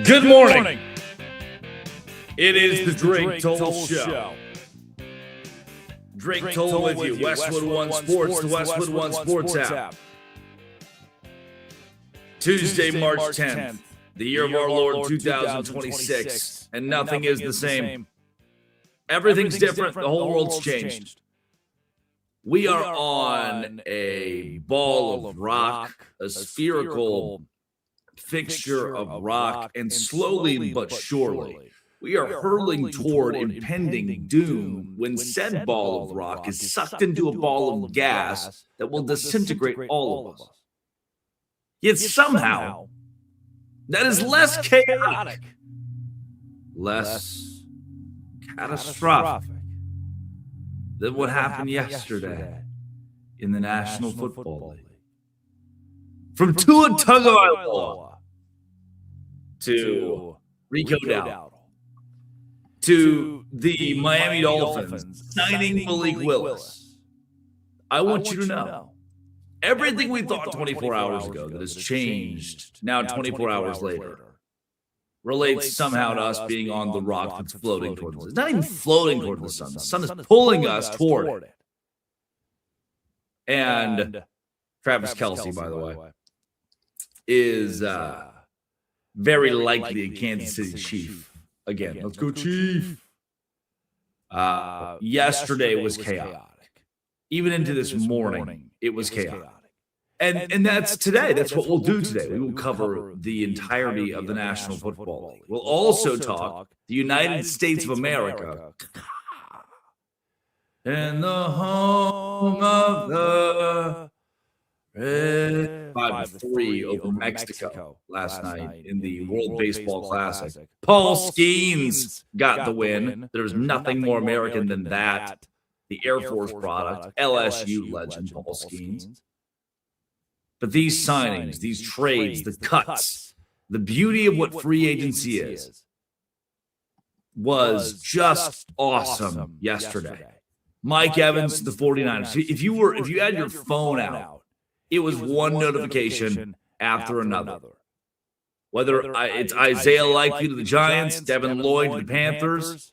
Good morning. It is the Drake Toll Show. Drake Toll with you. Westwood One Sports, the Westwood One Sports app. Tuesday, March 10th, the year of our Lord 2026, and nothing is the same. Everything's different. The whole world's changed. We are on a ball of rock, a spherical fixture of rock, and slowly but surely, we are hurling toward impending doom when said ball of rock is sucked into a ball of gas that will disintegrate all of us. Yet somehow, that is less chaotic, less catastrophic than what happened yesterday in the National Football League. From Tagovailoa to Rico Dowdle to the Miami Dolphins signing Malik Willis, I want you to know everything we thought 24 hours ago that has changed now 24 hours later relates somehow to us being on the rock that's floating towards us. It's not even floating toward the sun. The sun is pulling us toward it. And Travis Kelce, by the way, is very likely a Kansas City Chief. Again, let's go Chief. Yesterday was chaotic. Even into this morning, it was chaotic. And that's today. That's what we'll do today. We will cover the entirety of the National Football League. We'll also talk the United States of America and the home of the Red 5-3 over Mexico last night in the World Baseball Classic. Paul Skeens got the win. There's nothing more American than that. The Air Force product, LSU legend Paul Skeens. But these signings, these trades, the cuts, the beauty of what free agency is was just awesome yesterday. Mike Evans, the 49ers. If you had your phone out, it was one notification after another. Whether it's Isaiah Likely to the Giants, Devin Lloyd to the Panthers,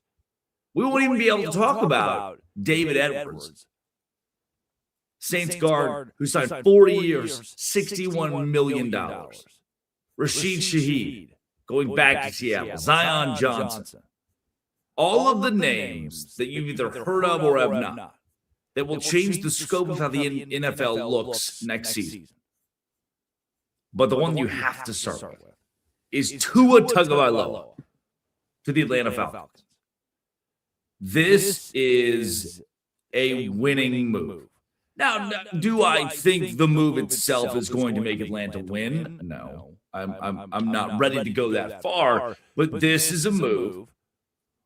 we won't even be able to talk about David Edwards, Saints guard, who signed 40 years, $61 million. Rashid Shaheed, going back to Seattle. Zion Johnson. All of the names that you've either heard of or have not, that will change the scope of how the NFL looks next season. But the one you have to start with is Tua Tagovailoa to the Atlanta Falcons. This is a winning move. Now, do I think the move itself is going to make Atlanta win? No. I'm not ready to go that far, but this is a move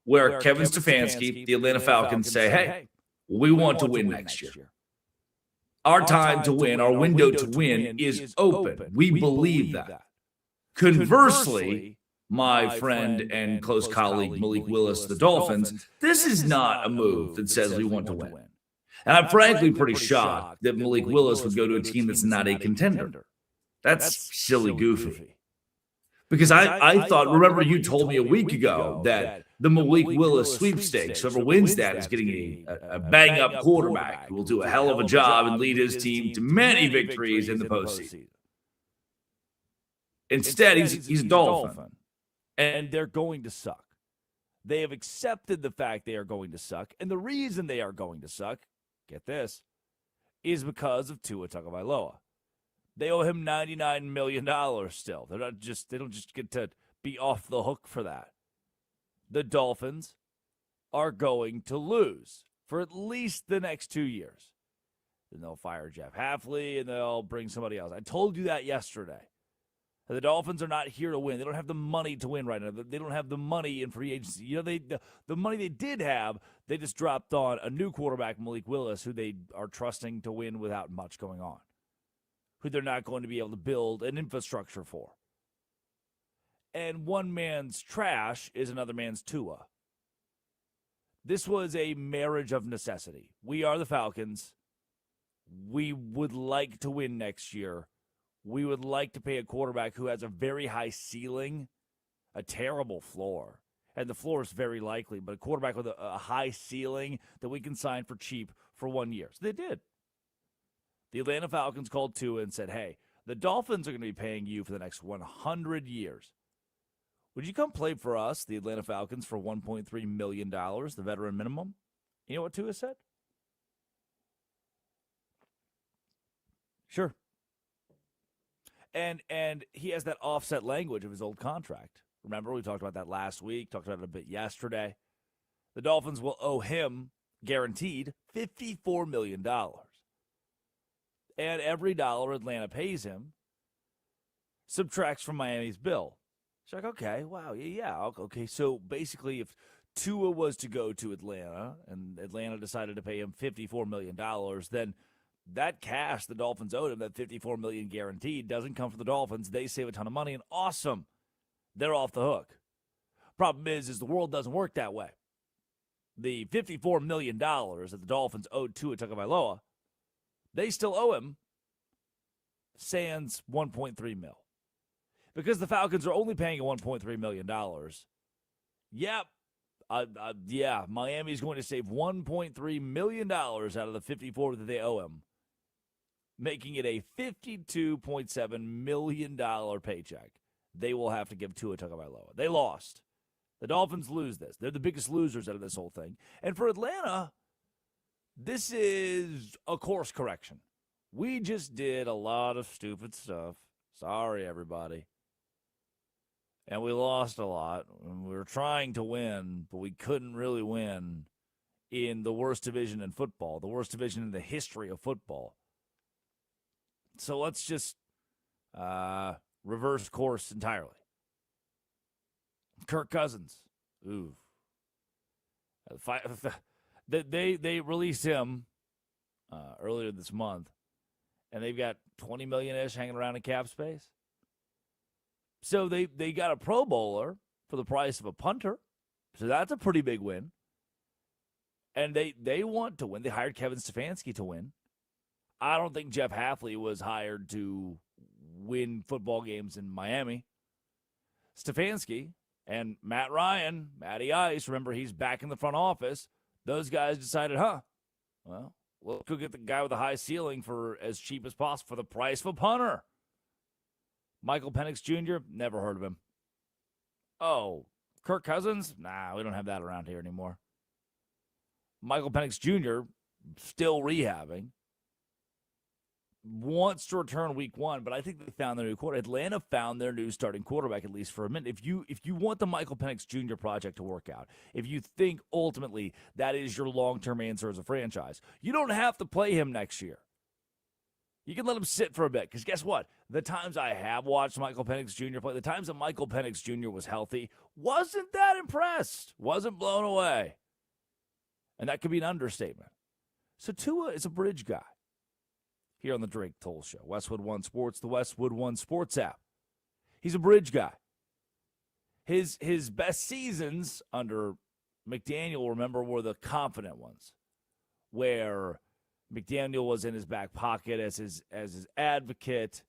where Kevin Stefanski, the Atlanta Falcons, say, hey, we want to win next year. Our time to win, our window to win is open. We believe that. Conversely, my friend and close colleague Malik Willis, the Dolphins, this is not a move that says we want to win. And I'm frankly pretty shocked that Malik Willis would go to a team that's not a contender. That's silly goofy. Because I thought, remember you told me a week ago that the Malik Willis sweepstakes, whoever wins that is getting a bang-up quarterback who will do a hell of a job and lead his team to many victories in the postseason. Instead, he's a Dolphin. And they're going to suck. They have accepted the fact they are going to suck. And the reason they are going to suck, get this, is because of Tua Tagovailoa. They owe him $99 million still. They don't just get to be off the hook for that. The Dolphins are going to lose for at least the next 2 years. Then they'll fire Jeff Hafley and they'll bring somebody else. I told you that yesterday. The Dolphins are not here to win. They don't have the money to win right now. They don't have the money in free agency. You know, the money they did have, they just dropped on a new quarterback, Malik Willis, who they are trusting to win without much going on, who they're not going to be able to build an infrastructure for. And one man's trash is another man's Tua. This was a marriage of necessity. We are the Falcons. We would like to win next year. We would like to pay a quarterback who has a very high ceiling, a terrible floor. And the floor is very likely, but a quarterback with a high ceiling that we can sign for cheap for 1 year. So they did. The Atlanta Falcons called Tua and said, hey, the Dolphins are going to be paying you for the next 100 years. Would you come play for us, the Atlanta Falcons, for $1.3 million, the veteran minimum? You know what Tua said? Sure. And he has that offset language of his old contract. Remember, we talked about that last week, talked about it a bit yesterday. The Dolphins will owe him, guaranteed, $54 million. And every dollar Atlanta pays him subtracts from Miami's bill. It's like, okay, wow, yeah, okay. So basically, if Tua was to go to Atlanta and Atlanta decided to pay him $54 million, then that cash the Dolphins owed him, that $54 million guaranteed, doesn't come from the Dolphins. They save a ton of money, and awesome. They're off the hook. Problem is the world doesn't work that way. The $54 million that the Dolphins owed Tua Tagovailoa, they still owe him sans $1.3 million. Because the Falcons are only paying $1.3 million, Miami's going to save $1.3 million out of the $54 that they owe him, making it a $52.7 million paycheck they will have to give Tua Tagovailoa. They lost. The Dolphins lose this. They're the biggest losers out of this whole thing. And for Atlanta, this is a course correction. We just did a lot of stupid stuff. Sorry, everybody. And we lost a lot. We were trying to win, but we couldn't really win in the worst division in football, the worst division in the history of football. So let's just reverse course entirely. Kirk Cousins. Ooh. They released him earlier this month, and they've got $20 million-ish hanging around in cap space. So they got a Pro Bowler for the price of a punter. So that's a pretty big win. And they want to win. They hired Kevin Stefanski to win. I don't think Jeff Hafley was hired to win football games in Miami. Stefanski and Matt Ryan, Matty Ice, remember he's back in the front office. Those guys decided, well, we'll go get the guy with the high ceiling for as cheap as possible for the price of a punter. Michael Penix Jr., never heard of him. Oh, Kirk Cousins? Nah, we don't have that around here anymore. Michael Penix Jr., still rehabbing. Wants to return week 1, but I think they found their new quarterback. Atlanta found their new starting quarterback, at least for a minute. If you want the Michael Penix Jr. project to work out, if you think ultimately that is your long-term answer as a franchise, you don't have to play him next year. You can let him sit for a bit, because guess what? The times I have watched Michael Penix Jr. play, the times that Michael Penix Jr. was healthy, wasn't that impressed, wasn't blown away. And that could be an understatement. So Tua is a bridge guy. Here on the Drake Toll Show, Westwood One Sports, the Westwood One Sports app. He's a bridge guy. His best seasons under McDaniel, remember, were the confident ones, where McDaniel was in his back pocket as his advocate.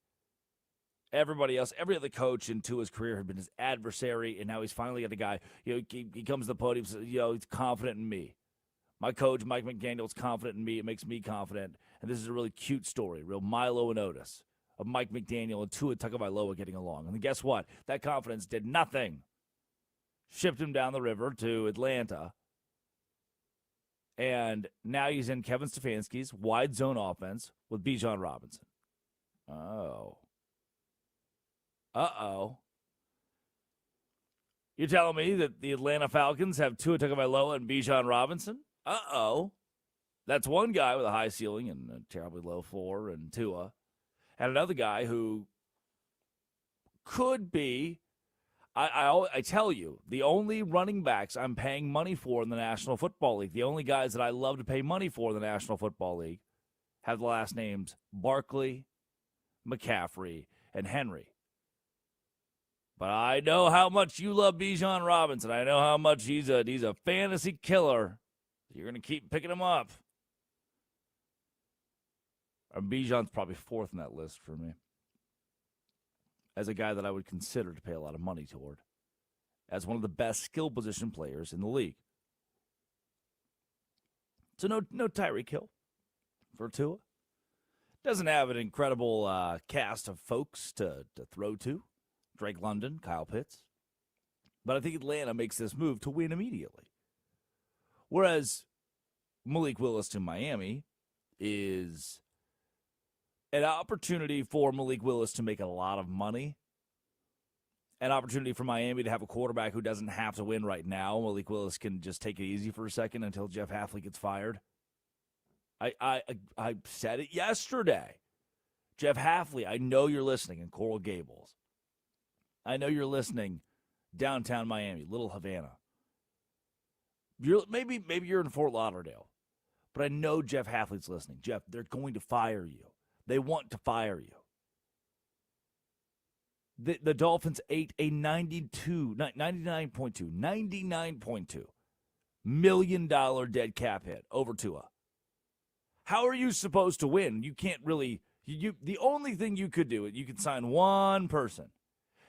Everybody else, every other coach into his career had been his adversary, and now he's finally got a guy. He comes to the podium and says, he's confident in me. My coach, Mike McDaniel, is confident in me. It makes me confident. And this is a really cute story, real Milo and Otis, of Mike McDaniel and Tua Tagovailoa getting along. And guess what? That confidence did nothing. Shipped him down the river to Atlanta. And now he's in Kevin Stefanski's wide zone offense with Bijan Robinson. Oh. Uh-oh. You're telling me that the Atlanta Falcons have Tua Tagovailoa and Bijan Robinson? Uh-oh. That's one guy with a high ceiling and a terribly low floor, and Tua. And another guy who could be, I tell you, the only running backs I'm paying money for in the National Football League, the only guys that I love to pay money for in the National Football League, have the last names Barkley, McCaffrey, and Henry. But I know how much you love Bijan Robinson. I know how much he's a fantasy killer. You're going to keep picking him up. Bijan's probably fourth in that list for me as a guy that I would consider to pay a lot of money toward. as one of the best skill position players in the league. So no Tyreek Hill for Tua. Doesn't have an incredible cast of folks to throw to. Drake London, Kyle Pitts. But I think Atlanta makes this move to win immediately. Whereas Malik Willis to Miami is an opportunity for Malik Willis to make a lot of money. An opportunity for Miami to have a quarterback who doesn't have to win right now. Malik Willis can just take it easy for a second until Jeff Hafley gets fired. I said it yesterday. Jeff Hafley, I know you're listening in Coral Gables. I know you're listening downtown Miami, Little Havana. Maybe you're in Fort Lauderdale. But I know Jeff Hafley's listening. Jeff, they're going to fire you. They want to fire you. The Dolphins ate a $99.2 million dead cap hit over Tua. How are you supposed to win? You can't really. The only thing you could do, you could sign one person.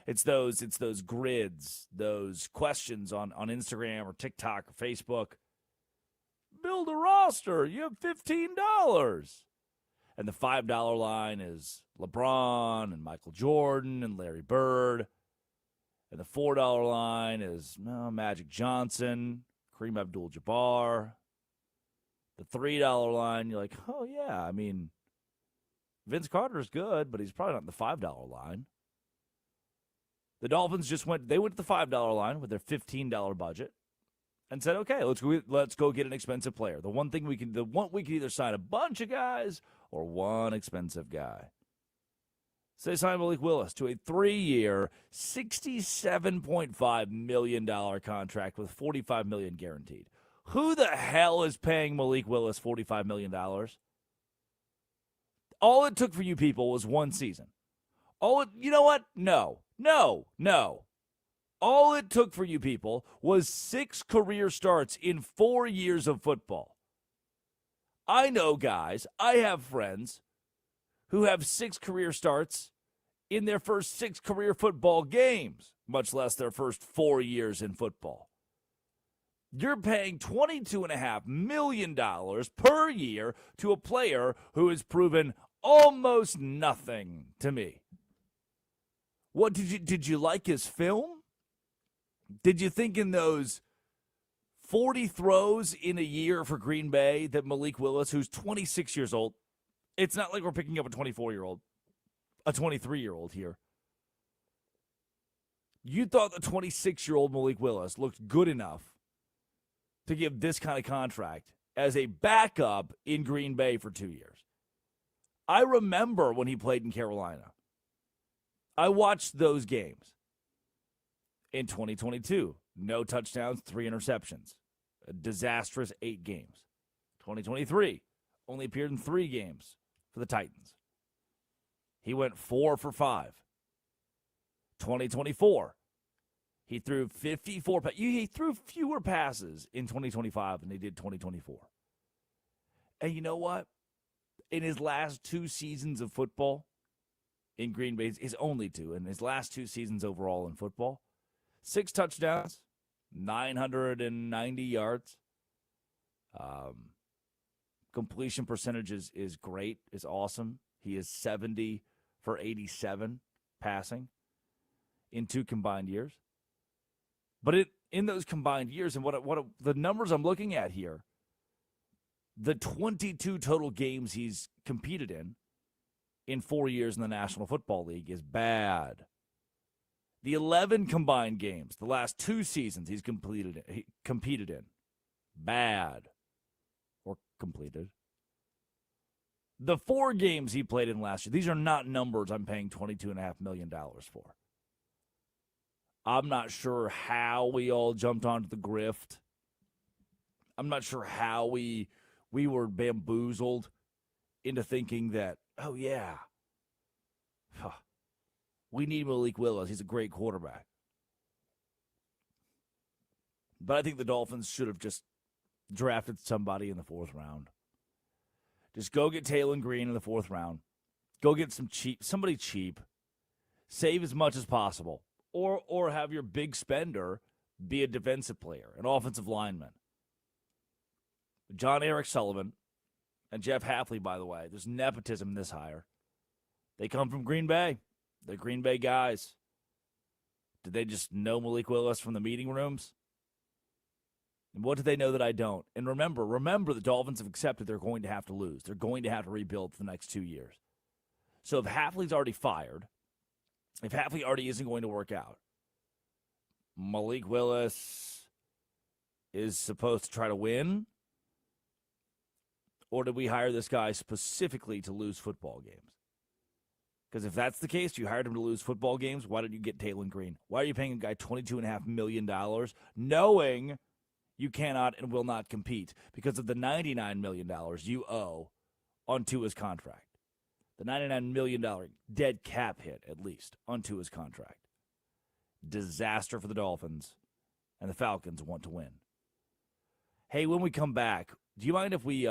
It's those grids, those questions on Instagram or TikTok or Facebook. Build a roster. You have $15. And the $5 line is LeBron and Michael Jordan and Larry Bird. And the $4 line is Magic Johnson, Kareem Abdul-Jabbar. The $3 line, you're like, oh, yeah, I mean, Vince Carter's good, but he's probably not in the $5 line. The Dolphins went to the $5 line with their $15 budget and said, okay, let's go get an expensive player. The one we can either sign a bunch of guys or one expensive guy. So they signed Malik Willis to a 3-year, $67.5 million contract with $45 million guaranteed. Who the hell is paying Malik Willis $45 million? All it took for you people was one season. You know what? No. All it took for you people was 6 career starts in 4 years of football. I know guys, I have friends who have 6 career starts in their first 6 career football games, much less their first 4 years in football. You're paying $22.5 million per year to a player who has proven almost nothing to me. What did you like his film? Did you think in those 40 throws in a year for Green Bay that Malik Willis, who's 26 years old, it's not like we're picking up a 24-year-old, a 23-year-old here. You thought the 26-year-old Malik Willis looked good enough to give this kind of contract as a backup in Green Bay for 2 years. I remember when he played in Carolina. I watched those games. In 2022, no touchdowns, 3 interceptions. A disastrous 8 games. 2023, only appeared in 3 games for the Titans. He went 4 for 5. 2024, he threw 54. He threw fewer passes in 2025 than he did 2024. And you know what? In his last 2 seasons of football in Green Bay, his only 2, in his last 2 seasons overall in football, 6 touchdowns, 990 yards. Completion percentage is great, is awesome. He is 70 for 87 passing in 2 combined years. But in those combined years, and what the numbers I'm looking at here, the 22 total games he's competed in 4 years in the National Football League is bad. The 11 combined games, the last 2 seasons he competed in, bad or completed. The 4 games he played in last year, these are not numbers I'm paying $22.5 million for. I'm not sure how we all jumped onto the grift. I'm not sure how we were bamboozled into thinking that, oh yeah, we need Malik Willis. He's a great quarterback. But I think the Dolphins should have just drafted somebody in the 4th round. Just go get Taylor Green in the 4th round. Go get somebody cheap. Save as much as possible. Or have your big spender be a defensive player, an offensive lineman. John Eric Sullivan and Jeff Hafley, by the way, there's nepotism in this hire. They come from Green Bay. They're Green Bay guys. Did they just know Malik Willis from the meeting rooms? And what do they know that I don't? And remember, the Dolphins have accepted they're going to have to lose. They're going to have to rebuild for the next 2 years. So if Hafley's already fired, if Hafley already isn't going to work out, Malik Willis is supposed to try to win? Or did we hire this guy specifically to lose football games? Because if that's the case, you hired him to lose football games, why didn't you get Taylon Green? Why are you paying a guy $22.5 million knowing you cannot and will not compete because of the $99 million you owe on Tua's contract? The $99 million dead cap hit, at least, on Tua's contract. Disaster for the Dolphins, and the Falcons want to win. Hey, when we come back, do you mind if we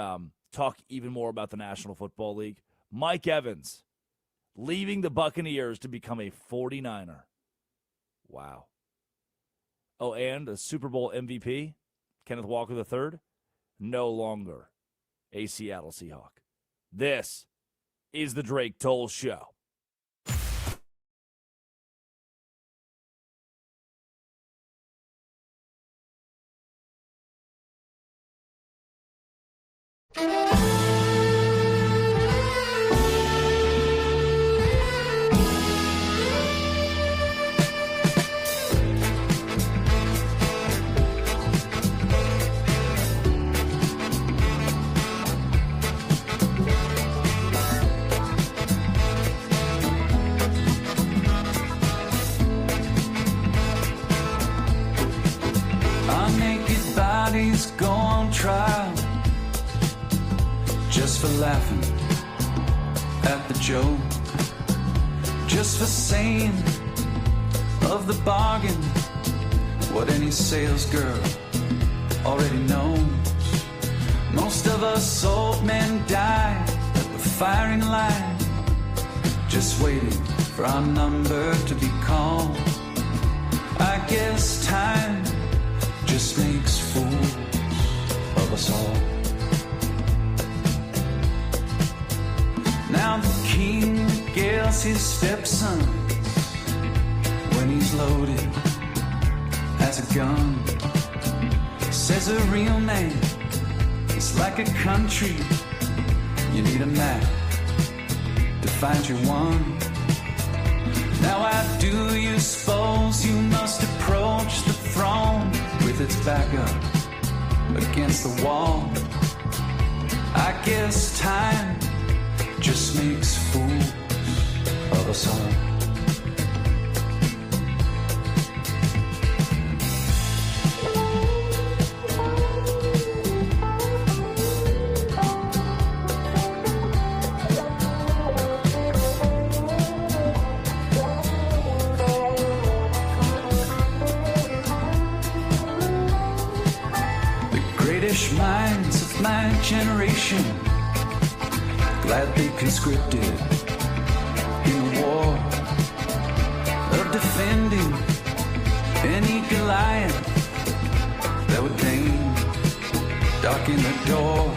talk even more about the National Football League? Mike Evans leaving the Buccaneers to become a 49er. Wow. Oh, and a Super Bowl MVP, Kenneth Walker III, no longer a Seattle Seahawk. This is the Drake Toll Show. Go on trial just for laughing at the joke, just for saying of the bargain what any sales girl already knows. Most of us old men die at the firing line, just waiting for our number to be called. I guess time just makes fools of us all. Now the king regales his stepson when he's loaded as a gun. Says a real man is like a country, you need a map to find your one. Now I do you suppose you must approach the throne with its back up against the wall. I guess time just makes fools of us all. Minds of my generation gladly conscripted in the war of defending any Goliath that would deign darken the door.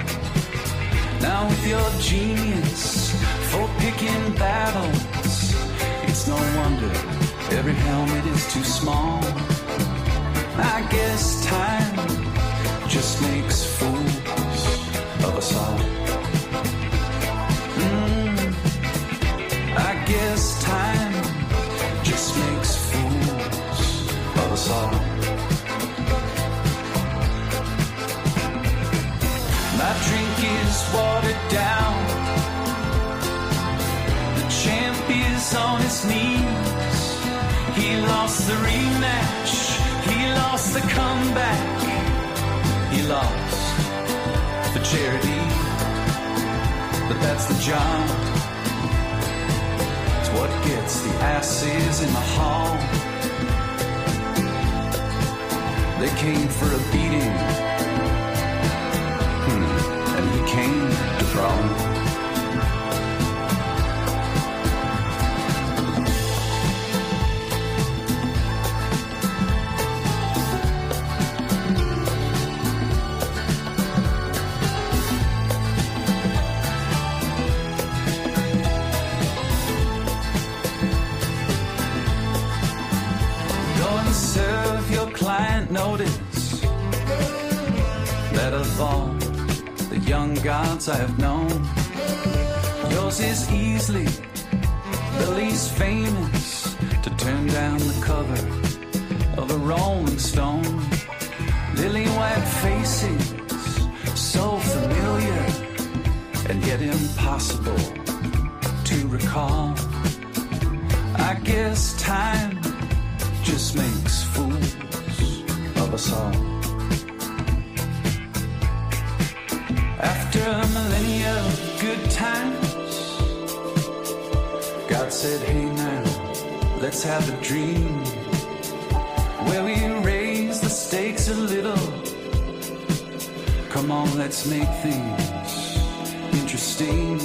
Now with your genius for picking battles, it's no wonder every helmet is too small. I guess time just makes fools of us all. I guess time just makes fools of us all. My drink is watered down, the champ is on his knees. He lost the rematch, he lost the comeback. He lost for charity, but that's the job. It's what gets the asses in the hall. They came for a beating, and he came to brawl. that of all the young gods I have known, yours is easily the least famous to turn down the cover of a Rolling Stone. Lily white faces, so familiar and yet impossible to recall. I guess time just makes fools of us all. After a millennia of good times, God said, hey now, let's have a dream where we raise the stakes a little. Come on, let's make things interesting.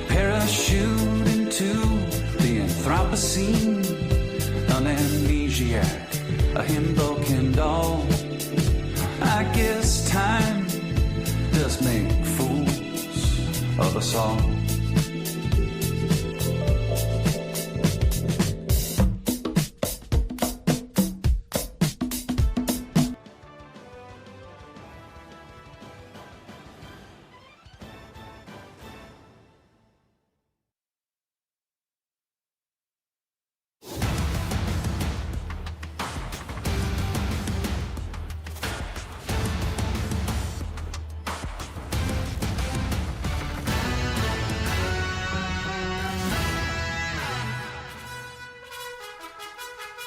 Parachute into the Anthropocene, an amnesiac, a himbo and all. I guess time does make fools of us all.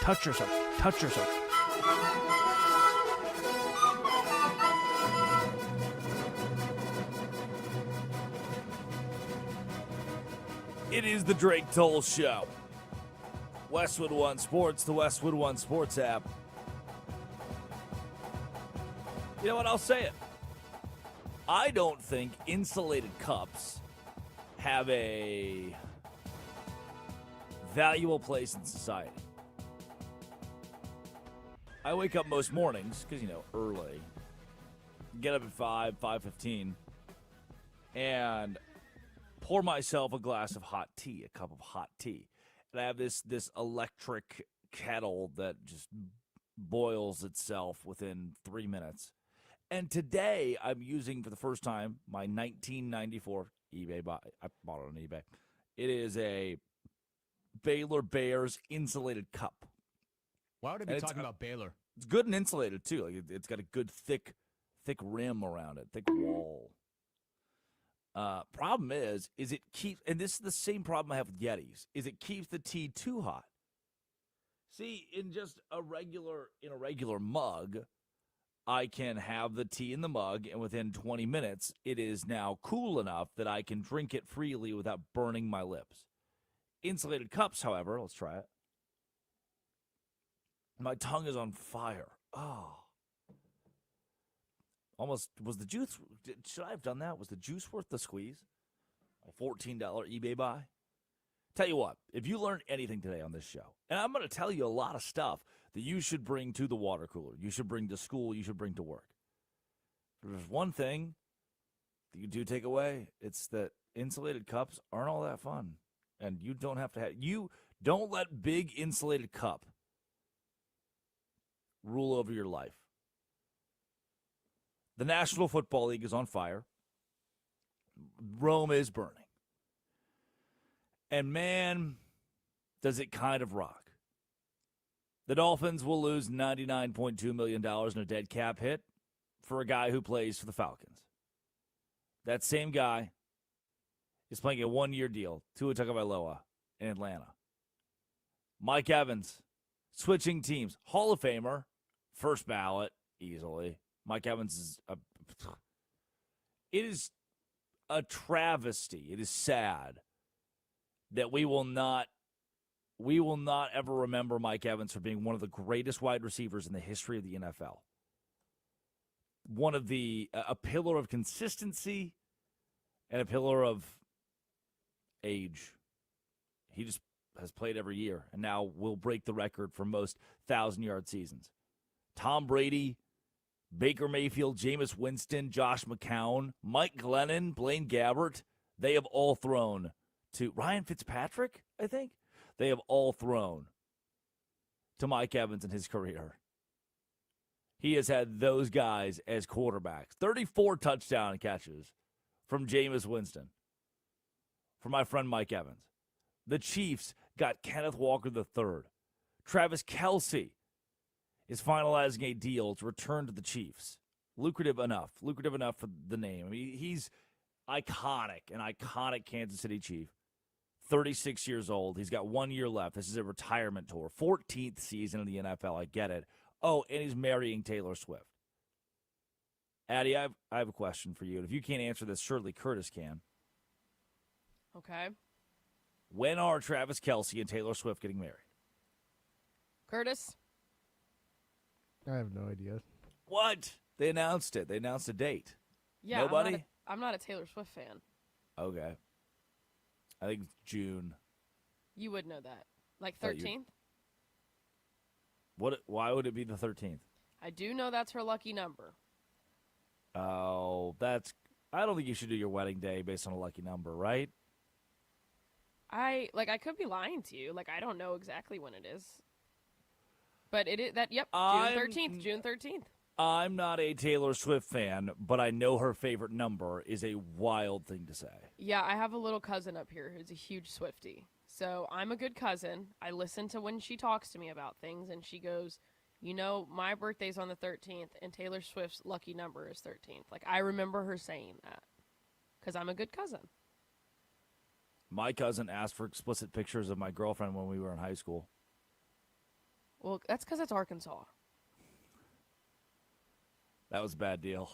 Touch yourself. Touch yourself. It is the Drake Toll Show. Westwood One Sports, the Westwood One Sports app. You know what? I'll say it. I don't think insulated cups have a valuable place in society. I wake up most mornings, because, early. Get up at 5:15, and pour myself a glass of hot tea, a cup of hot tea. And I have this electric kettle that just boils itself within 3 minutes. And today, I'm using, for the first time, my 1994 eBay buy. I bought it on eBay. It is a Baylor Bears insulated cup. Why would I be talking about Baylor? It's good and insulated, too. Like it's got a good thick rim around it, thick wall. Problem is it keeps, and this is the same problem I have with Yetis, is it keeps the tea too hot. See, in just a regular mug, I can have the tea in the mug, and within 20 minutes, it is now cool enough that I can drink it freely without burning my lips. Insulated cups, however, let's try it. My tongue is on fire. Oh. Almost, was the juice, should I have done that? Was the juice worth the squeeze? A $14 eBay buy? Tell you what, if you learned anything today on this show, and I'm going to tell you a lot of stuff that you should bring to the water cooler, you should bring to school, you should bring to work. But there's one thing that you do take away, it's that insulated cups aren't all that fun. And you don't have to have, you don't let big insulated cup rule over your life. The National Football League is on fire. Rome is burning. And man, does it kind of rock. The Dolphins will lose $99.2 million in a dead cap hit for a guy who plays for the Falcons. That same guy is playing a one-year deal, Tua Tagovailoa, in Atlanta. Mike Evans, switching teams. Hall of Famer, first ballot, easily. Mike Evans is it is a travesty. It is sad that we will not ever remember Mike Evans for being one of the greatest wide receivers in the history of the NFL. A pillar of consistency and a pillar of age. He just has played every year and now will break the record for most 1,000-yard seasons. Tom Brady, Baker Mayfield, Jameis Winston, Josh McCown, Mike Glennon, Blaine Gabbert, they have all thrown to Ryan Fitzpatrick, I think. They have all thrown to Mike Evans in his career. he has had those guys as quarterbacks. 34 touchdown catches from Jameis Winston, from my friend Mike Evans. The Chiefs got Kenneth Walker III. Travis Kelce is finalizing a deal to return to the Chiefs. Lucrative enough for the name. I mean, he's iconic, an iconic Kansas City Chief. 36 years old. He's got 1 year left. This is a retirement tour. 14th season in the NFL. I get it. Oh, and he's marrying Taylor Swift. Addie, I have a question for you. And if you can't answer this, surely Curtis can. Okay. When are Travis Kelce and Taylor Swift getting married? Curtis? I have no idea. What? They announced it. They announced a date. Yeah, Nobody? I'm not a Taylor Swift fan. Okay. I think it's June. You would know that. Like 13th? Why would it be the 13th? I do know that's her lucky number. Oh, I don't think you should do your wedding day based on a lucky number, right? I could be lying to you. Like, I don't know exactly when it is. But it is June 13th. June 13th. I'm not a Taylor Swift fan, but I know her favorite number is a wild thing to say. Yeah, I have a little cousin up here who's a huge Swiftie. So I'm a good cousin. I listen to when she talks to me about things, and she goes, you know, my birthday's on the 13th, and Taylor Swift's lucky number is 13th. Like, I remember her saying that because I'm a good cousin. My cousin asked for explicit pictures of my girlfriend when we were in high school. Well, that's because it's Arkansas. That was a bad deal.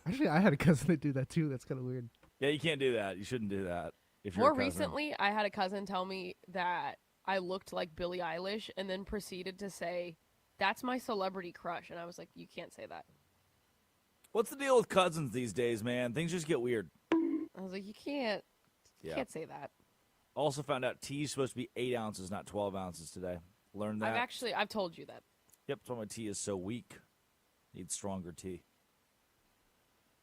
Actually, I had a cousin that do that too. That's kind of weird. Yeah, you can't do that. You shouldn't do that. If you're More a cousin. recently, I had a cousin tell me that I looked like Billie Eilish and then proceeded to say, that's my celebrity crush. And I was like, you can't say that. What's the deal with cousins these days, man? Things just get weird. I was like, you can't say that. Also found out tea is supposed to be 8 ounces, not 12 ounces today. Learned that. I've told you that. Yep, that's why my tea is so weak. Need stronger tea.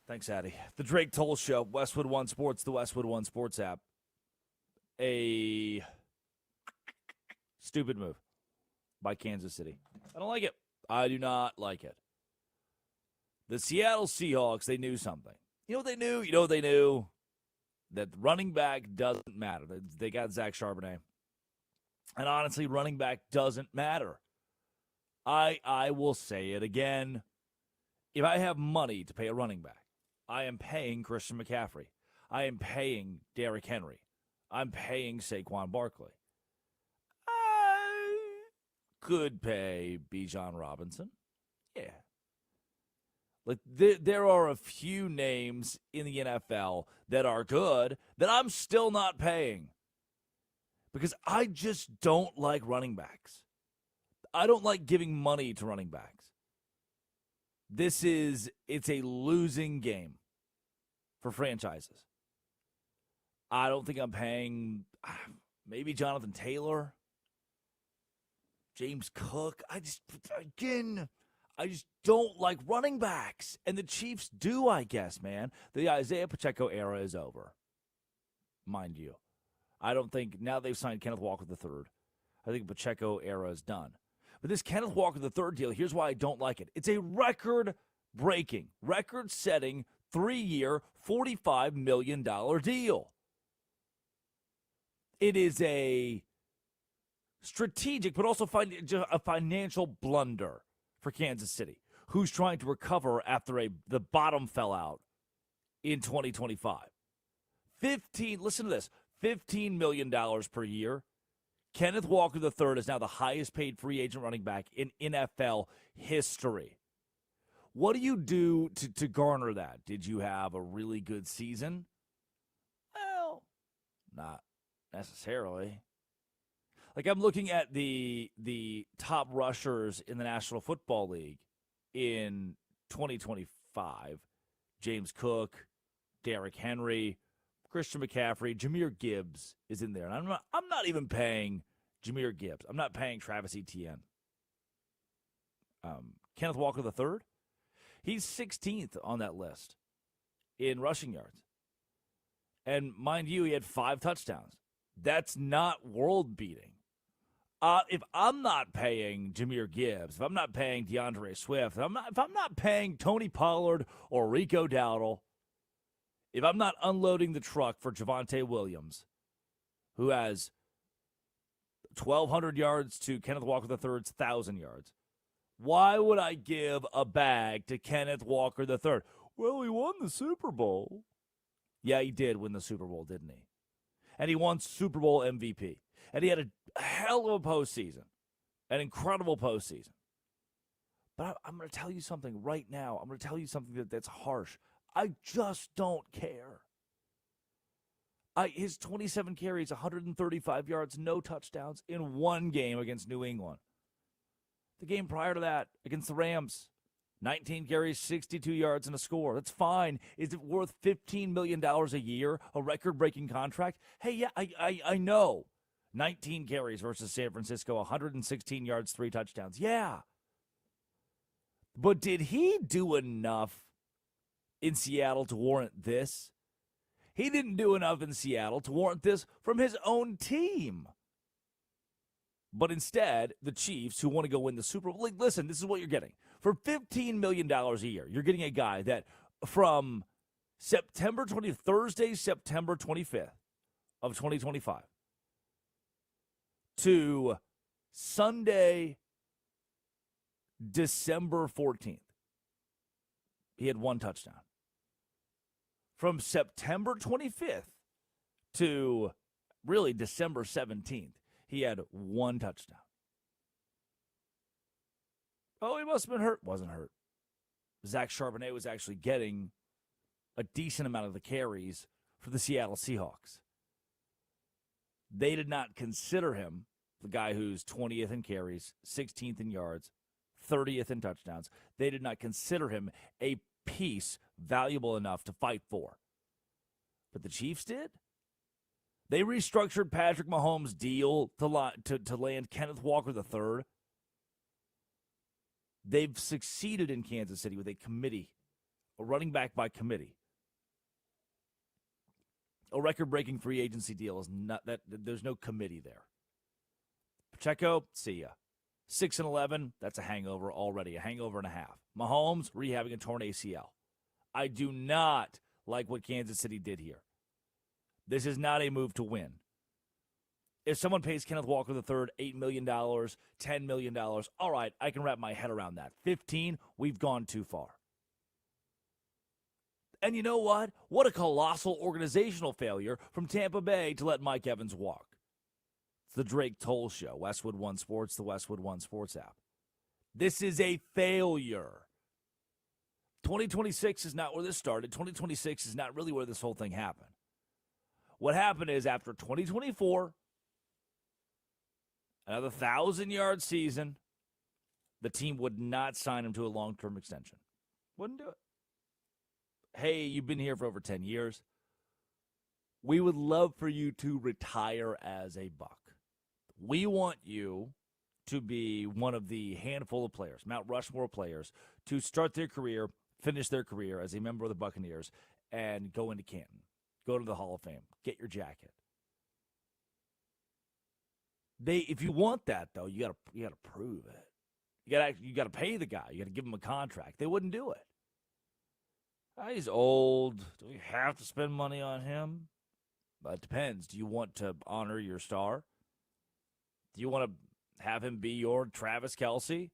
Thanks, Addie. The Drake Toll Show, Westwood One Sports, the Westwood One Sports app. A stupid move by Kansas City. I don't like it. I do not like it. The Seattle Seahawks, they knew something. You know what they knew? You know what they knew? That running back doesn't matter. They got Zach Charbonnet. And honestly, running back doesn't matter. I will say it again. If I have money to pay a running back, I am paying Christian McCaffrey. I am paying Derrick Henry. I'm paying Saquon Barkley. I could pay Bijan Robinson. Yeah. Like there are a few names in the NFL that are good that I'm still not paying. Because I just don't like running backs. I don't like giving money to running backs. It's a losing game for franchises. I don't think I'm paying maybe Jonathan Taylor, James Cook. I just don't like running backs. And the Chiefs do, I guess, man. The Isaiah Pacheco era is over, mind you. I don't think, now they've signed Kenneth Walker III, I think Pacheco era is done. But this Kenneth Walker III deal, here's why I don't like it. It's a record-breaking, record-setting, 3-year, $45 million deal. It is a strategic, but also a financial blunder for Kansas City, who's trying to recover after the bottom fell out in 2025. Listen to this, $15 million per year. Kenneth Walker III is now the highest paid free agent running back in NFL history. What do you do to garner that? Did you have a really good season? Well, not necessarily. Like, I'm looking at the top rushers in the National Football League in 2025. James Cook, Derrick Henry, Christian McCaffrey, Jahmyr Gibbs is in there. And I'm not even paying Jahmyr Gibbs. I'm not paying Travis Etienne. Kenneth Walker III, he's 16th on that list in rushing yards. And mind you, he had 5 touchdowns. That's not world-beating. If I'm not paying Jahmyr Gibbs, if I'm not paying DeAndre Swift, if I'm not paying Tony Pollard or Rico Dowdle, if I'm not unloading the truck for Javonte Williams, who has 1,200 yards to Kenneth Walker III's 1,000 yards, why would I give a bag to Kenneth Walker III? Well, he won the Super Bowl. Yeah, he did win the Super Bowl, didn't he? And he won Super Bowl MVP. And he had a hell of a postseason, an incredible postseason. But I'm going to tell you something right now. I'm going to tell you something that's harsh. I just don't care. His 27 carries, 135 yards, no touchdowns in one game against New England. The game prior to that, against the Rams, 19 carries, 62 yards, and a score. That's fine. Is it worth $15 million a year, a record-breaking contract? Hey, yeah, I know. 19 carries versus San Francisco, 116 yards, 3 touchdowns. Yeah. But did he do enough in Seattle to warrant this? He didn't do enough in Seattle to warrant this from his own team. But instead, the Chiefs, who want to go win the Super Bowl, listen, this is what you're getting. For $15 million a year, you're getting a guy that from Thursday, September 25th of 2025 to Sunday, December 14th, he had 1 touchdown. From September 25th to really December 17th, he had 1 touchdown. Oh, he must have been hurt. Wasn't hurt. Zach Charbonnet was actually getting a decent amount of the carries for the Seattle Seahawks. They did not consider him the guy who's 20th in carries, 16th in yards, 30th in touchdowns. They did not consider him a piece valuable enough to fight for. But the Chiefs did. They restructured Patrick Mahomes' deal to land Kenneth Walker III. They've succeeded in Kansas City with a committee, a running back by committee. A record-breaking free agency deal is not that. There's no committee there. Pacheco, see ya. 6-11, that's a hangover already, a hangover and a half. Mahomes rehabbing a torn ACL. I do not like what Kansas City did here. This is not a move to win. If someone pays Kenneth Walker III $8 million, $10 million, all right, I can wrap my head around that. 15, we've gone too far. And you know what? What a colossal organizational failure from Tampa Bay to let Mike Evans walk. It's the Drake Toll Show, Westwood One Sports, the Westwood One Sports app. This is a failure. 2026 is not where this started. 2026 is not really where this whole thing happened. What happened is after 2024, another 1,000-yard season, the team would not sign him to a long-term extension. Wouldn't do it. Hey, you've been here for over 10 years. We would love for you to retire as a Buck. We want you to be one of the handful of players, Mount Rushmore players, to start their career, finish their career as a member of the Buccaneers, and go into Canton. Go to the Hall of Fame. Get your jacket. If you want that though, you gotta prove it. You gotta pay the guy. You gotta give him a contract. They wouldn't do it. He's old. Do we have to spend money on him? It depends. Do you want to honor your star? Do you want to have him be your Travis Kelce?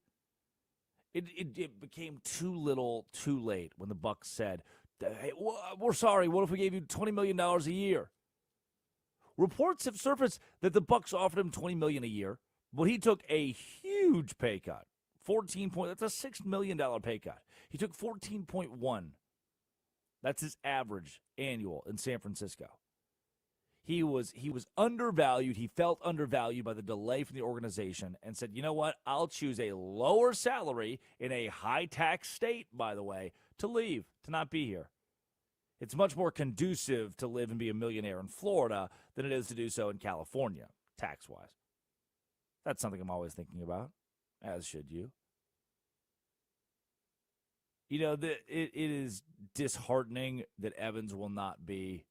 It became too little, too late when the Bucs said, "Hey, we're sorry. What if we gave you $20 million a year?" Reports have surfaced that the Bucs offered him $20 million a year, but he took a huge pay cut. That's a $6 million pay cut. He took 14.1. That's his average annual in San Francisco. He was undervalued. He felt undervalued by the delay from the organization and said, you know what? I'll choose a lower salary in a high-tax state, by the way, to leave, to not be here. It's much more conducive to live and be a millionaire in Florida than it is to do so in California, tax-wise. That's something I'm always thinking about, as should you. You know, it is disheartening that Evans will not be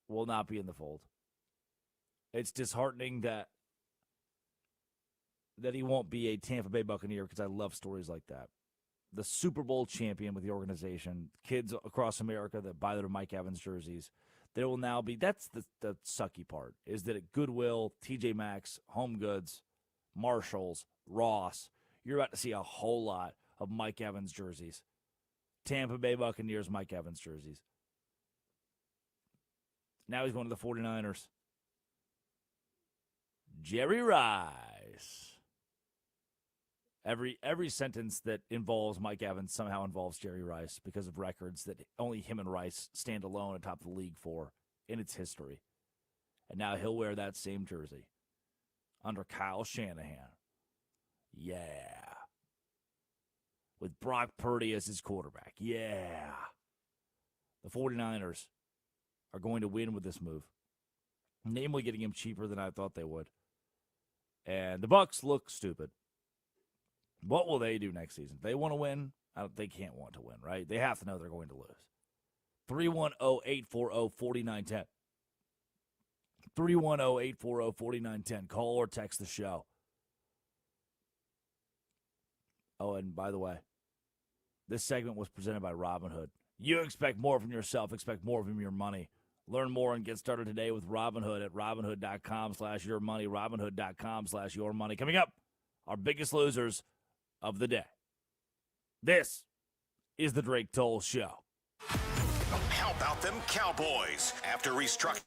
in the fold. It's disheartening that that he won't be a Tampa Bay Buccaneer because I love stories like that. The Super Bowl champion with the organization, kids across America that buy their Mike Evans jerseys. There will now be, that's the sucky part, is that at Goodwill, TJ Maxx, Home Goods, Marshalls, Ross, you're about to see a whole lot of Mike Evans jerseys. Tampa Bay Buccaneers Mike Evans jerseys. Now he's going to the 49ers. Jerry Rice. Every sentence that involves Mike Evans somehow involves Jerry Rice because of records that only him and Rice stand alone atop the league for in its history. And now he'll wear that same jersey under Kyle Shanahan. Yeah. With Brock Purdy as his quarterback. Yeah. The 49ers are going to win with this move. Namely getting him cheaper than I thought they would. And the Bucs look stupid. What will they do next season? They want to win? They can't want to win, right? They have to know they're going to lose. 310-840-4910. 310-840-4910. Call or text the show. Oh, and by the way, this segment was presented by Robinhood. You expect more from yourself, expect more from your money. Learn more and get started today with Robinhood at Robinhood.com/yourmoney. Robinhood.com/yourmoney. Coming up, our biggest losers of the day. This is the Drake Toll Show. How about them Cowboys? After restructuring.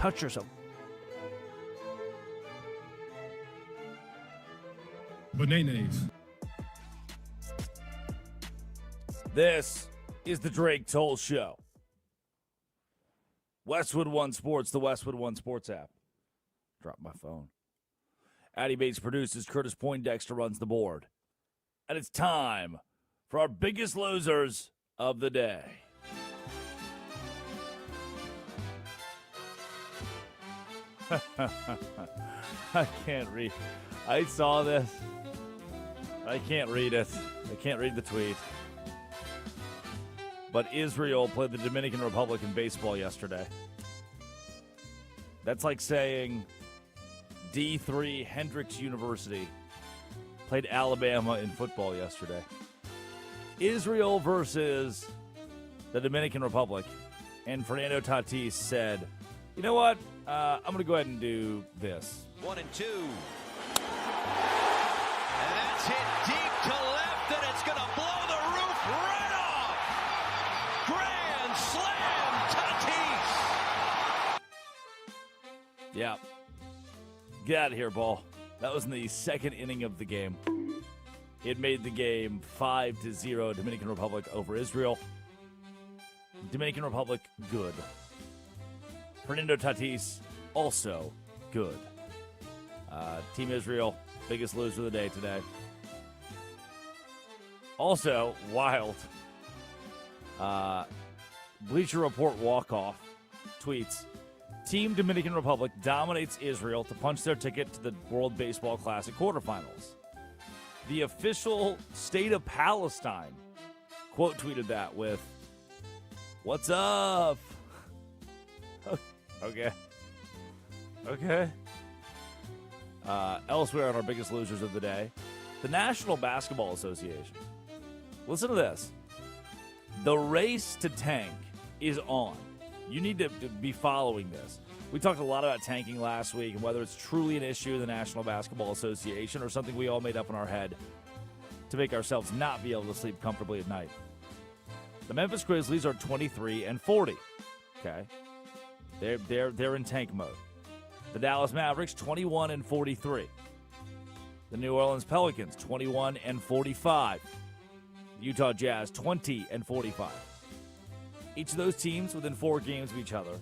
touch yourself. Bananas. This is the Drake Toll Show. Westwood One Sports, the Westwood One Sports app. Dropped my phone. Addy Bates produces, Curtis Poindexter runs the board. And it's time for our biggest losers of the day. I can't read. I saw this. I can't read it. I can't read the tweet. But Israel played the Dominican Republic in baseball yesterday. That's like saying D3 Hendrix University played Alabama in football yesterday. Israel versus the Dominican Republic. And Fernando Tatis said, you know what? I'm going to go ahead and do this. 1-2. And that's hit deep to left, and it's going to blow the roof right off. Grand slam, Tatis. Yeah. Get out of here, ball. That was in the second inning of the game. It made the game 5-0, Dominican Republic over Israel. Dominican Republic, good. Fernando Tatis, also good. Team Israel, biggest loser of the day today. Also, wild. Bleacher Report walk-off tweets, Team Dominican Republic dominates Israel to punch their ticket to the World Baseball Classic quarterfinals. The official state of Palestine quote tweeted that with, "What's up?" Okay. Elsewhere on our biggest losers of the day, the National Basketball Association. Listen to this. The race to tank is on. You need to be following this. We talked a lot about tanking last week and whether it's truly an issue in the National Basketball Association or something we all made up in our head to make ourselves not be able to sleep comfortably at night. The Memphis Grizzlies are 23-40. Okay? They're in tank mode. The Dallas Mavericks 21-43. The New Orleans Pelicans 21-45. The Utah Jazz 20-45. Each of those teams within 4 games of each other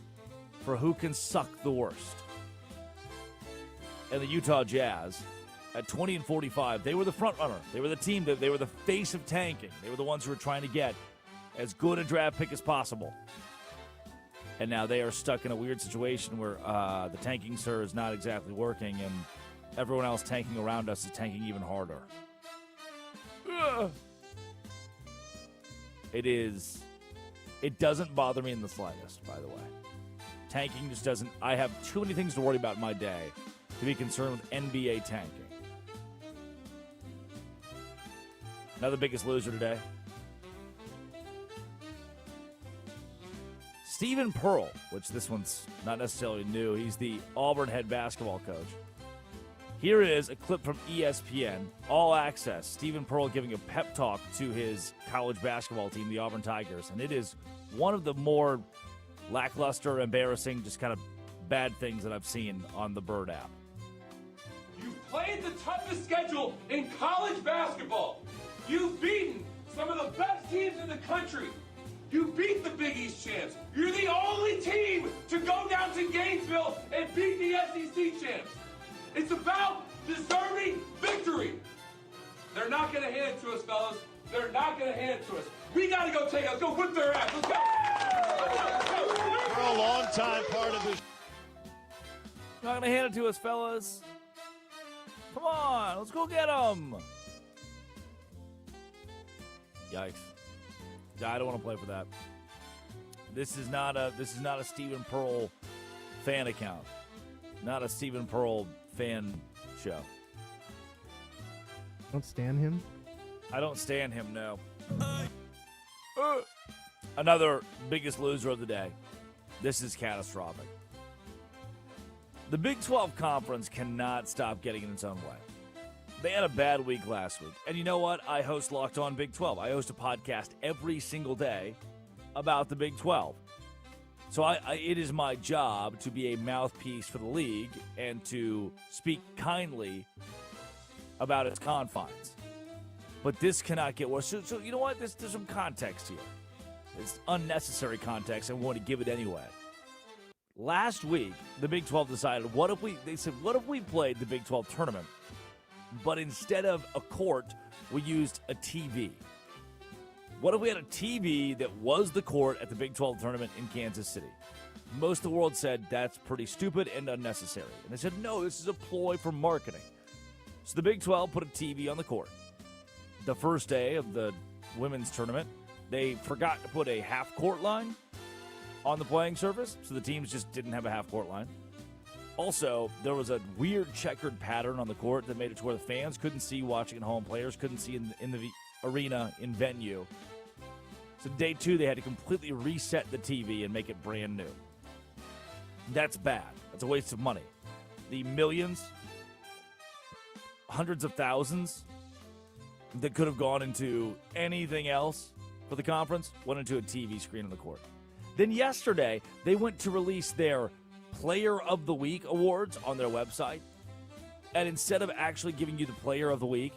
for who can suck the worst. And the Utah Jazz at 20-45, they were the front runner. They were the team that they were the face of tanking. They were the ones who were trying to get as good a draft pick as possible. And now they are stuck in a weird situation where the tanking sir is not exactly working, and everyone else tanking around us is tanking even harder. Ugh. It doesn't bother me in the slightest, by the way. Tanking just doesn't. I have too many things to worry about in my day to be concerned with NBA tanking. Another biggest loser today. Stephen Pearl, which this one's not necessarily new. He's the Auburn head basketball coach. Here is a clip from ESPN, All Access. Stephen Pearl giving a pep talk to his college basketball team, the Auburn Tigers. And it is one of the more lackluster, embarrassing, just kind of bad things that I've seen on the Bird app. You've played the toughest schedule in college basketball. You've beaten some of the best teams in the country. You beat the Big East champs. You're the only team to go down to Gainesville and beat the SEC champs. It's about deserving victory. They're not going to hand it to us, fellas. They're not going to hand it to us. We got to go take it. Let's go whip their ass. Let's go. For a long time, part of this. Not going to hand it to us, fellas. Come on, let's go get them. Yikes. I don't want to play for that. This is not a Stephen Pearl fan account. Not a Stephen Pearl fan show. Don't stand him? I don't stand him, no. Another biggest loser of the day. This is catastrophic. The Big 12 Conference cannot stop getting in its own way. They had a bad week last week. And you know what? I host Locked On Big 12. I host a podcast every single day about the Big 12. So it is my job to be a mouthpiece for the league and to speak kindly about its confines. But this cannot get worse. So you know what? There's some context here. It's unnecessary context. I want to give it anyway. Last week, the Big 12 decided, what if we played the Big 12 tournament, but instead of a court, we used a TV? What if we had a TV that was the court at the Big 12 tournament in Kansas City? Most of the world said that's pretty stupid and unnecessary. And they said, no, this is a ploy for marketing. So the Big 12 put a TV on the court. The first day of the women's tournament, they forgot to put a half-court line on the playing surface, so the teams just didn't have a half-court line. Also, there was a weird checkered pattern on the court that made it to where the fans couldn't see watching at home, players couldn't see in the arena, in venue. So day 2, they had to completely reset the TV and make it brand new. That's bad. That's a waste of money. The millions, hundreds of thousands that could have gone into anything else for the conference went into a TV screen on the court. Then yesterday, they went to release their Player of the Week awards on their website. And instead of actually giving you the Player of the Week,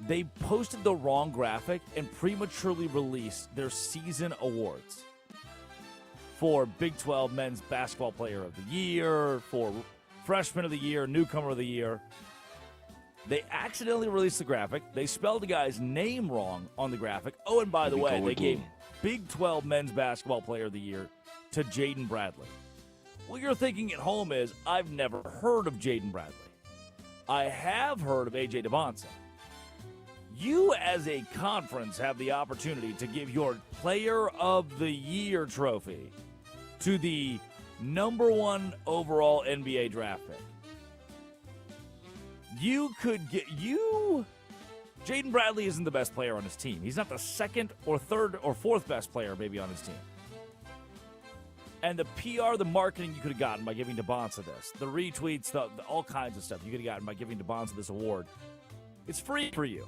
they posted the wrong graphic and prematurely released their season awards for Big 12 Men's Basketball Player of the Year, for Freshman of the Year, Newcomer of the Year. They accidentally released the graphic. They spelled the guy's name wrong on the graphic. Oh, and by the way, they gave Big 12 Men's Basketball Player of the Year to Jaden Bradley. What you're thinking at home is, I've never heard of Jaden Bradley. I have heard of A.J. DeBonson. You, as a conference, have the opportunity to give your Player of the Year trophy to the number 1 overall NBA draft pick. You could get Jaden Bradley isn't the best player on his team. He's not the second or third or fourth best player maybe on his team. And the PR, the marketing you could have gotten by giving DeBonsa this, the retweets, the all kinds of stuff you could have gotten by giving DeBonsa this award, it's free for you.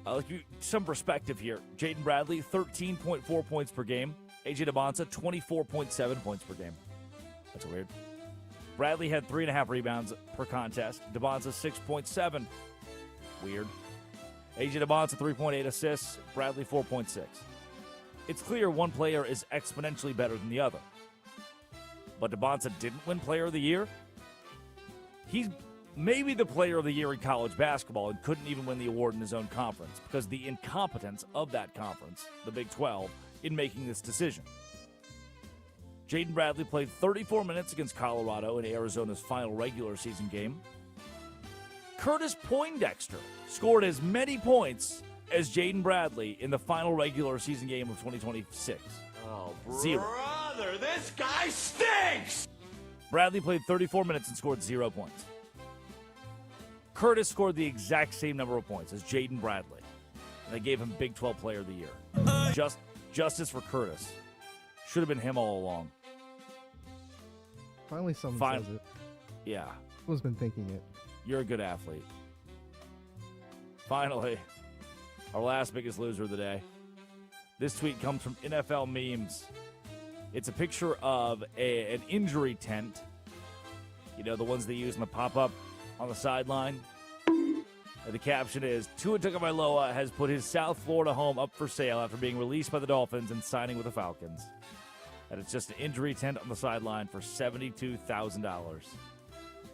I'll give you some perspective here. Jaden Bradley, 13.4 points per game. A.J. DeBonsa, 24.7 points per game. That's weird. Bradley had 3.5 rebounds per contest. DeBonsa, 6.7. Weird. A.J. DeBonsa, 3.8 assists. Bradley, 4.6. It's clear one player is exponentially better than the other. But DeBonsa didn't win Player of the Year. He's maybe the Player of the Year in college basketball and couldn't even win the award in his own conference because the incompetence of that conference, the Big 12, in making this decision. Jaden Bradley played 34 minutes against Colorado in Arizona's final regular season game. Curtis Poindexter scored as many points as Jaden Bradley in the final regular season game of 2026. Oh, Zero. brother, this guy stinks! Bradley played 34 minutes and scored 0 points. Curtis scored the exact same number of points as Jaden Bradley. And they gave him Big 12 Player of the Year. Justice for Curtis. Should have been him all along. Finally someone says it. Yeah. Who's been thinking it? You're a good athlete. Finally, our last biggest loser of the day. This tweet comes from NFL Memes. It's a picture of an injury tent. You know, the ones they use in the pop-up on the sideline. And the caption is, Tua Tagovailoa has put his South Florida home up for sale after being released by the Dolphins and signing with the Falcons. And it's just an injury tent on the sideline for $72,000.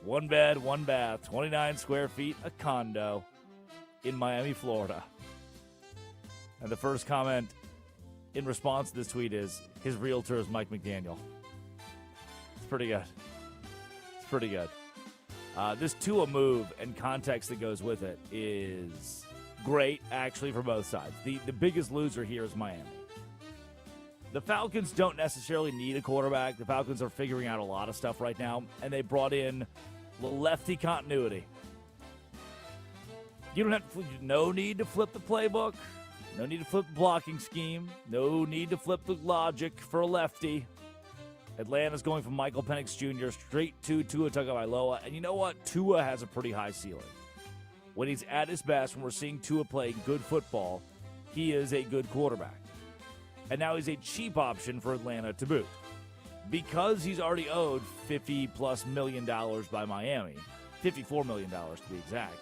One bed, one bath, 29 square feet, a condo in Miami, Florida. And the first comment in response to this tweet is, his realtor is Mike McDaniel. It's pretty good. It's pretty good. This Tua move and context that goes with it is great, actually, for both sides. The biggest loser here is Miami. The Falcons don't necessarily need a quarterback. The Falcons are figuring out a lot of stuff right now, and they brought in lefty continuity. You don't have no need to flip the playbook, no need to flip the blocking scheme, no need to flip the logic for a lefty. Atlanta's going from Michael Penix Jr. straight to Tua Tagovailoa, and you know what? Tua has a pretty high ceiling. When he's at his best, when we're seeing Tua play good football, he is a good quarterback. and now he's a cheap option for Atlanta to boot. Because he's already owed $50+ million by Miami, $54 million to be exact.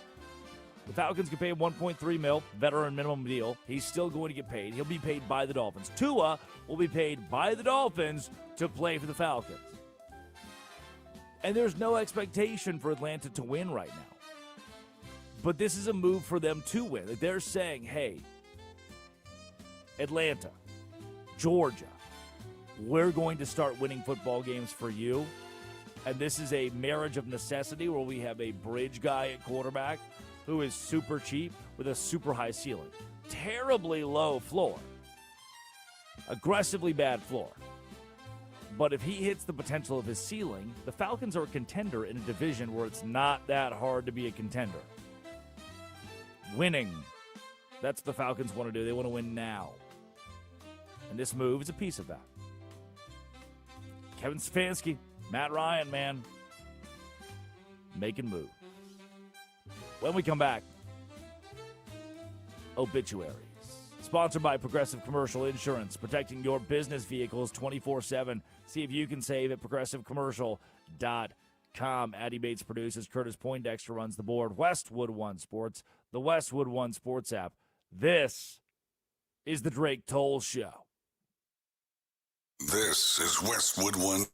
The Falcons can pay him $1.3 million, veteran minimum deal. He's still going to get paid. He'll be paid by the Dolphins. Tua will be paid by the Dolphins to play for the Falcons. And there's no expectation for Atlanta to win right now. But this is a move for them to win. Like, they're saying, hey, Atlanta, Georgia, we're going to start winning football games for you. And this is a marriage of necessity where we have a bridge guy at quarterback who is super cheap with a super high ceiling. Terribly low floor. Aggressively bad floor. But if he hits the potential of his ceiling, the Falcons are a contender in a division where it's not that hard to be a contender. Winning. That's what the Falcons want to do. They want to win now. And this move is a piece of that. Kevin Stefanski, Matt Ryan, man, making moves. When we come back, obituaries. Sponsored by Progressive Commercial Insurance, protecting your business vehicles 24/7. See if you can save at progressivecommercial.com. Addie Bates produces. Curtis Poindexter runs the board. Westwood One Sports, the Westwood One Sports app. This is the Drake Toll Show. This is Westwood One.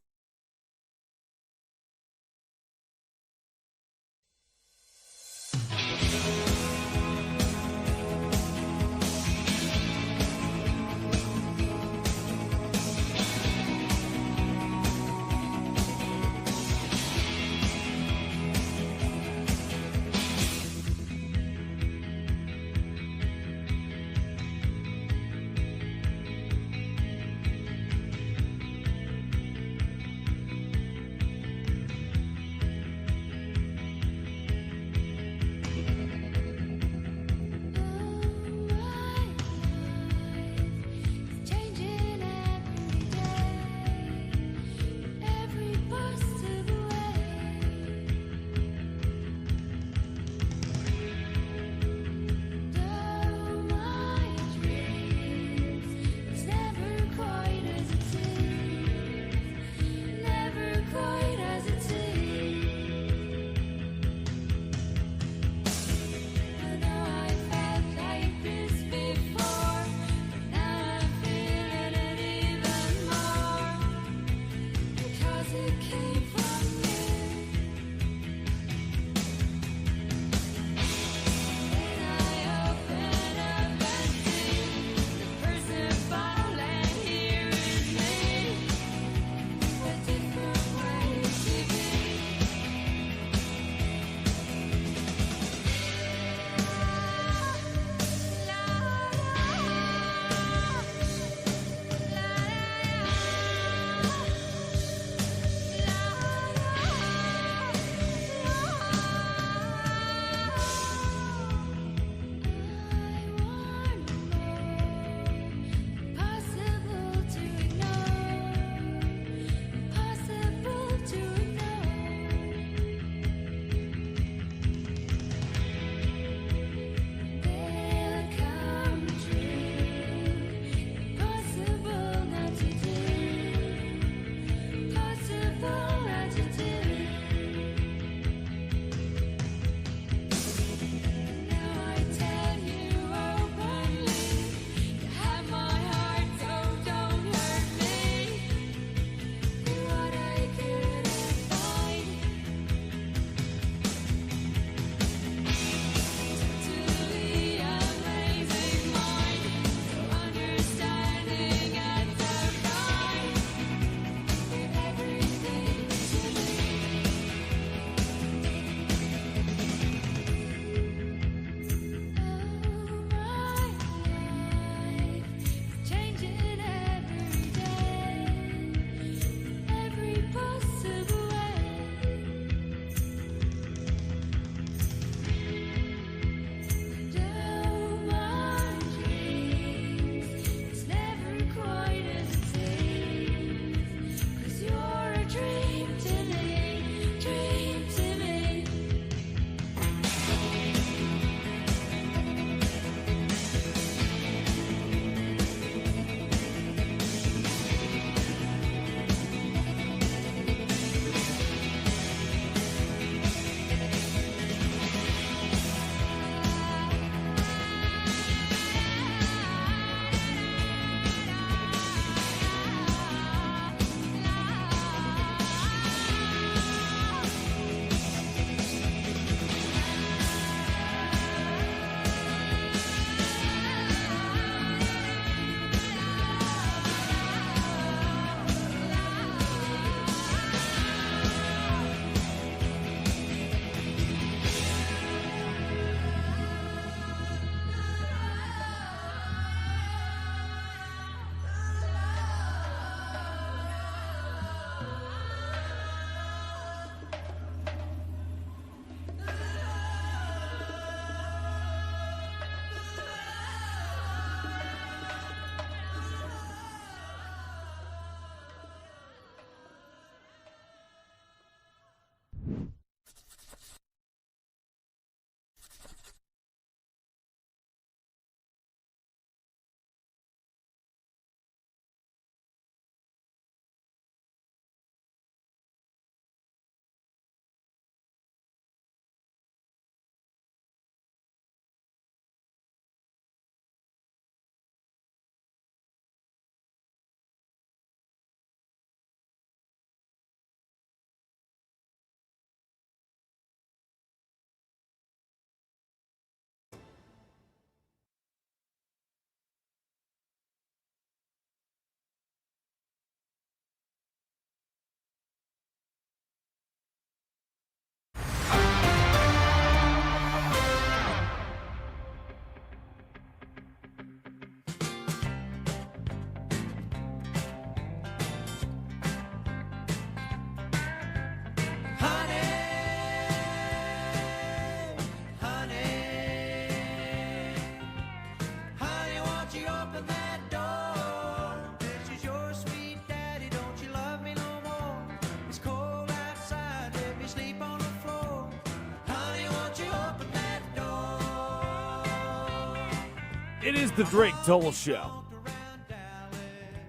It is the Drake Toll Show.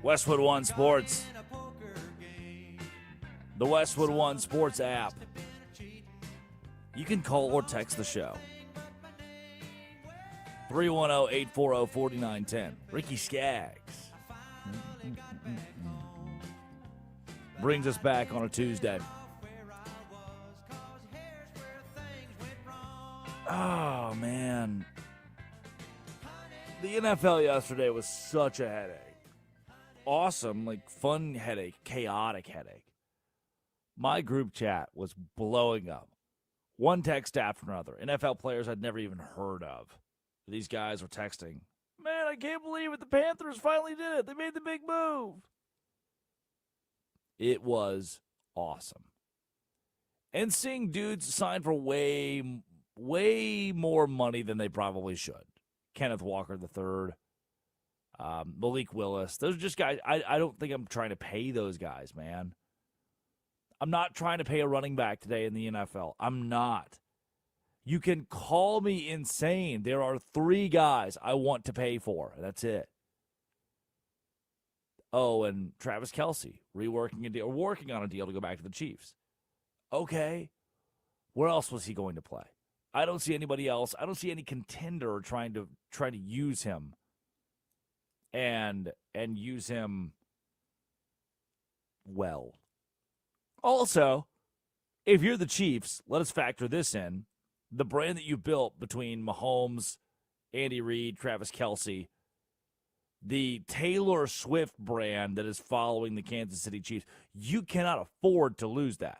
Westwood One Sports. The Westwood One Sports app. You can call or text the show. 310-840-4910. Ricky Skaggs. Brings us back on a Tuesday. Oh, man. The NFL yesterday was such a headache. Awesome, fun headache, chaotic headache. My group chat was blowing up. One text after another. NFL players I'd never even heard of. These guys were texting, man, I can't believe it. The Panthers finally did it. They made the big move. It was awesome. And seeing dudes sign for way more money than they probably should. Kenneth Walker III, Malik Willis. Those are just guys. I don't think I'm trying to pay those guys, man. I'm not trying to pay a running back today in the NFL. I'm not. You can call me insane. There are 3 guys I want to pay for. That's it. Oh, and Travis Kelce, working on a deal to go back to the Chiefs. Okay. Where else was he going to play? I don't see anybody else. I don't see any contender trying to use him and use him well. Also, if you're the Chiefs, let us factor this in. The brand that you built between Mahomes, Andy Reid, Travis Kelce, the Taylor Swift brand that is following the Kansas City Chiefs, you cannot afford to lose that.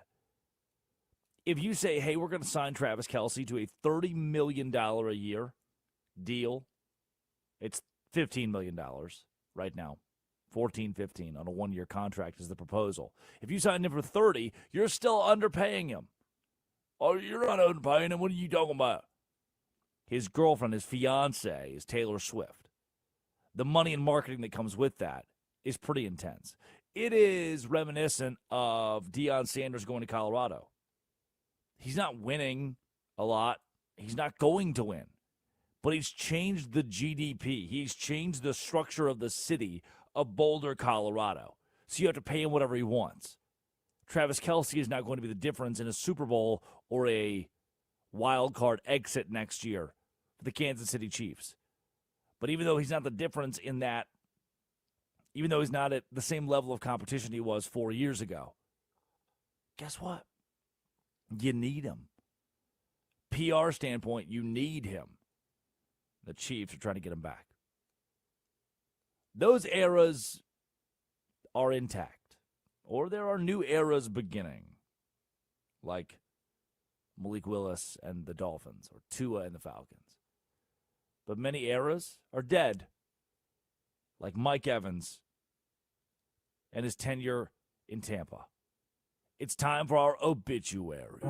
If you say, hey, we're going to sign Travis Kelce to a $30 million a year deal, it's $15 million right now. 15 on a 1-year contract is the proposal. If you sign him for 30, you're still underpaying him. Oh, you're not underpaying him. What are you talking about? His girlfriend, his fiance, is Taylor Swift. The money and marketing that comes with that is pretty intense. It is reminiscent of Deion Sanders going to Colorado. He's not winning a lot. He's not going to win. But he's changed the GDP. He's changed the structure of the city of Boulder, Colorado. So you have to pay him whatever he wants. Travis Kelce is not going to be the difference in a Super Bowl or a wild card exit next year for the Kansas City Chiefs. But even though he's not the difference in that, even though he's not at the same level of competition he was 4 years ago, guess what? You need him. PR standpoint, you need him. The Chiefs are trying to get him back. Those eras are intact. Or there are new eras beginning. Like Malik Willis and the Dolphins, or Tua and the Falcons. But many eras are dead. Like Mike Evans and his tenure in Tampa. It's time for our obituaries.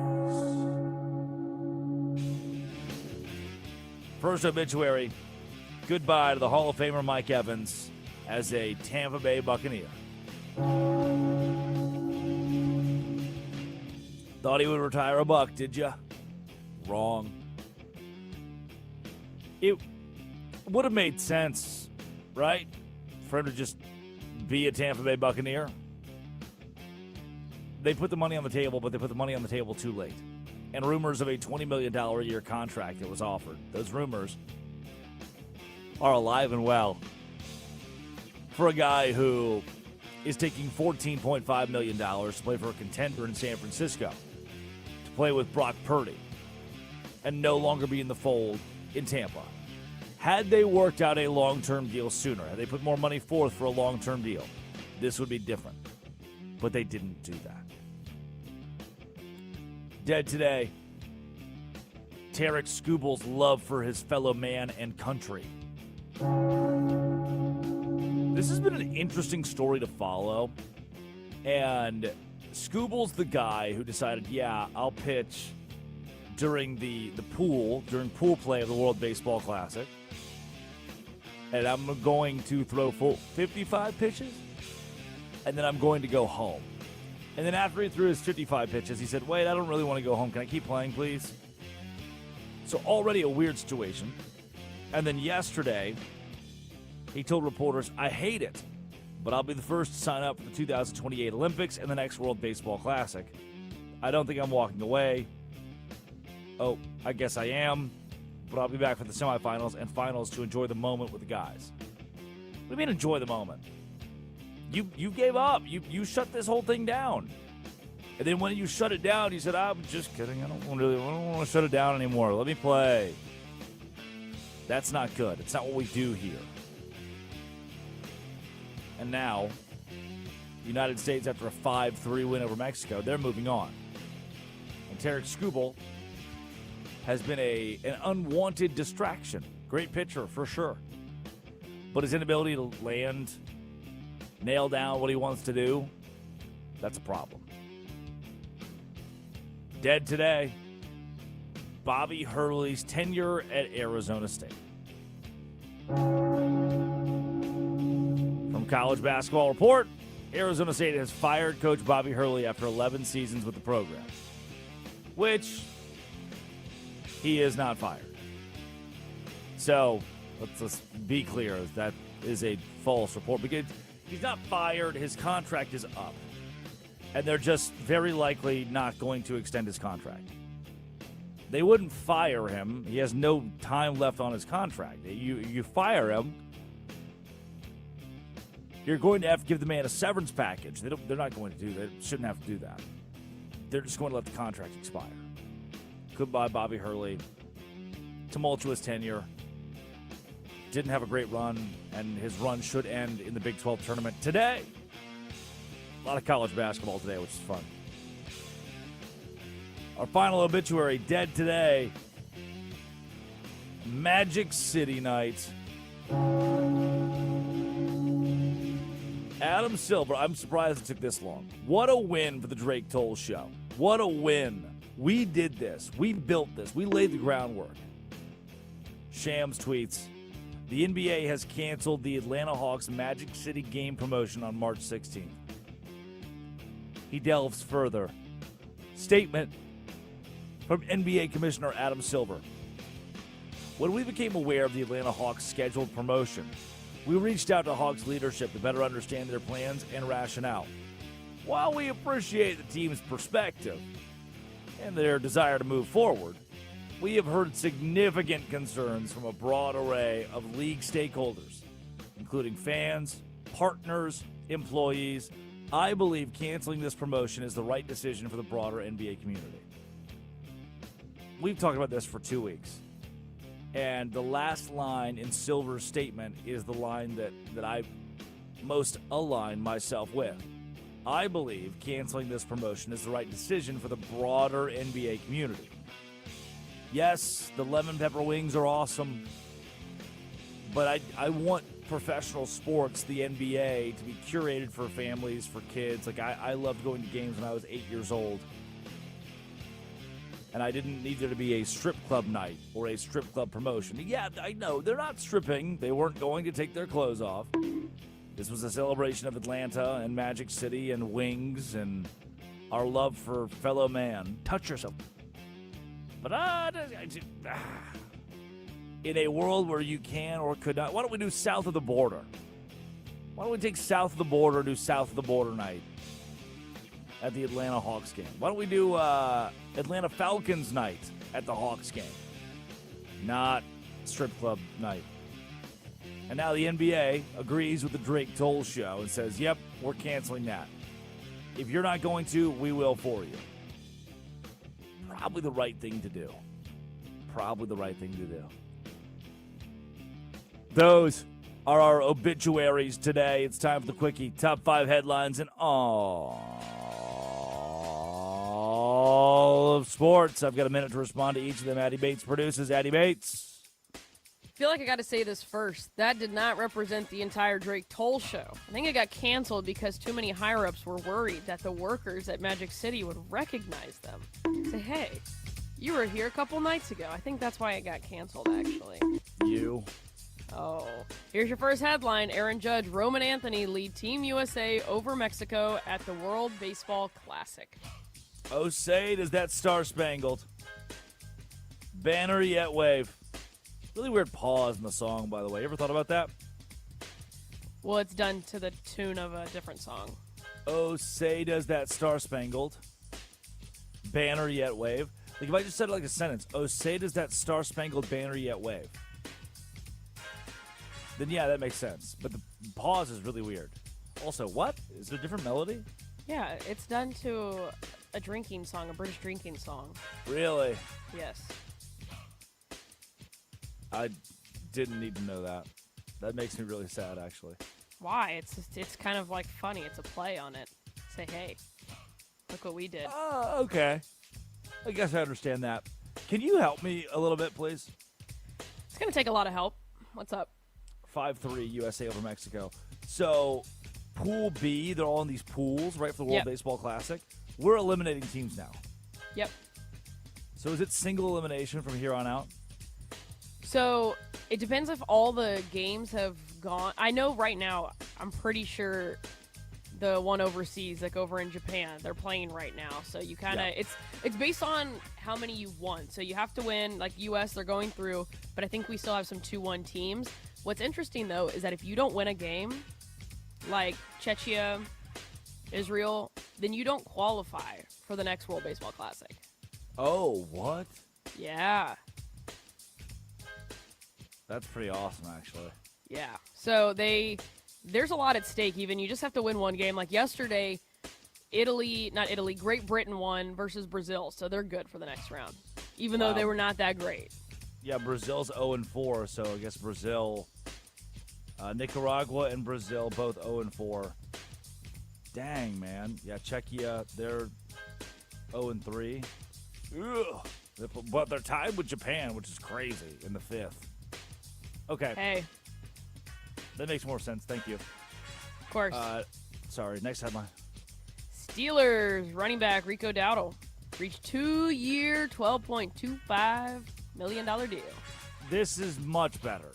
First obituary, goodbye to the Hall of Famer Mike Evans as a Tampa Bay Buccaneer. Thought he would retire a Buck, did ya? Wrong. It would have made sense, right? For him to just be a Tampa Bay Buccaneer. They put the money on the table, but they put the money on the table too late. And rumors of a $20 million a year contract that was offered. Those rumors are alive and well for a guy who is taking $14.5 million to play for a contender in San Francisco, to play with Brock Purdy, and no longer be in the fold in Tampa. Had they worked out a long-term deal sooner, had they put more money forth for a long-term deal, this would be different. But they didn't do that. Dead today, Tarek Skubel's love for his fellow man and country. This has been an interesting story to follow. And Skubel's the guy who decided, yeah, I'll pitch during during pool play of the World Baseball Classic. And I'm going to throw full 55 pitches. And then I'm going to go home. And then after he threw his 55 pitches, he said, wait, I don't really want to go home. Can I keep playing, please? So already a weird situation. And then yesterday, he told reporters, I hate it, but I'll be the first to sign up for the 2028 Olympics and the next World Baseball Classic. I don't think I'm walking away. Oh, I guess I am, but I'll be back for the semifinals and finals to enjoy the moment with the guys. What do you mean enjoy the moment? You gave up. You shut this whole thing down. And then when you shut it down, you said, I'm just kidding. I don't want to shut it down anymore. Let me play. That's not good. It's not what we do here. And now, the United States, after a 5-3 win over Mexico, they're moving on. And Tarek Skubal has been an unwanted distraction. Great pitcher, for sure. But his inability to nail down what he wants to do, that's a problem. Dead today, Bobby Hurley's tenure at Arizona State. From College Basketball Report, Arizona State has fired Coach Bobby Hurley after 11 seasons with the program, which he is not fired. So let's be clear, that is a false report because he's not fired. His contract is up, and they're just very likely not going to extend his contract. They wouldn't fire him. He has no time left on his contract. You fire him, you're going to have to give the man a severance package. They're not going to do that. They shouldn't have to do that. They're just going to let the contract expire. Goodbye, Bobby Hurley. Tumultuous tenure. Didn't have a great run, and his run should end in the Big 12 tournament today. A lot of college basketball today, which is fun. Our final obituary, dead today. Magic City night. Adam Silver, I'm surprised it took this long. What a win for the Drake Toll Show. What a win. We did this. We built this. We laid the groundwork. Shams tweets, the NBA has canceled the Atlanta Hawks Magic City game promotion on March 16th. He delves further. Statement from NBA Commissioner Adam Silver. When we became aware of the Atlanta Hawks scheduled promotion, we reached out to Hawks leadership to better understand their plans and rationale. While we appreciate the team's perspective and their desire to move forward, we have heard significant concerns from a broad array of league stakeholders, including fans, partners, employees. I believe canceling this promotion is the right decision for the broader NBA community. We've talked about this for 2 weeks. And the last line in Silver's statement is the line that I most align myself with. I believe canceling this promotion is the right decision for the broader NBA community. Yes, the lemon pepper wings are awesome, but I want professional sports, the NBA, to be curated for families, for kids. Like, I loved going to games when I was 8 years old. And I didn't need there to be a strip club night or a strip club promotion. Yeah, I know, they're not stripping. They weren't going to take their clothes off. This was a celebration of Atlanta and Magic City and wings and our love for fellow man. Touch yourself. But in a world where you can or could not, why don't we do south of the border? Why don't we take south of the border, do south of the border night at the Atlanta Hawks game? Why don't we do Atlanta Falcons night at the Hawks game? Not strip club night. And now the NBA agrees with the Drake Toll Show and says, yep, we're canceling that. If you're not going to, we will for you. Probably the right thing to do. Probably the right thing to do. Those are our obituaries today. It's time for the Quickie. Top 5 headlines in all of sports. I've got a minute to respond to each of them. Addie Bates produces. Addie Bates. I feel like I got to say this first. That did not represent the entire Drake Toll Show. I think it got canceled because too many higher-ups were worried that the workers at Magic City would recognize them. Say, hey, you were here a couple nights ago. I think that's why it got canceled, actually. You. Oh. Here's your first headline. Aaron Judge, Roman Anthony lead Team USA over Mexico at the World Baseball Classic. Oh, say, does that star-spangled banner yet wave? Really weird pause in the song, by the way. You ever thought about that? Well, it's done to the tune of a different song. Oh, say does that star-spangled banner yet wave? Like, if I just said it like a sentence, oh, say does that star-spangled banner yet wave? Then, yeah, that makes sense. But the pause is really weird. Also, what? Is there a different melody? Yeah, it's done to a drinking song, a British drinking song. Really? Yes. I didn't need to know that. That makes me really sad, actually. Why? It's kind of like funny. It's a play on it. Say, hey, look what we did. Oh, okay. I guess I understand that. Can you help me a little bit, please? It's going to take a lot of help. What's up? 5-3 USA over Mexico. So, Pool B, they're all in these pools, right, for the World Yep. Baseball Classic. We're eliminating teams now. Yep. So is it single elimination from here on out? So it depends if all the games have gone. I know right now, I'm pretty sure the one overseas, like over in Japan, they're playing right now. So you kind of, it's based on how many you've won. So you have to win, like US, they're going through, but I think we still have some 2-1 teams. What's interesting, though, is that if you don't win a game, like Czechia, Israel, then you don't qualify for the next World Baseball Classic. Oh, what? Yeah. That's pretty awesome, actually. Yeah. So there's a lot at stake even. You just have to win one game. Like yesterday, Great Britain won versus Brazil, so they're good for the next round, even though they were not that great. Yeah, Brazil's 0-4, so I guess Brazil, Nicaragua and Brazil both 0-4. Dang, man. Yeah, Czechia, they're 0-3. Ugh. But they're tied with Japan, which is crazy, in the 5th. Okay. Hey, That makes more sense. Thank you. of course. Sorry, next headline. Steelers running back Rico Dowdle reached 2-year, $12.25 million deal. This is much better.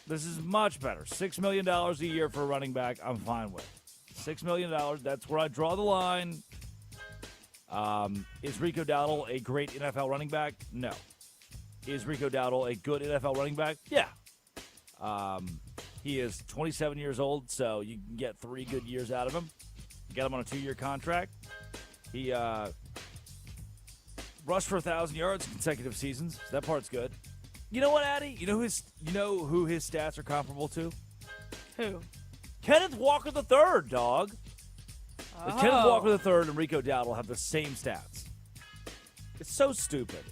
$6 million a year for a running back, I'm fine with. $6 million, that's where I draw the line. Is Rico Dowdle a great NFL running back? No. Is Rico Dowdle a good NFL running back? Yeah. He is 27 years old, so you can get 3 good years out of him. Get him on a 2-year contract. He rushed for 1,000 yards in consecutive seasons. So that part's good. You know what, Addy? You know who his stats are comparable to? Who? Kenneth Walker III, dog. Oh. Kenneth Walker III and Rico Dowdle have the same stats. It's so stupid.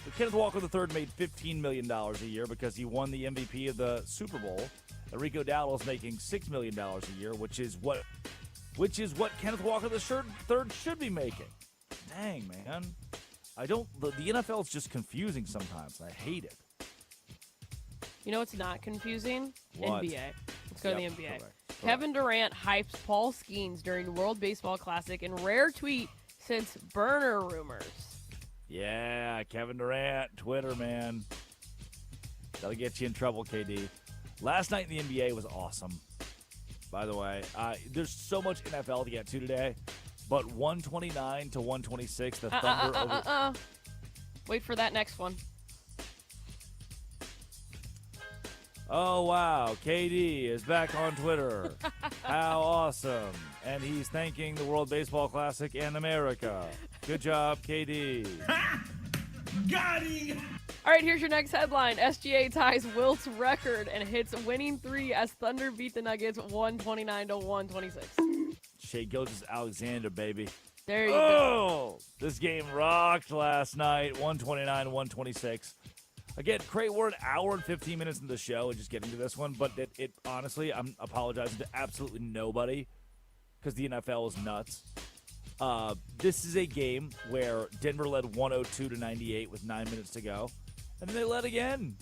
But Kenneth Walker III made $15 million a year because he won the MVP of the Super Bowl. And Rico Dowdle is making $6 million a year, which is what Kenneth Walker III should be making. Dang, man. The NFL is just confusing sometimes. I hate it. You know what's not confusing? What? NBA. Let's go to the NBA. Correct. Kevin Durant hypes Paul Skeens during World Baseball Classic in rare tweet since burner rumors. Yeah, Kevin Durant, Twitter, man. That'll get you in trouble, KD. Last night in the NBA was awesome, by the way. There's so much NFL to get to today, but 129 to 126, the Thunder over... Wait for that next one. Oh, wow. KD is back on Twitter. How awesome. And he's thanking the World Baseball Classic and America. Good job, KD. Got him! All right, here's your next headline. SGA ties Wilt's record and hits winning 3 as Thunder beat the Nuggets 129 to 126. Shai Gilgeous-Alexander, baby. There you go. Oh, this game rocked last night, 129-126. Again, Craig, we're an hour and 15 minutes into the show and just getting to this one, but it honestly, I'm apologizing to absolutely nobody because the NFL is nuts. This is a game where Denver led 102-98 with 9 minutes to go, and then they led again,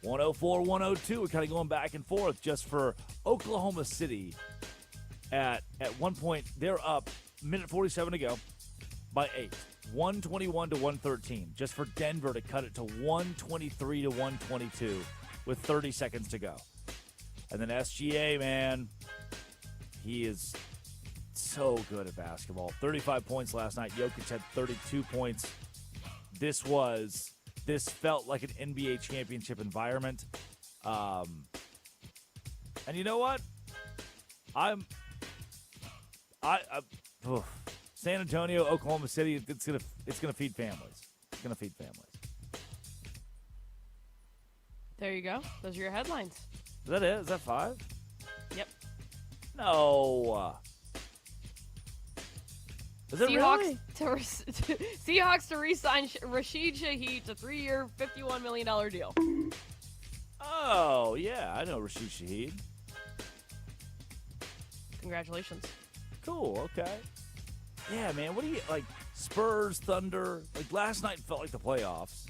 104-102. We're kind of going back and forth just for Oklahoma City. At one point, they're up, minute 47 to go, by 8. 121 to 113, just for Denver to cut it to 123 to 122 with 30 seconds to go. And then SGA, man, he is so good at basketball. 35 points last night. Jokic had 32 points. This was this felt like an NBA championship environment. And you know what? San Antonio, Oklahoma City, it's gonna feed families. It's gonna feed families. There you go. Those are your headlines. Is that it? Is that 5? Yep. No. Is it Seahawks really? Seahawks to re-sign Rashid Shaheed to 3-year, $51 million deal. Oh, yeah. I know Rashid Shaheed. Congratulations. Cool. Okay. Yeah, man. What do you like? Spurs, Thunder. Like last night felt like the playoffs.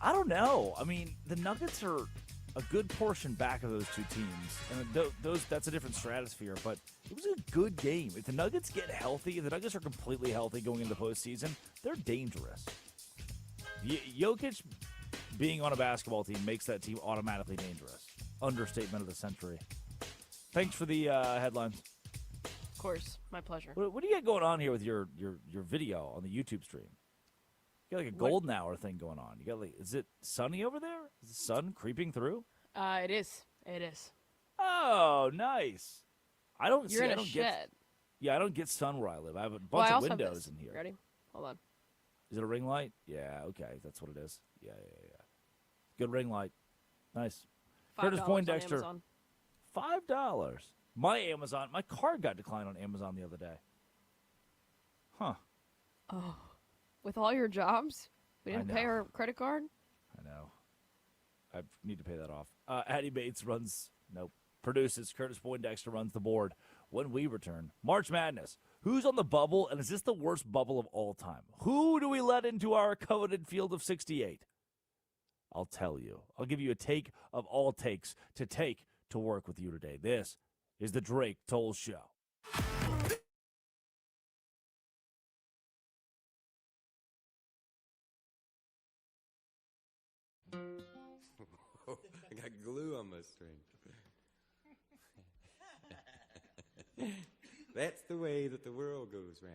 I don't know. I mean, the Nuggets are a good portion back of those two teams, and that's a different stratosphere. But it was a good game. If the Nuggets get healthy, if the Nuggets are completely healthy going into the postseason, they're dangerous. Jokic being on a basketball team makes that team automatically dangerous. Understatement of the century. Thanks for the headlines. Of course, my pleasure. What do you got going on here with your video on the YouTube stream? You got like a golden hour thing going on. You got like, is it sunny over there? Is the sun creeping through? It is. It is. Oh, nice. I don't You're in a shed. I don't get sun where I live. I have a bunch of windows in here. Ready? Hold on. Is it a ring light? Yeah, okay. That's what it is. Yeah. Good ring light. Nice. Curtis Poindexter. $5. My card got declined on Amazon the other day. Huh. Oh. With all your jobs? We didn't pay our credit card? I know. I need to pay that off. Addie Bates produces. Curtis Poindexter runs the board. When we return, March Madness. Who's on the bubble, and is this the worst bubble of all time? Who do we let into our coveted field of 68? I'll tell you. I'll give you a take of all takes to take to work with you today. This is the Drake Toll Show. I got glue on my string. That's the way that the world goes round.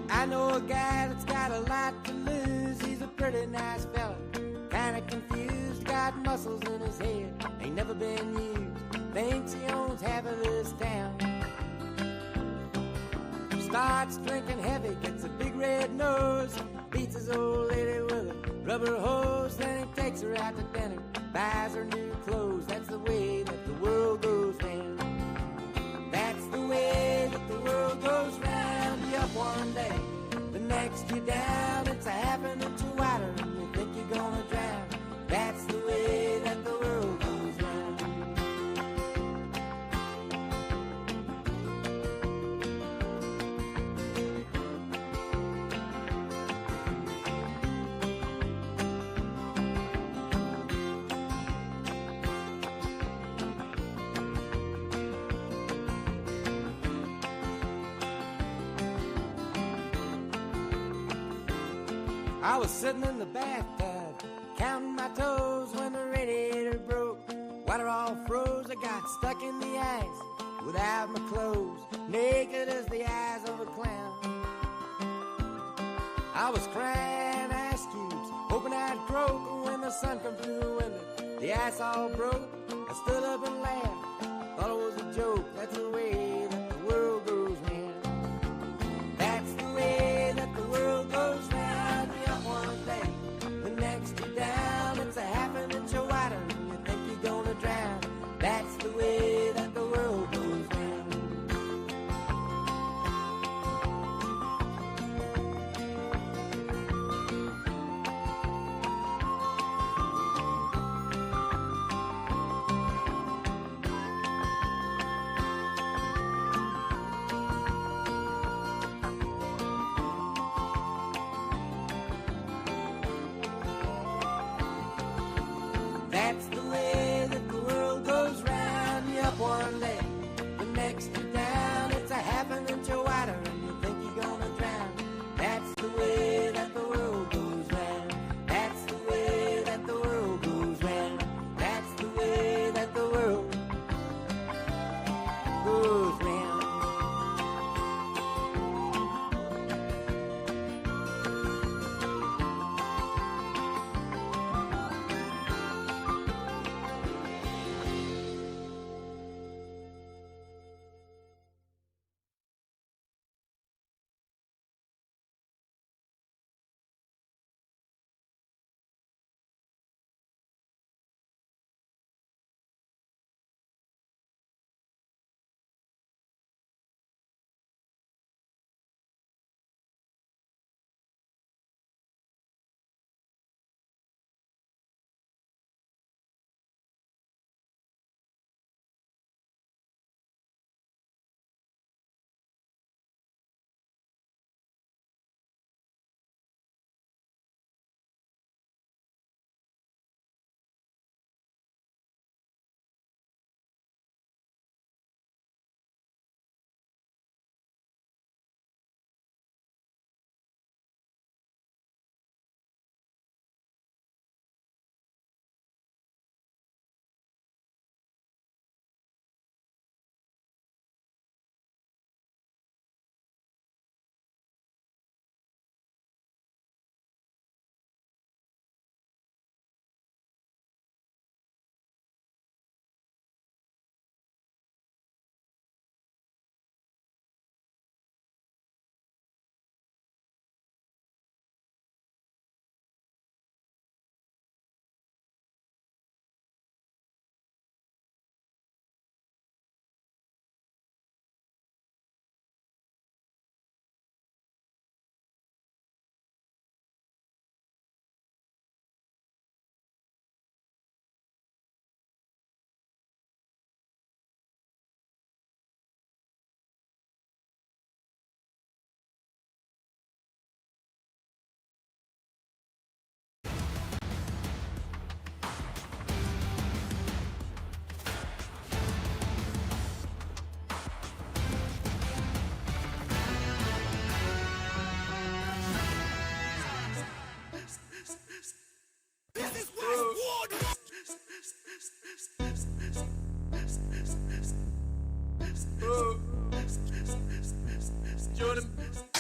I know a guy that's got a lot to lose. He's a pretty nice fella, kinda confused, got muscles in his head, ain't never been used, thinks he owns half of this town. Starts drinking heavy, gets a big red nose, beats his old lady with a rubber hose, then he takes her out to dinner, buys her new clothes. That's the way that the world goes round. That's the way that the world goes round. You up one day, the next you're down. It's a half an inch wider and you think you're gonna drown. That's the way that the world goes round. I was sitting in the bathtub, counting my toes when the radiator broke. Water all froze, I got stuck in the ice without my clothes, naked as the eyes of a clown. I was crying ice cubes, hoping I'd croak when the sun come through the window. The ice all broke, I stood up and laughed, thought it was a joke. That's the way that the world goes round. That's the way that the world goes round. One day, the next you're down. It's a half an inch wider and you think you're gonna drown. That's the way that the world goes round. next to down. It's a half an inch wider and you think you're gonna drown. That's the way that the world goes round. That's the way that the world goes round. That's the way that the world goes round.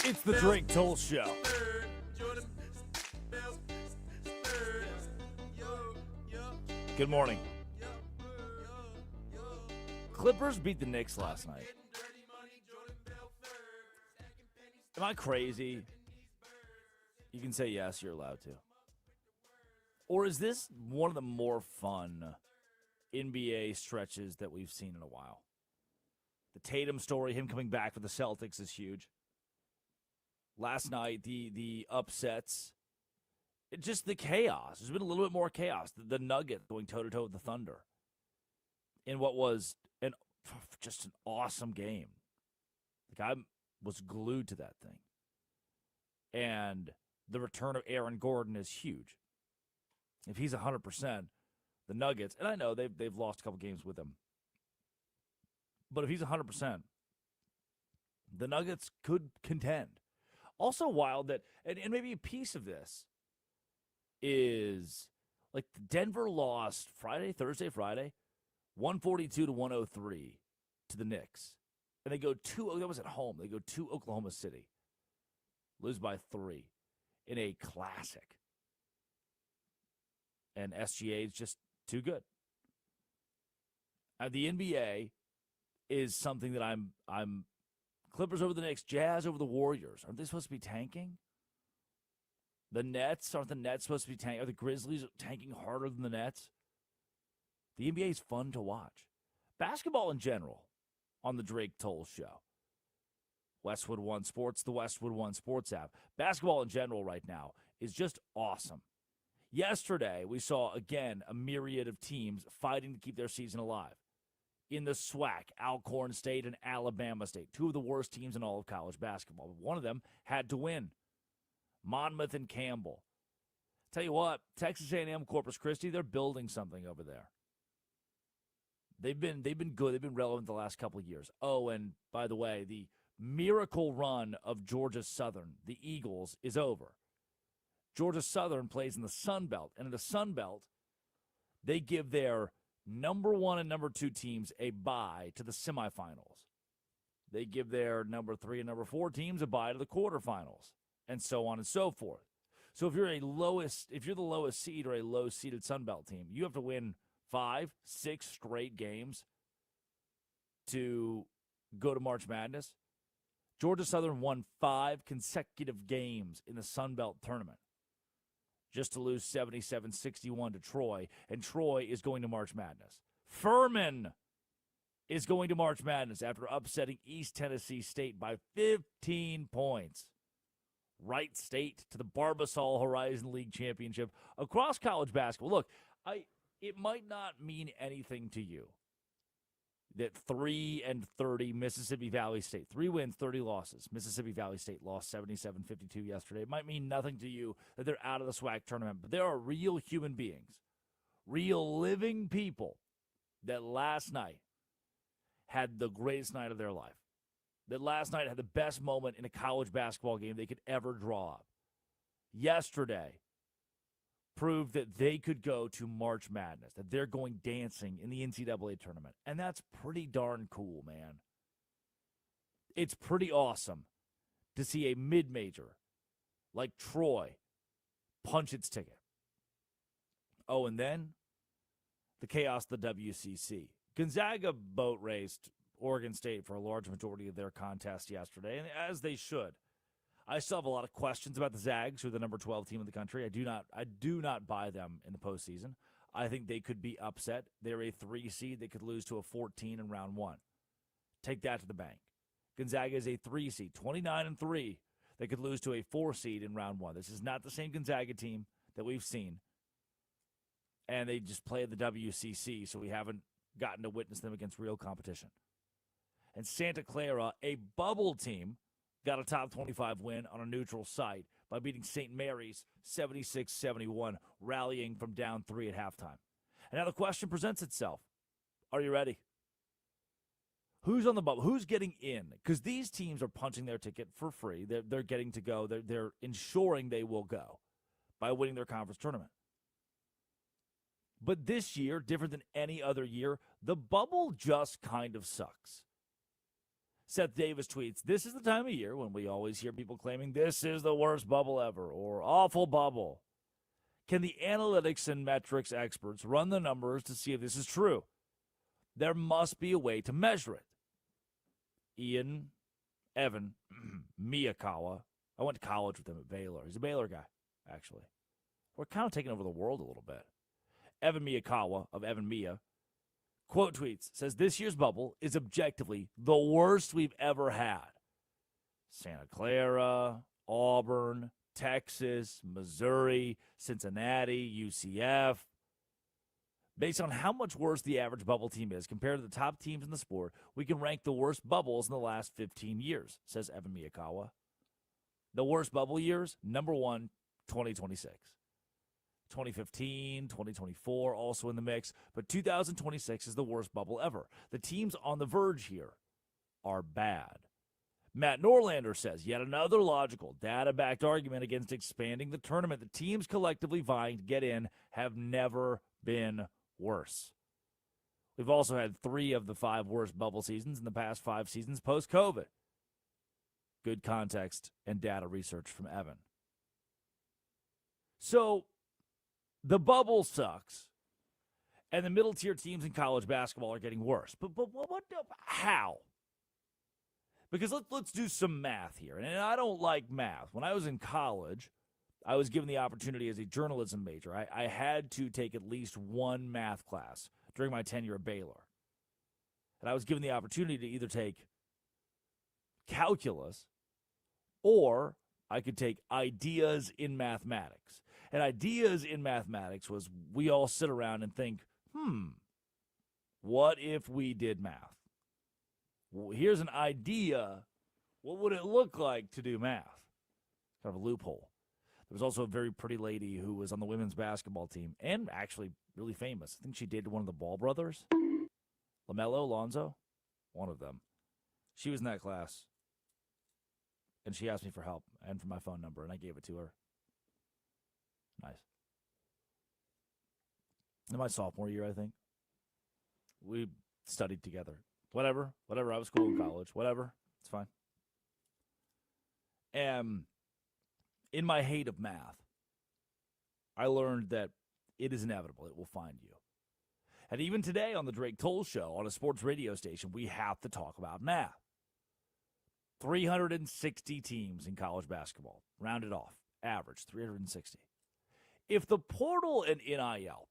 It's the Drake Toll Show. Good morning. Clippers beat the Knicks last night. Am I crazy? You can say yes, you're allowed to. Or is this one of the more fun NBA stretches that we've seen in a while? The Tatum story, him coming back for the Celtics, is huge. Last night, the upsets, just the chaos. There's been a little bit more chaos. The Nuggets going toe-to-toe with the Thunder in what was just an awesome game. Like, I was glued to that thing. And the return of Aaron Gordon is huge. If he's 100%, the Nuggets, and I know they've lost a couple games with him, but if he's 100%, the Nuggets could contend. Also wild that, and maybe a piece of this is, like, Denver lost Thursday, Friday, 142 to 103 to the Knicks. And they go that was at home. They go to Oklahoma City. Lose by 3 in a classic. And SGA is just too good. The NBA is something that I'm Clippers over the Knicks, Jazz over the Warriors. Aren't they supposed to be tanking? The Nets, aren't the Nets supposed to be tanking? Are the Grizzlies tanking harder than the Nets? The NBA is fun to watch. Basketball in general on the Drake Toll Show. Westwood One Sports, the Westwood One Sports app. Basketball in general right now is just awesome. Yesterday, we saw, again, a myriad of teams fighting to keep their season alive. In the SWAC, Alcorn State and Alabama State, two of the worst teams in all of college basketball. But one of them had to win. Monmouth and Campbell. Tell you what, Texas A&M, Corpus Christi, they're building something over there. They've been good. They've been relevant the last couple of years. Oh, and by the way, the miracle run of Georgia Southern, the Eagles, is over. Georgia Southern plays in the Sun Belt, and in the Sun Belt, they give their number 1 and number 2 teams a bye to the semifinals. They give their number 3 and number 4 teams a bye to the quarterfinals, and so on and so forth. So if you're the lowest seed or a low-seeded Sun Belt team, you have to win 5, 6 straight games to go to March Madness. Georgia Southern won 5 consecutive games in the Sun Belt tournament just to lose 77-61 to Troy, and Troy is going to March Madness. Furman is going to March Madness after upsetting East Tennessee State by 15 points. Wright State to the Barbasol Horizon League Championship across college basketball. Look, it might not mean anything to you that 3-30 Mississippi Valley State, 3 wins, 30 losses. Mississippi Valley State lost 77-52 yesterday. It might mean nothing to you that they're out of the SWAC tournament, but there are real human beings, real living people that last night had the greatest night of their life, that last night had the best moment in a college basketball game they could ever draw up. Yesterday proved that they could go to March Madness, that they're going dancing in the NCAA tournament. And that's pretty darn cool, man. It's pretty awesome to see a mid-major like Troy punch its ticket. Oh, and then the chaos of the WCC. Gonzaga boat raced Oregon State for a large majority of their contest yesterday, and as they should. I still have a lot of questions about the Zags, who are the number 12 team in the country. I do not buy them in the postseason. I think they could be upset. They're a 3 seed. They could lose to a 14 in round 1. Take that to the bank. Gonzaga is a 3 seed, 29-3. They could lose to a 4 seed in round 1. This is not the same Gonzaga team that we've seen. And they just play at the WCC, so we haven't gotten to witness them against real competition. And Santa Clara, a bubble team, got a top 25 win on a neutral site by beating St. Mary's 76-71, rallying from down 3 at halftime. And now the question presents itself. Are you ready? Who's on the bubble? Who's getting in? Because these teams are punching their ticket for free. They're getting to go. They're ensuring they will go by winning their conference tournament. But this year, different than any other year, the bubble just kind of sucks. Seth Davis tweets, "This is the time of year when we always hear people claiming this is the worst bubble ever or awful bubble. Can the analytics and metrics experts run the numbers to see if this is true? There must be a way to measure it." Evan Miyakawa. I went to college with him at Baylor. He's a Baylor guy, actually. We're kind of taking over the world a little bit. Evan Miyakawa of Evan Mia. Quote tweets, says, "This year's bubble is objectively the worst we've ever had. Santa Clara, Auburn, Texas, Missouri, Cincinnati, UCF. Based on how much worse the average bubble team is compared to the top teams in the sport, we can rank the worst bubbles in the last 15 years, says Evan Miyakawa. The worst bubble years, number 1, 2026. 2015, 2024, also in the mix, but 2026 is the worst bubble ever. The teams on the verge here are bad. Matt Norlander says, yet another logical, data-backed argument against expanding the tournament. The teams collectively vying to get in have never been worse. We've also had 3 of the 5 worst bubble seasons in the past 5 seasons post-COVID. Good context and data research from Evan. So, the bubble sucks, and the middle-tier teams in college basketball are getting worse. But how? Because let's do some math here. And I don't like math. When I was in college, I was given the opportunity as a journalism major. I had to take at least one math class during my tenure at Baylor. And I was given the opportunity to either take calculus or I could take ideas in mathematics. And ideas in mathematics was we all sit around and think, what if we did math? Well, here's an idea. What would it look like to do math? Kind of a loophole. There was also a very pretty lady who was on the women's basketball team and actually really famous. I think she dated one of the Ball brothers. LaMelo, Lonzo, one of them. She was in that class, and she asked me for help and for my phone number, and I gave it to her. Nice. In my sophomore year, I think, we studied together. Whatever. I was cool in college. Whatever. It's fine. And in my hate of math, I learned that it is inevitable. It will find you. And even today on the Drake Toll Show, on a sports radio station, we have to talk about math. 360 teams in college basketball. Rounded off. Average, 360. If the portal and NIL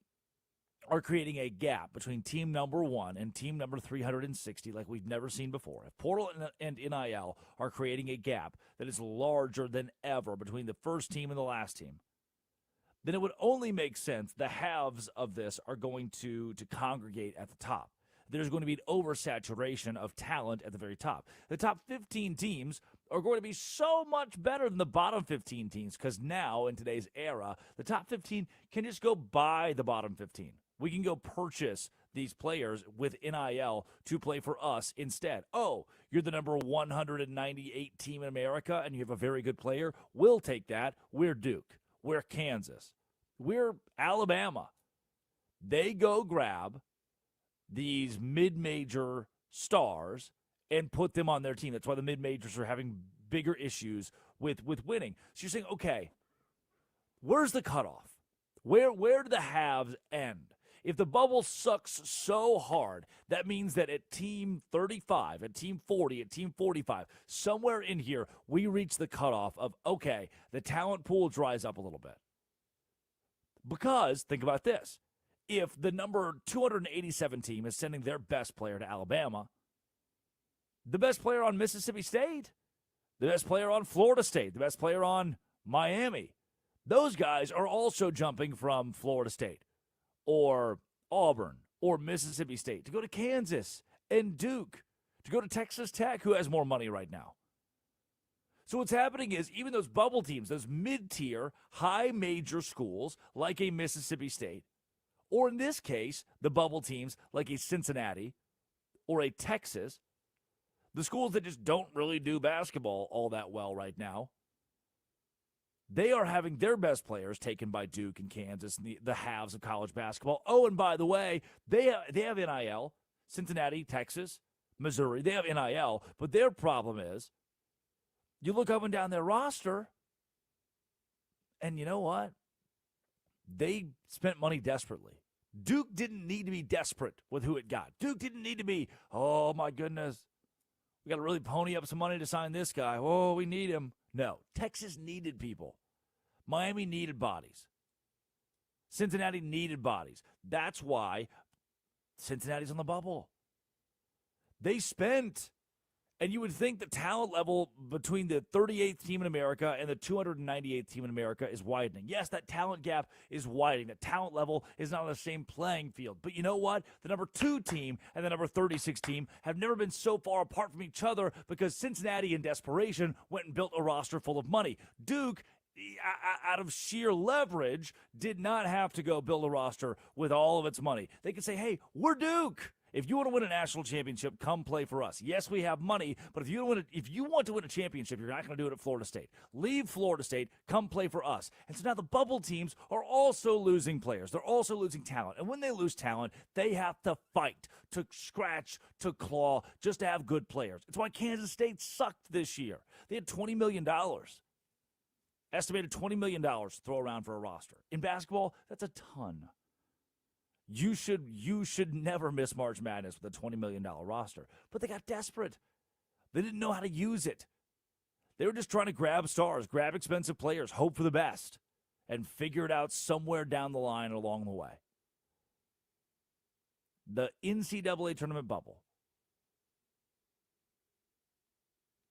are creating a gap between team number 1 and team number 360 like we've never seen before, if portal and NIL are creating a gap that is larger than ever between the first team and the last team, then it would only make sense the halves of this are going to congregate at the top. There's going to be an oversaturation of talent at the very top. The top 15 teams are going to be so much better than the bottom 15 teams because now, in today's era, the top 15 can just go buy the bottom 15. We can go purchase these players with NIL to play for us instead. Oh, you're the number 198 team in America and you have a very good player? We'll take that. We're Duke. We're Kansas. We're Alabama. They go grab these mid-major stars and put them on their team. That's why the mid-majors are having bigger issues with winning. So you're saying, okay, where's the cutoff? Where do the halves end? If the bubble sucks so hard, that means that at team 35, at team 40, at team 45, somewhere in here, we reach the cutoff of, okay, the talent pool dries up a little bit. Because, think about this. If the number 287 team is sending their best player to Alabama, the best player on Mississippi State, the best player on Florida State, the best player on Miami, those guys are also jumping from Florida State or Auburn or Mississippi State to go to Kansas and Duke, to go to Texas Tech, who has more money right now. So what's happening is even those bubble teams, those mid-tier, high major schools like a Mississippi State, or in this case, the bubble teams like a Cincinnati or a Texas, the schools that just don't really do basketball all that well right now, they are having their best players taken by Duke and Kansas and the halves of college basketball. Oh, and by the way, they have NIL, Cincinnati, Texas, Missouri, they have NIL, but their problem is you look up and down their roster, and you know what? They spent money desperately. Duke didn't need to be desperate with who it got. Duke didn't need to be, oh, my goodness, we got to really pony up some money to sign this guy. Oh, we need him. No, Texas needed people. Miami needed bodies. Cincinnati needed bodies. That's why Cincinnati's on the bubble. They spent, and you would think the talent level between the 38th team in America and the 298th team in America is widening. Yes, that talent gap is widening. The talent level is not on the same playing field. But you know what? The number 2 team and the number 36 team have never been so far apart from each other because Cincinnati, in desperation, went and built a roster full of money. Duke, out of sheer leverage, did not have to go build a roster with all of its money. They could say, hey, we're Duke. If you want to win a national championship, come play for us. Yes, we have money, but if you want to win a championship, you're not going to do it at Florida State. Leave Florida State, come play for us. And so now the bubble teams are also losing players. They're also losing talent. And when they lose talent, they have to fight, to scratch, to claw, just to have good players. It's why Kansas State sucked this year. They had $20 million. Estimated $20 million to throw around for a roster. In basketball, that's a ton. You should never miss March Madness with a $20 million roster. But they got desperate. They didn't know how to use it. They were just trying to grab stars, grab expensive players, hope for the best, and figure it out somewhere down the line along the way. The NCAA tournament bubble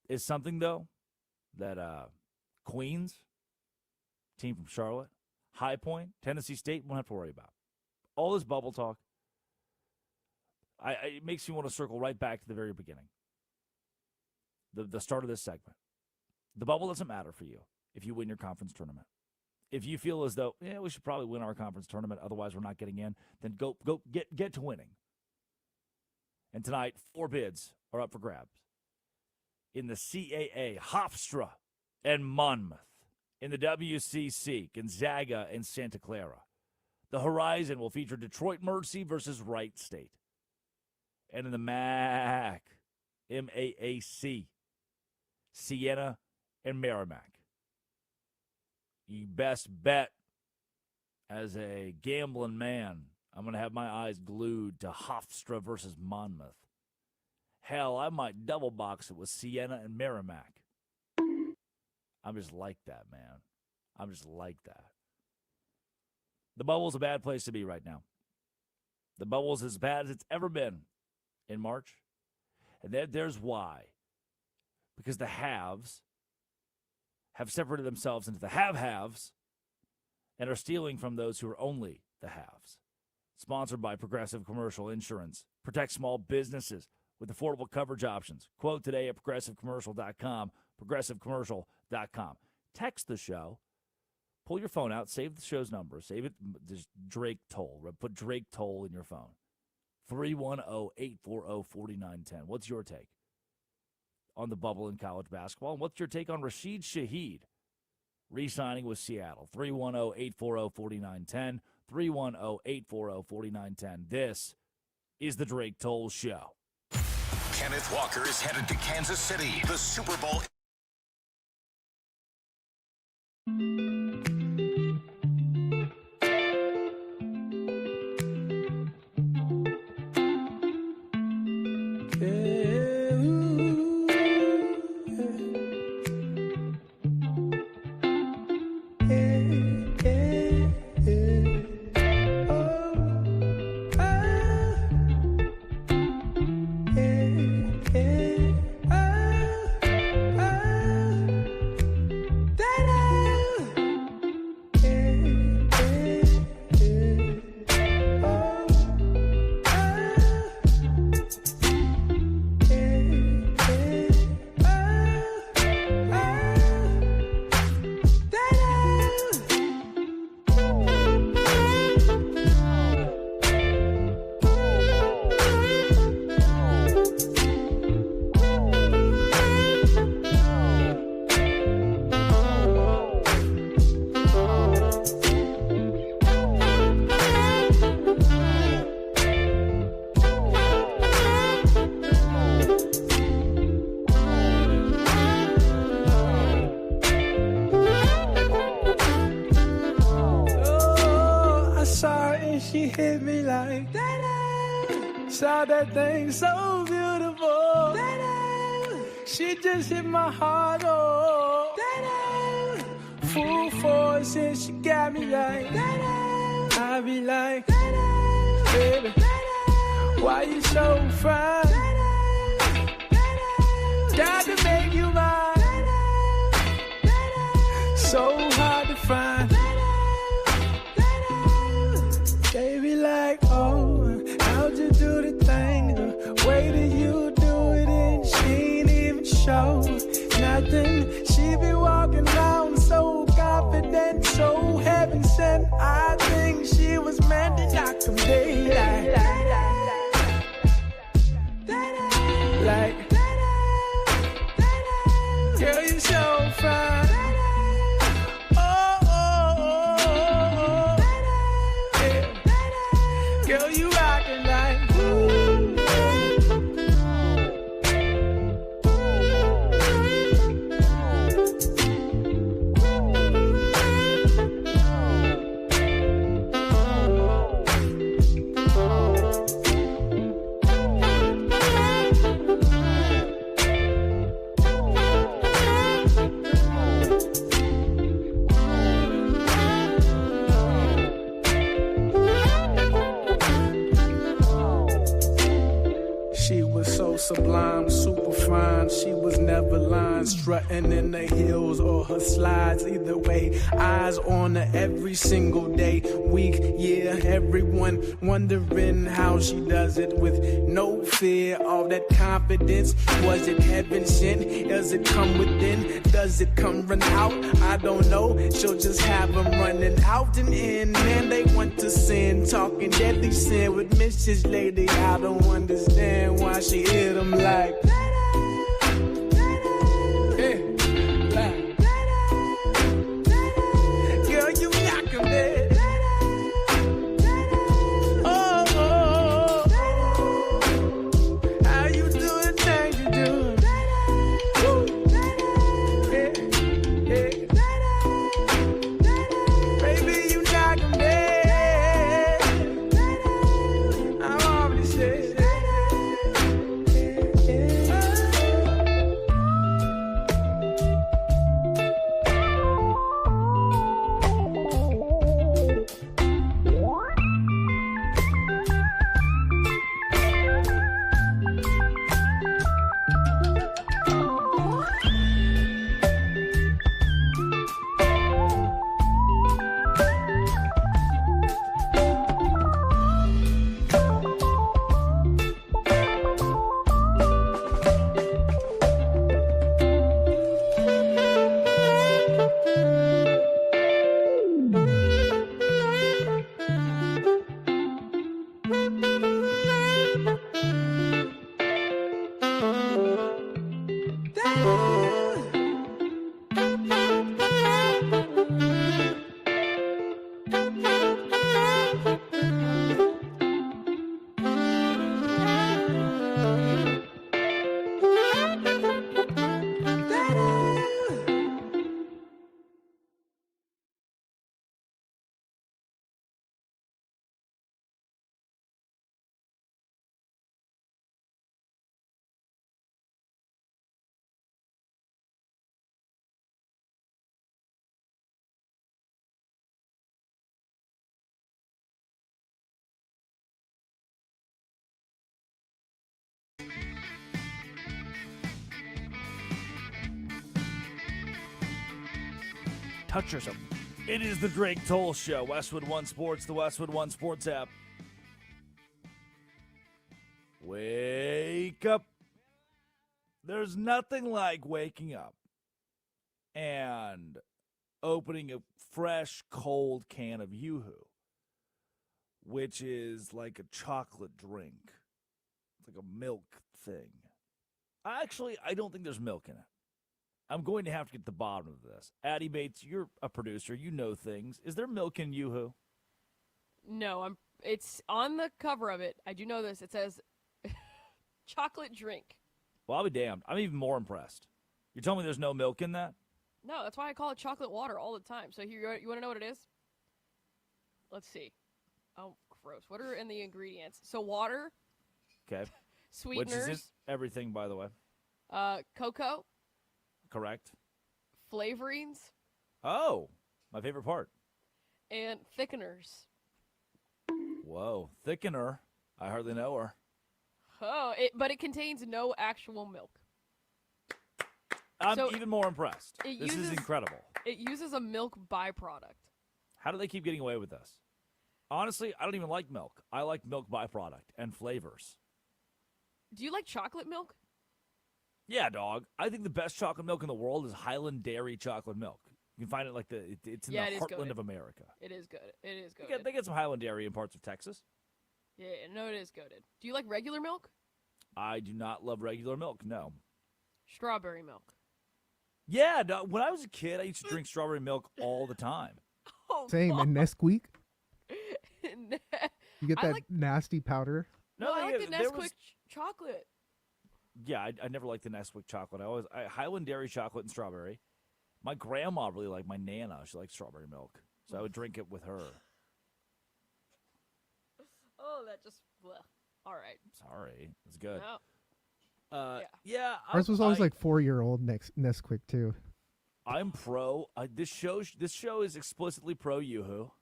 is something, though, that Queens, team from Charlotte, High Point, Tennessee State won't have to worry about. All this bubble talk, it makes me want to circle right back to the very beginning, the start of this segment. The bubble doesn't matter for you if you win your conference tournament. If you feel as though, we should probably win our conference tournament, otherwise we're not getting in, then go get to winning. And tonight, 4 bids are up for grabs. In the CAA, Hofstra and Monmouth. In the WCC, Gonzaga and Santa Clara. The Horizon will feature Detroit Mercy versus Wright State. And in the MAAC, M-A-A-C, Siena and Merrimack. You best bet, as a gambling man, I'm going to have my eyes glued to Hofstra versus Monmouth. Hell, I might double box it with Siena and Merrimack. I'm just like that, man. I'm just like that. The bubble's a bad place to be right now. The bubble's as bad as it's ever been in March. And there's why. Because the haves have separated themselves into the have-haves and are stealing from those who are only the haves. Sponsored by Progressive Commercial Insurance. Protect small businesses with affordable coverage options. Quote today at progressivecommercial.com, progressivecommercial.com. Text the show. Pull your phone out. Save the show's number. Save it. Just Drake Toll. Put Drake Toll in your phone. 310-840-4910. What's your take on the bubble in college basketball? And what's your take on Rashid Shaheed re-signing with Seattle? 310-840-4910. 310-840-4910. This is the Drake Toll Show. Kenneth Walker is headed to Kansas City. The Super Bowl. Saw that thing so beautiful. She just hit my heart, oh. Full force and she got me like. I be like, baby, why you so fine? Got to make you mine. So hard to find. Baby like, oh, how'd you do the thing? The way that you do it and she ain't even show nothing. She be walking around so confident, so heaven sent. I think she was meant to knock them daylight. Like, girl, you so fine. Girl, you rockin' like one strutting in the hills or her slides. Either way, eyes on her every single day, week, year. Everyone wondering how she does it with no fear. All that confidence, was it heaven sent? Does it come within? Does it come run out? I don't know. She'll just have them running out and in. Man, they want to sin, talking deadly sin with Mrs. Lady. I don't understand why she hit them like. Girl, you knock 'em dead. How you doing? Things you doing? Baby, you knock 'em dead. I'm already said. Touch yourself. It is the Drake Toll Show. Westwood One Sports, the Westwood One Sports app. Wake up. There's nothing like waking up and opening a fresh, cold can of Yoo-Hoo, which is like a chocolate drink. It's like a milk thing. Actually, I don't think there's milk in it. I'm going to have to get to the bottom of this. Addie Bates, you're a producer. You know things. Is there milk in Yoo-Hoo? No, it's on the cover of it. I do know this. It says chocolate drink. Well, I'll be damned. I'm even more impressed. You're telling me there's no milk in that? No, that's why I call it chocolate water all the time. So here, you want to know what it is? Let's see. Oh, gross. What are in the ingredients? So water. Okay. Sweeteners. Which is everything, by the way. Cocoa. Correct. Flavorings. Oh, my favorite part. And thickeners. Whoa, thickener. I hardly know her. Oh, but it contains no actual milk. I'm even more impressed. This is incredible. It uses a milk byproduct. How do they keep getting away with this? Honestly, I don't even like milk. I like milk byproduct and flavors. Do you like chocolate milk? Yeah, dog. I think the best chocolate milk in the world is Highland Dairy chocolate milk. You can find it like it's in the heartland of America. It is good. It is good. They get some Highland Dairy in parts of Texas. Yeah, no, it is goated. Do you like regular milk? I do not love regular milk, no. Strawberry milk. Yeah, when I was a kid, I used to drink strawberry milk all the time. Oh, Same, and Nesquik. You get that nasty powder. No, I like the Nesquik chocolate. Yeah, I never liked the Nesquik chocolate. Highland Dairy chocolate and strawberry. My grandma really liked my Nana. She liked strawberry milk, so I would drink it with her. Oh, that just... Bleh. All right. Sorry. It's good. No. Yeah. Ours was always like 4-year-old Nesquik, too. I'm pro. This show is explicitly pro Yoo-Hoo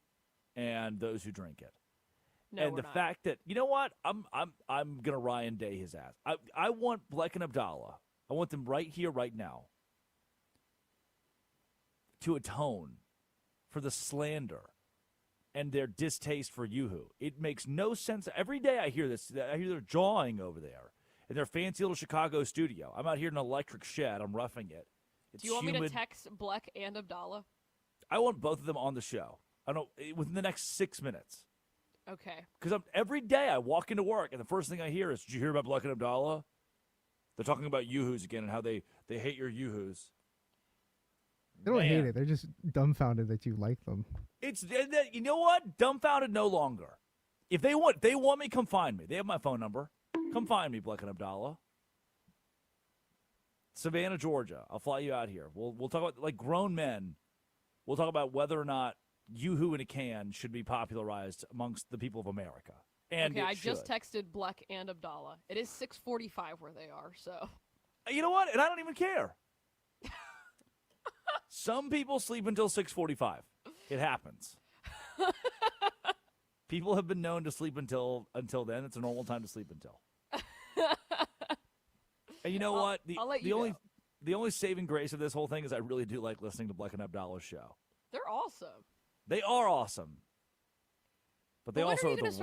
and those who drink it. No, and the fact that, you know what? I'm gonna Ryan Day his ass. I want Bleck and Abdallah. I want them right here, right now. to atone for the slander and their distaste for Yoo-hoo. It makes no sense. Every day I hear this. I hear they're jawing over there in their fancy little Chicago studio. I'm out here in an electric shed. I'm roughing it. It's Do you want humid. me to text Bleck and Abdallah? I want both of them on the show. I don't within the next 6 minutes. Okay. Because every day I walk into work and the first thing I hear is, "Did you hear about Bleck and Abdallah? They're talking about Yoo-hoos again and how they hate your Yoo-hoos." They don't hate it. They're just dumbfounded that you like them. It's you know what? Dumbfounded no longer. If they want me, come find me. They have my phone number. Come find me, Bleck and Abdallah. Savannah, Georgia. I'll fly you out here. We'll talk about, like, grown men. We'll talk about whether or not Yoo-hoo in a can should be popularized amongst the people of America. And okay, I should. just texted Bleck and Abdallah. It is 6:45 where they are, so. You know what? And I don't even care. Some people sleep until 6:45. It happens. People have been known to sleep until then. It's a normal time to sleep until. And you know what? The only saving grace of this whole thing is I really do like listening to Bleck and Abdallah's show. They're awesome. They are awesome. But they also are the worst.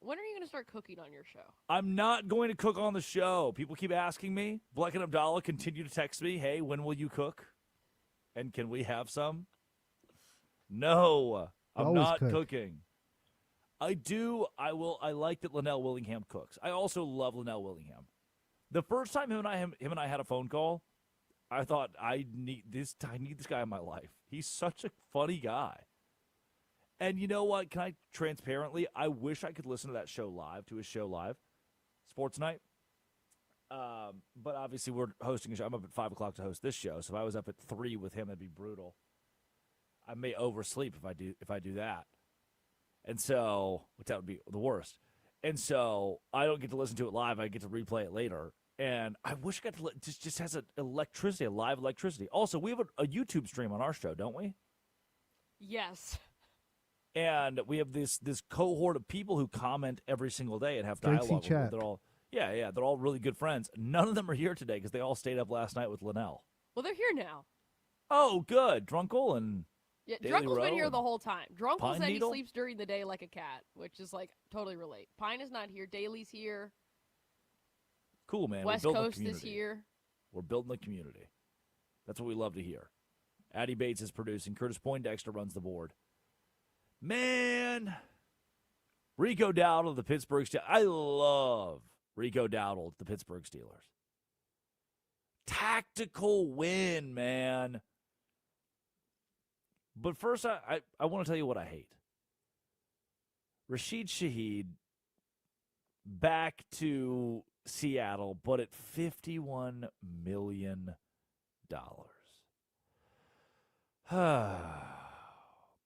When are you going to start cooking on your show? I'm not going to cook on the show. People keep asking me. Bleck and Abdallah continue to text me, "Hey, when will you cook? And can we have some?" No, I'm not cooking. I do. I will. I like that Linnell Willingham cooks. I also love Linnell Willingham. The first time him and I had a phone call, I thought, I need this guy in my life. He's such a funny guy. And you know what? Can I transparently? I wish I could listen to that show live, to his show live, Sports Night. But obviously we're hosting a show. I'm up at 5 o'clock to host this show. So if I was up at 3 with him, it'd be brutal. I may oversleep if I do that. And so, which that would be the worst. And so I don't get to listen to it live. I get to replay it later. And I wish I got to just has a live electricity. Also, we have a YouTube stream on our show, don't we? Yes. And we have this cohort of people who comment every single day and have dialogue. Chat. They're all really good friends. None of them are here today because they all stayed up last night with Linnell. Well, they're here now. Oh, good. Drunkle and Drunkle's been here the whole time. Drunkle said Needle? he sleeps during the day like a cat, which is like totally relate. Pine is not here. Daly's here. Cool, man. West Coast is here. We're building the community. That's what we love to hear. Addie Bates is producing. Curtis Poindexter runs the board. Man, Rico Dowdle of the Pittsburgh Steelers. I love Rico Dowdle of the Pittsburgh Steelers. Tactical win, man. But first, I want to tell you what I hate. Rashid Shaheed back to Seattle, but at $51 million. The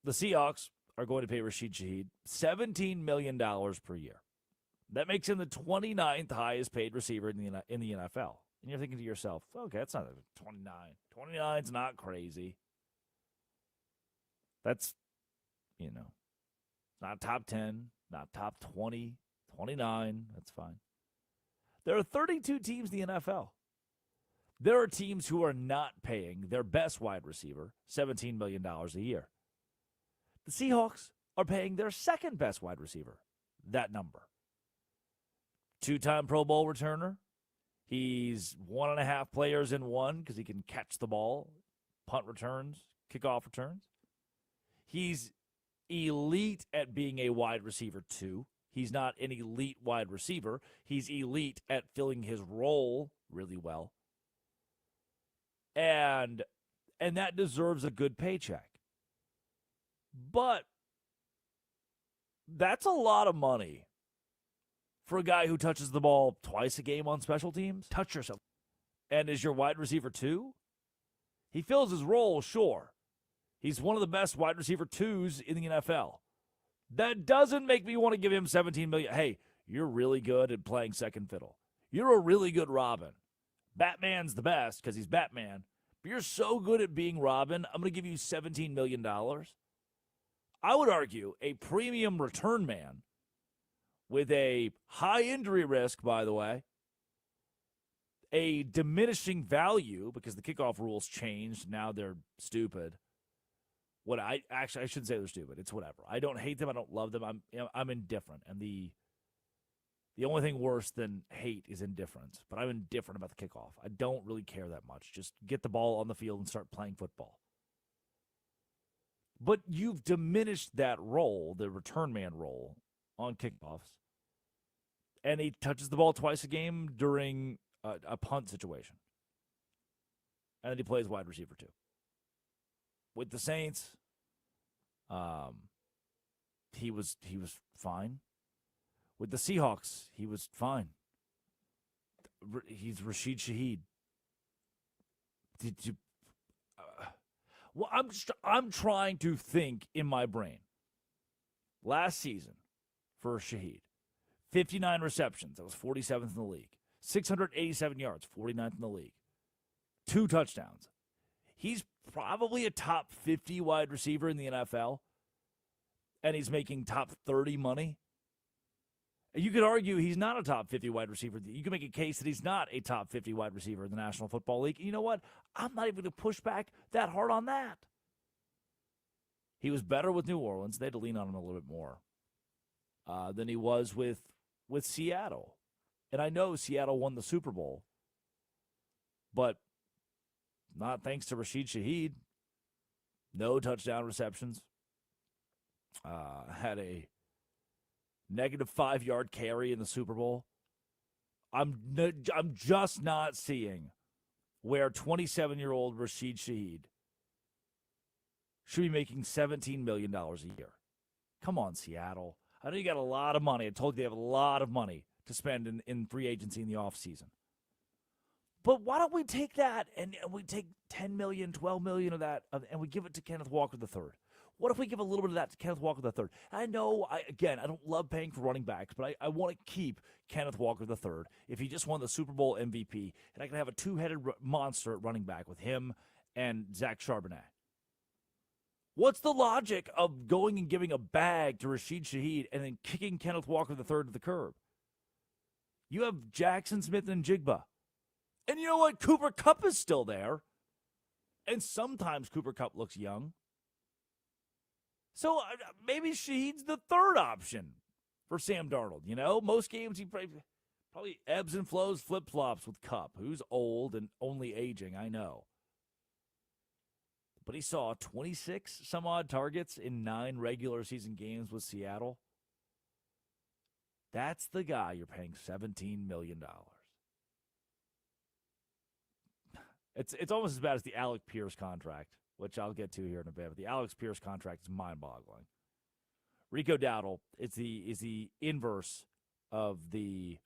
Seahawks are going to pay Rashid Shaheed $17 million per year. That makes him the 29th highest paid receiver in the NFL. And you're thinking to yourself, okay, that's not 29. 29's not crazy. That's, not top 10, not top 20, 29. That's fine. There are 32 teams in the NFL. There are teams who are not paying their best wide receiver $17 million a year. The Seahawks are paying their second best wide receiver that number. 2-time Pro Bowl returner. He's 1.5 players in one because he can catch the ball, punt returns, kickoff returns. He's elite at being a wide receiver, too. He's not an elite wide receiver. He's elite at filling his role really well. And that deserves a good paycheck. But that's a lot of money for a guy who touches the ball twice a game on special teams. Touch yourself. And is your wide receiver, too? He fills his role, sure. He's one of the best wide receiver twos in the NFL. That doesn't make me want to give him $17 million. Hey, you're really good at playing second fiddle. You're a really good Robin. Batman's the best because he's Batman. But you're so good at being Robin, I'm going to give you $17 million. I would argue a premium return man with a high injury risk, by the way, a diminishing value because the kickoff rules changed. Now they're stupid. I shouldn't say they're stupid. It's whatever. I don't hate them. I don't love them. I'm indifferent. And the only thing worse than hate is indifference. But I'm indifferent about the kickoff. I don't really care that much. Just get the ball on the field and start playing football. But you've diminished that role, the return man role, on kickoffs. And he touches the ball twice a game during a punt situation. And then he plays wide receiver too. With the Saints, he was fine. With the Seahawks, he was fine. He's Rashid Shaheed. Did you? Well, I'm trying to think in my brain. Last season for Shaheed, 59 receptions. That was 47th in the league. 687 yards, 49th in the league. 2 touchdowns. He's probably a top 50 wide receiver in the NFL, and he's making top 30 money. You could argue he's not a top 50 wide receiver. You can make a case that he's not a top 50 wide receiver in the National Football League. And you know what? I'm not even going to push back that hard on that. He was better with New Orleans. They had to lean on him a little bit more than he was with Seattle. And I know Seattle won the Super Bowl, but not thanks to Rashid Shaheed. No touchdown receptions. Had a negative 5-yard carry in the Super Bowl. I'm just not seeing where 27-year-old Rashid Shaheed should be making $17 million a year. Come on, Seattle. I know you got a lot of money. I told you they have a lot of money to spend in free agency in the offseason. But why don't we take that and we take $10 million, $12 million of that, and we give it to Kenneth Walker III? What if we give a little bit of that to Kenneth Walker III? I know, I don't love paying for running backs, but I want to keep Kenneth Walker III if he just won the Super Bowl MVP, and I can have a two-headed monster at running back with him and Zach Charbonnet. What's the logic of going and giving a bag to Rashid Shaheed and then kicking Kenneth Walker III to the curb? You have Jackson Smith and Jigba. And you know what? Cooper Kupp is still there. And sometimes Cooper Kupp looks young. So maybe Shaheed's the third option for Sam Darnold. You know, most games he probably ebbs and flows, flip-flops with Kupp, who's old and only aging, I know. But he saw 26 some odd targets in 9 regular season games with Seattle. That's the guy you're paying $17 million. It's almost as bad as the Alec Pierce contract, which I'll get to here in a bit. But the Alex Pierce contract is mind-boggling. Rico Dowdle is the inverse of the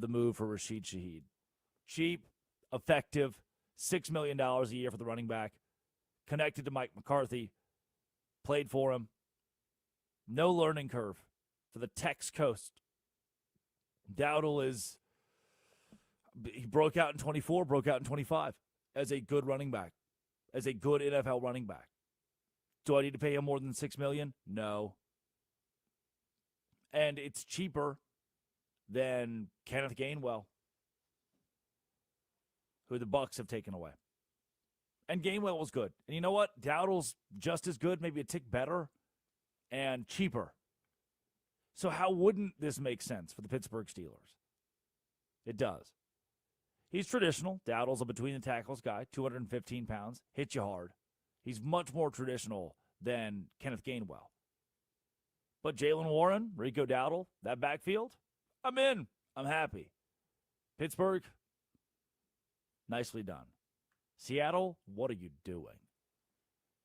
move for Rashid Shaheed. Cheap, effective, $6 million a year for the running back. Connected to Mike McCarthy. Played for him. No learning curve for the Tex Coast. Dowdle he broke out in 24, broke out in 25 as a good running back, as a good NFL running back. Do I need to pay him more than $6 million? No. And it's cheaper than Kenneth Gainwell, who the Bucs have taken away. And Gainwell was good. And you know what? Dowdle's just as good, maybe a tick better, and cheaper. So how wouldn't this make sense for the Pittsburgh Steelers? It does. He's traditional. Dowdle's a between-the-tackles guy, 215 pounds, hits you hard. He's much more traditional than Kenneth Gainwell. But Jaylen Warren, Rico Dowdle, that backfield, I'm in. I'm happy. Pittsburgh, nicely done. Seattle, what are you doing?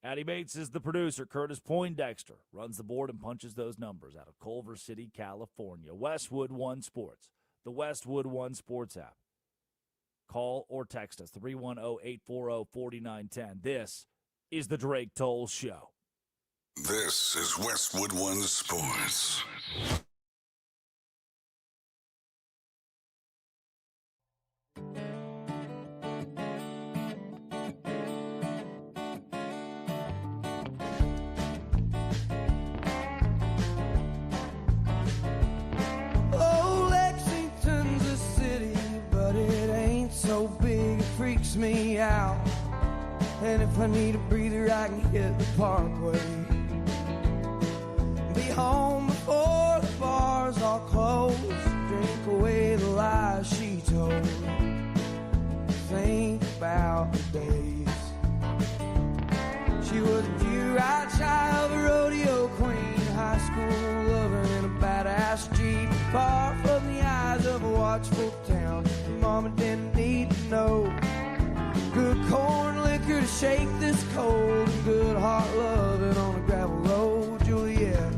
Addy Bates is the producer. Curtis Poindexter runs the board and punches those numbers out of Culver City, California. Westwood One Sports, the Westwood One Sports app. Call or text us, 310-840-4910. This is the Drake Toll Show. This is Westwood One Sports. Oh, Lexington's a city, but it freaks me out. And if I need a breather, I can hit the parkway. Be home before the bars all close. Drink away the lies she told. Think about the days. She was a pure-eyed child, a rodeo queen, high school lover, and a badass Jeep. Far from the eyes of a watchful town. Mama didn't need to know. Good corn liquor to shake this cold, and good heart loving on a gravel road. Juliet,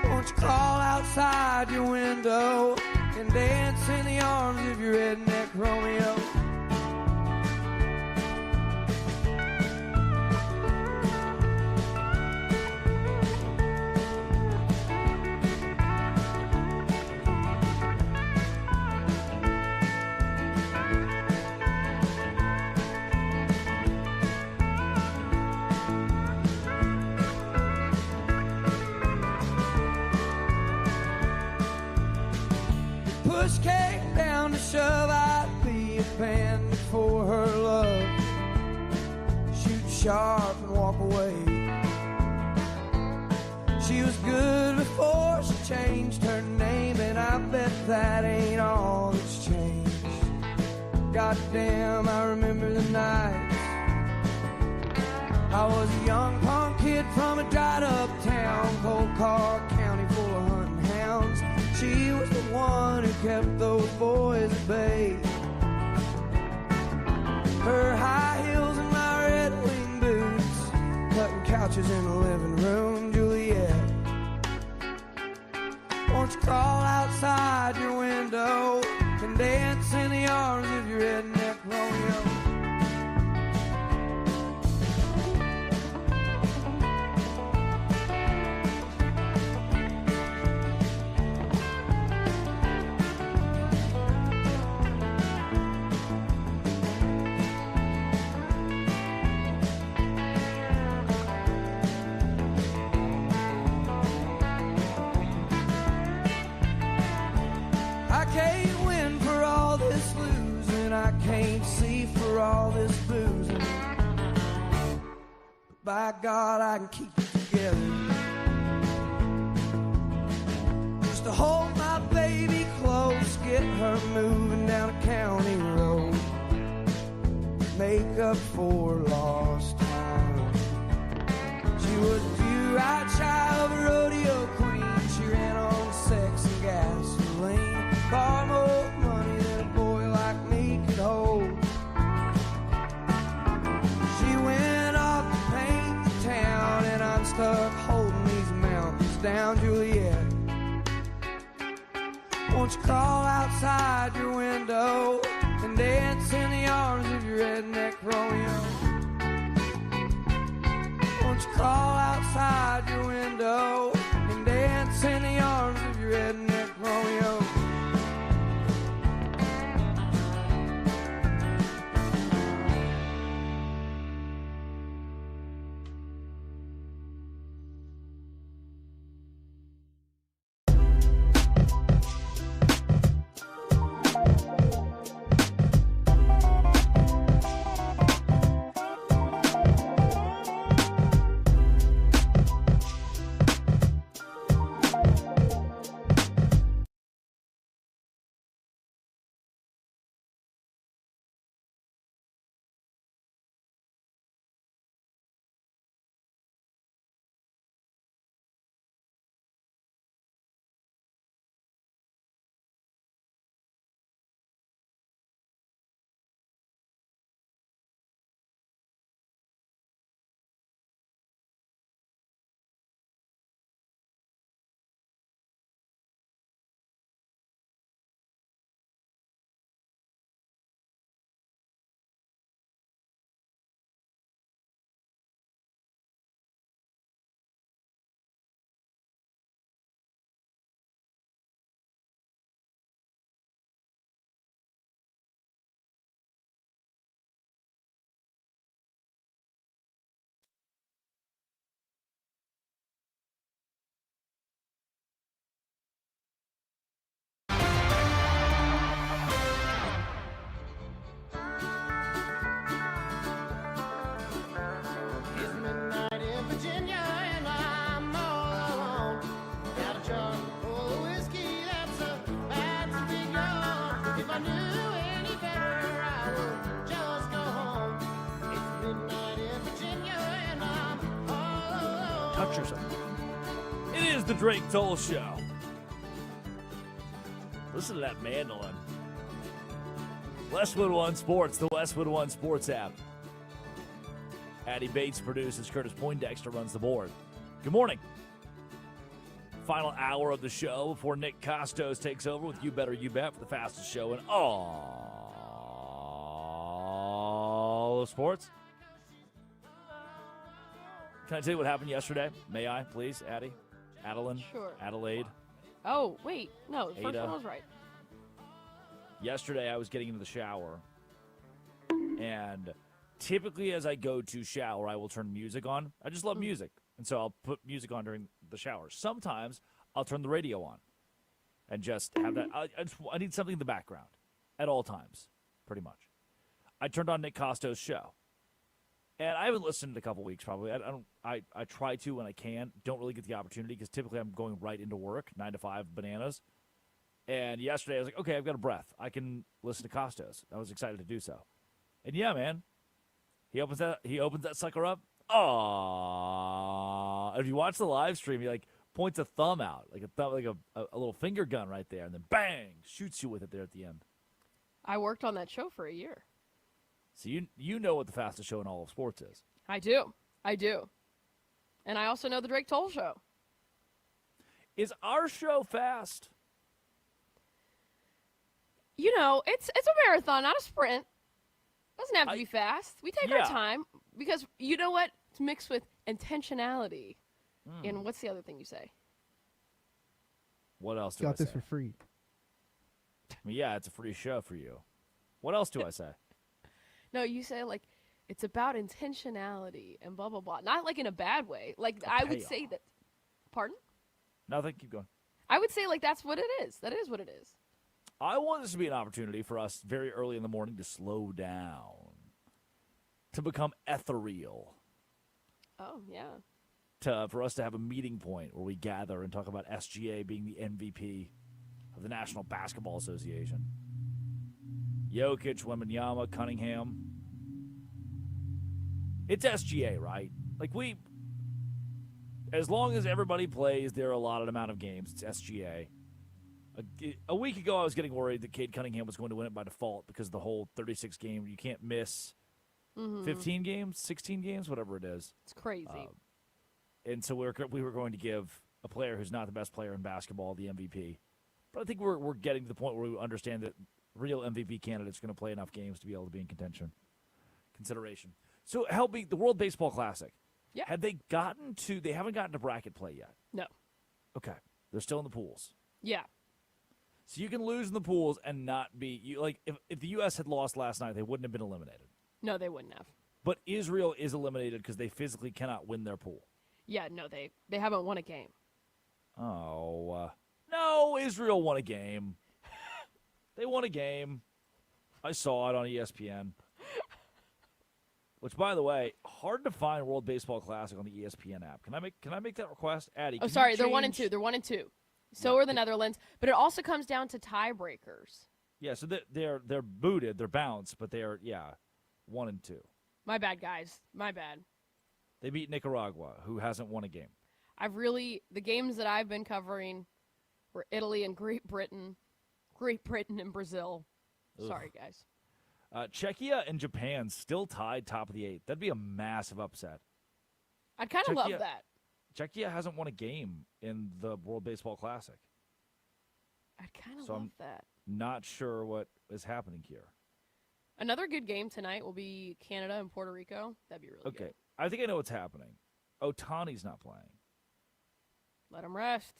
won't you crawl outside your window and dance in the arms of your redneck Romeo? Push came down to shove, I'd be a band for her love. Shoot sharp and walk away. She was good before she changed her name, and I bet that ain't all that's changed. Goddamn, I remember the nights. I was a young punk kid from a dried up town, Cold Car County full of hunting hounds. She was the one who kept those boys at bay. Her high heels and my red wing boots, cutting couches in the living room. Juliet, won't you crawl outside your window and dance in the arms of your redneck Romeo? I can't win for all this losing, I can't see for all this boozing, but by God I can keep it together. Just to hold my baby close, get her moving down a county road, make up for lost time. She was a pure-eyed child of a rodeo queen. She ran on sex and gasoline, far more money than a boy like me could hold. She went off to paint the town, and I'm stuck holding these mountains down. Juliet, won't you crawl outside your window and dance in the arms of your redneck Romeo? Won't you crawl outside your window and dance in the arms of your redneck Romeo? touch yourself. It is the Drake Toll Show. Listen to that mandolin. Westwood One Sports, the Westwood One Sports app. Addie Bates produces. Curtis Poindexter runs the board. Good morning. Final hour of the show before Nick Costos takes over with You Better You Bet for the fastest show in all of sports. Can I tell you what happened yesterday? May I, please, Addie? Adeline? Sure. Adelaide? Oh, wait. No, the first Ada. one was right. Yesterday, I was getting into the shower, and typically as I go to shower, I will turn music on. I just love music, and so I'll put music on during the shower. Sometimes I'll turn the radio on and just have that. I need something in the background at all times, pretty much. I turned on Nick Costos' show, and I haven't listened in a couple weeks probably. I try to when I can. Don't really get the opportunity because typically I'm going right into work, 9 to 5 bananas. And yesterday I was like, okay, I've got a breath. I can listen to Costos. I was excited to do so. And yeah, man, he opens that sucker up. Aww. If you watch the live stream, he like points a thumb out, like a little finger gun right there, and then bang, shoots you with it there at the end. I worked on that show for a year. So you know what the fastest show in all of sports is. I do. And I also know the Drake Toll Show. Is our show fast? You know, it's a marathon, not a sprint. Doesn't have to be fast. We take our time because you know what? It's mixed with intentionality. And what's the other thing you say? What else do I Got say? this for free. I mean, yeah, it's a free show for you. What else do I say? No, you say like it's about intentionality and blah blah blah. Not like in a bad way. Like I would say that. Pardon? Nothing. Keep going. I would say like that's what it is. That is what it is. I want this to be an opportunity for us very early in the morning to slow down, to become ethereal. Oh, yeah. For us to have a meeting point where we gather and talk about SGA being the MVP of the National Basketball Association. Jokic, Wembanyama, Cunningham. It's SGA, right? Like as long as everybody plays their allotted amount of games, it's SGA. A week ago, I was getting worried that Cade Cunningham was going to win it by default because of the whole 36 game. You can't miss 15 games, 16 games, whatever it is. It's crazy. And so we were going to give a player who's not the best player in basketball the MVP. But I think we're getting to the point where we understand that real MVP candidates are going to play enough games to be able to be in consideration. So help me, the World Baseball Classic. Yeah. They haven't gotten to bracket play yet? No. Okay. They're still in the pools. Yeah. So you can lose in the pools and not be if the U.S. had lost last night, they wouldn't have been eliminated. No, they wouldn't have. But Israel is eliminated because they physically cannot win their pool. Yeah, no, they haven't won a game. Oh, no, Israel won a game. They won a game. I saw it on ESPN. Which, by the way, hard to find World Baseball Classic on the ESPN app. Can I make that request, Addie? Oh, sorry, they're 1-2. They're 1-2. So are the Netherlands, but it also comes down to tiebreakers. Yeah, so they're booted, they're bounced, but they're 1-2. My bad, guys. My bad. They beat Nicaragua, who hasn't won a game. The games that I've been covering were Italy and Great Britain and Brazil. Ugh. Sorry, guys. Czechia and Japan still tied top of the 8th. That'd be a massive upset. I'd kind of love that. Czechia hasn't won a game in the World Baseball Classic. I'd kind of love that. Not sure what is happening here. Another good game tonight will be Canada and Puerto Rico. That'd be really good. Okay, I think I know what's happening. Otani's not playing. Let him rest.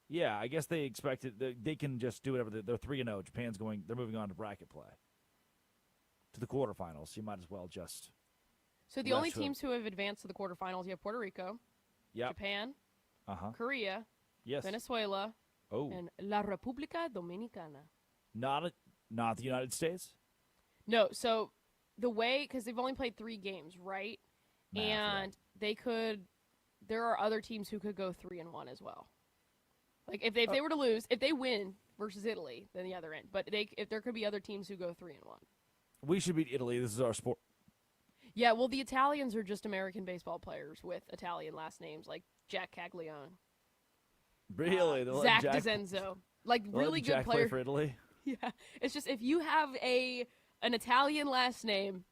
Yeah, I guess they expected they can just do whatever. They're 3-0. Japan's they're moving on to bracket play to the quarterfinals. You might as well just. So the only teams who have advanced to the quarterfinals, you have Puerto Rico, Japan, Korea, Venezuela, and La República Dominicana. Not the United States? No, so the way, because they've only played 3 games, right? And there are other teams who could go 3-1 as well. Like if they were to lose, if they win versus Italy, then the other end. But if there could be other teams who go 3-1. We should beat Italy. This is our sport. Yeah, well, the Italians are just American baseball players with Italian last names, like Jack Caglione. Really? Zach DeZenzo. Like, really good Jack player. Play for Italy? Yeah. It's just, if you have an Italian last name,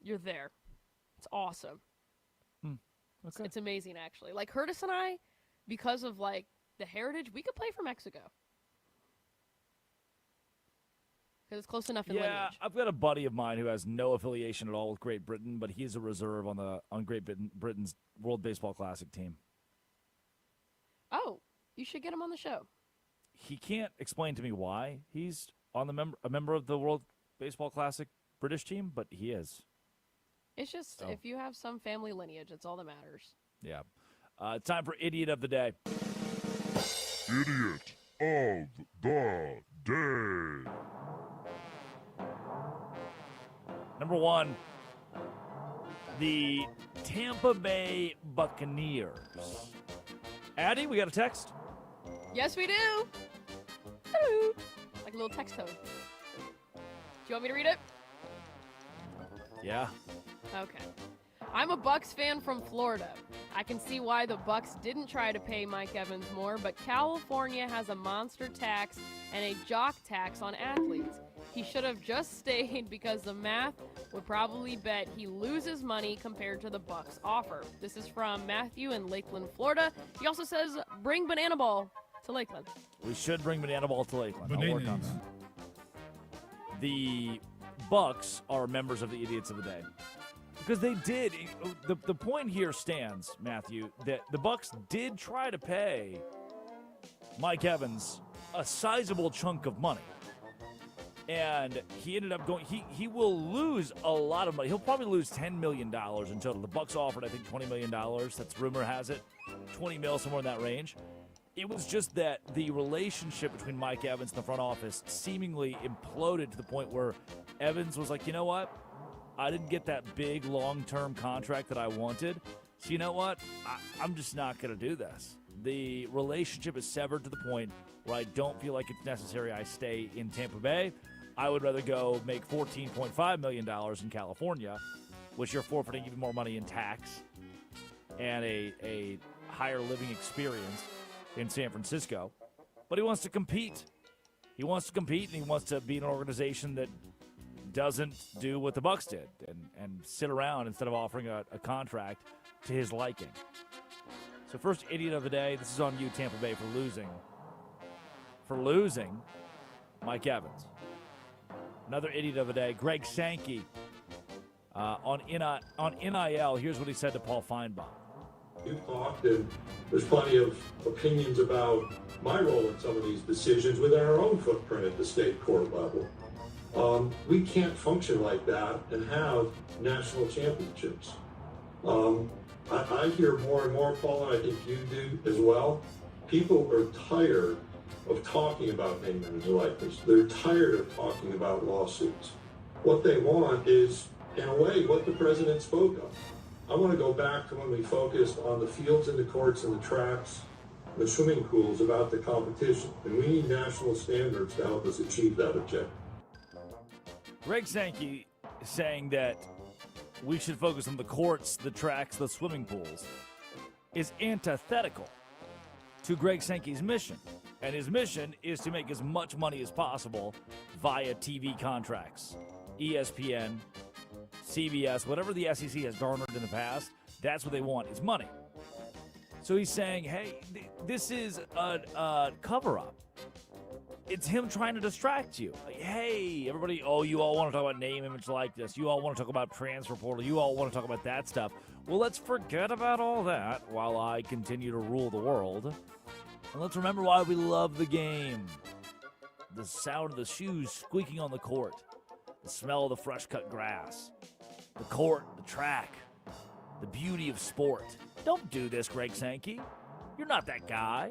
you're there. It's awesome. Okay. It's amazing, actually. Like, Curtis and I, because of, like, the heritage, we could play for Mexico. Because it's close enough in lineage. I've got a buddy of mine who has no affiliation at all with Great Britain, but he's a reserve on Great Britain's World Baseball Classic team. Oh, you should get him on the show. He can't explain to me why he's on a member of the World Baseball Classic British team, but he is. It's just, if you have some family lineage, it's all that matters. Yeah. Time for Idiot of the Day. Idiot of the Day. Number 1, the Tampa Bay Buccaneers. Addie, we got a text? Yes, we do. Hello. Like a little text tone. Do you want me to read it? Yeah. Okay. I'm a Bucks fan from Florida. I can see why the Bucks didn't try to pay Mike Evans more, but California has a monster tax and a jock tax on athletes. He should have just stayed because the math would probably bet he loses money compared to the Bucks offer. This is from Matthew in Lakeland, Florida. He also says, bring Banana Ball to Lakeland. We should bring Banana Ball to Lakeland. I'll work on Bananas. that. The Bucks are members of the Idiots of the Day. Because they did. The point here stands, Matthew, that the Bucks did try to pay Mike Evans a sizable chunk of money. And he ended up going, he will lose a lot of money. He'll probably lose $10 million in total. The Bucks offered, I think, $20 million. That's rumor has it. 20 mil, somewhere in that range. It was just that the relationship between Mike Evans and the front office seemingly imploded to the point where Evans was like, you know what? I didn't get that big long-term contract that I wanted. So you know what? I'm just not going to do this. The relationship is severed to the point where I don't feel like it's necessary I stay in Tampa Bay. I would rather go make $14.5 million in California, which you're forfeiting even more money in tax and a higher living experience in San Francisco. But he wants to compete. He wants to compete, and he wants to be in an organization that doesn't do what the Bucks did and sit around instead of offering a contract to his liking. So first Idiot of the Day, this is on you, Tampa Bay, for losing Mike Evans. Another Idiot of the Day, Greg Sankey on NIL. Here's what he said to Paul Feinbaum. You've talked, and there's plenty of opinions about my role in some of these decisions within our own footprint at the state court level. We can't function like that and have national championships. I hear more and more, Paul, and I think you do as well. People are tired of talking about name, image, and likeness. They're tired of talking about lawsuits. What they want is, in a way, what the president spoke of. I want to go back to when we focused on the fields and the courts and the tracks, the swimming pools, about the competition. And we need national standards to help us achieve that objective. Greg Sankey is saying that we should focus on the courts, the tracks, the swimming pools, is antithetical to Greg Sankey's mission. And his mission is to make as much money as possible via TV contracts. ESPN, CBS, whatever the SEC has garnered in the past, that's what they want, is money. So he's saying, hey, this is a cover-up. It's him trying to distract you. Like, hey, everybody, you all want to talk about name, image, likeness. You all want to talk about transfer portal. You all want to talk about that stuff. Well, let's forget about all that while I continue to rule the world. And let's remember why we love the game. The sound of the shoes squeaking on the court. The smell of the fresh-cut grass. The court, the track. The beauty of sport. Don't do this, Greg Sankey. You're not that guy.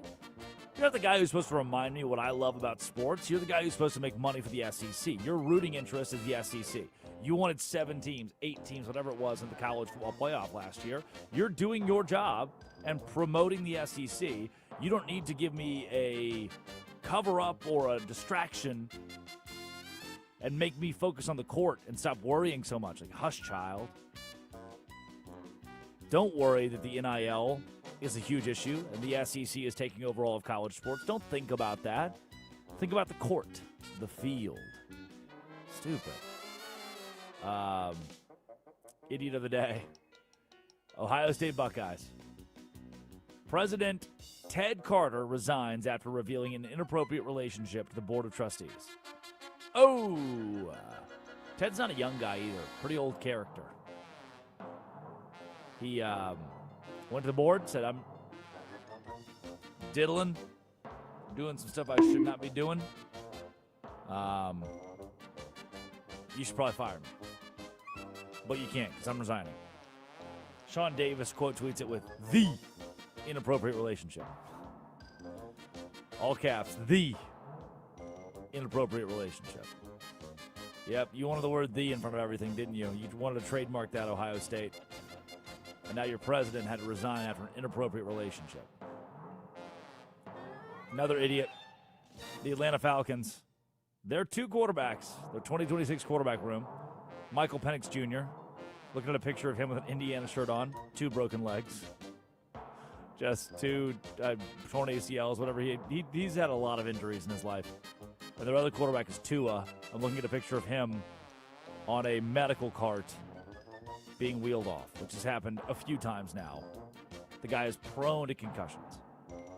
You're not the guy who's supposed to remind me what I love about sports. You're the guy who's supposed to make money for the SEC. Your rooting interest is the SEC. You wanted 7 teams, 8 teams, whatever it was in the college football playoff last year. You're doing your job and promoting the SEC. You don't need to give me a cover-up or a distraction and make me focus on the court and stop worrying so much. Like, hush, child. Don't worry that the NIL is a huge issue, and the SEC is taking over all of college sports. Don't think about that. Think about the court, the field. Stupid. Idiot of the day. Ohio State Buckeyes. President Ted Carter resigns after revealing an inappropriate relationship to the Board of Trustees. Oh! Ted's not a young guy either. Pretty old character. He went to the board, said, I'm diddling, doing some stuff I should not be doing. You should probably fire me. But you can't, because I'm resigning. Sean Davis quote tweets it with the inappropriate relationship. All caps, the inappropriate relationship. Yep, you wanted the word the in front of everything, didn't you? You wanted to trademark that, Ohio State. And now your president had to resign after an inappropriate relationship. Another idiot. The Atlanta Falcons. They're two quarterbacks. Their 2026 quarterback room. Michael Penix Jr. Looking at a picture of him with an Indiana shirt on. 2 broken legs. Just 2 torn ACLs, whatever. He's had a lot of injuries in his life. And their other quarterback is Tua. I'm looking at a picture of him on a medical cart being wheeled off, which has happened a few times now. The guy is prone to concussions.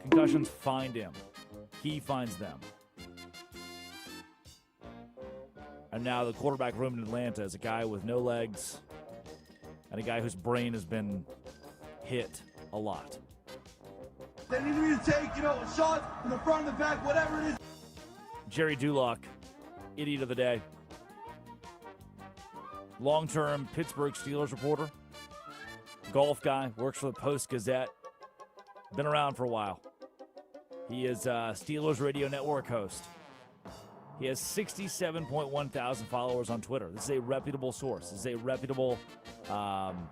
Concussions find him. He finds them. And now the quarterback room in Atlanta is a guy with no legs and a guy whose brain has been hit a lot. They need me to take, a shot from the front and the back, whatever it is. Jerry Dulock, idiot of the day. Long-term Pittsburgh Steelers reporter. Golf guy, works for the Post-Gazette. Been around for a while. He is a Steelers Radio Network host. He has 67.1 thousand followers on Twitter. This is a reputable source. This is a reputable NFL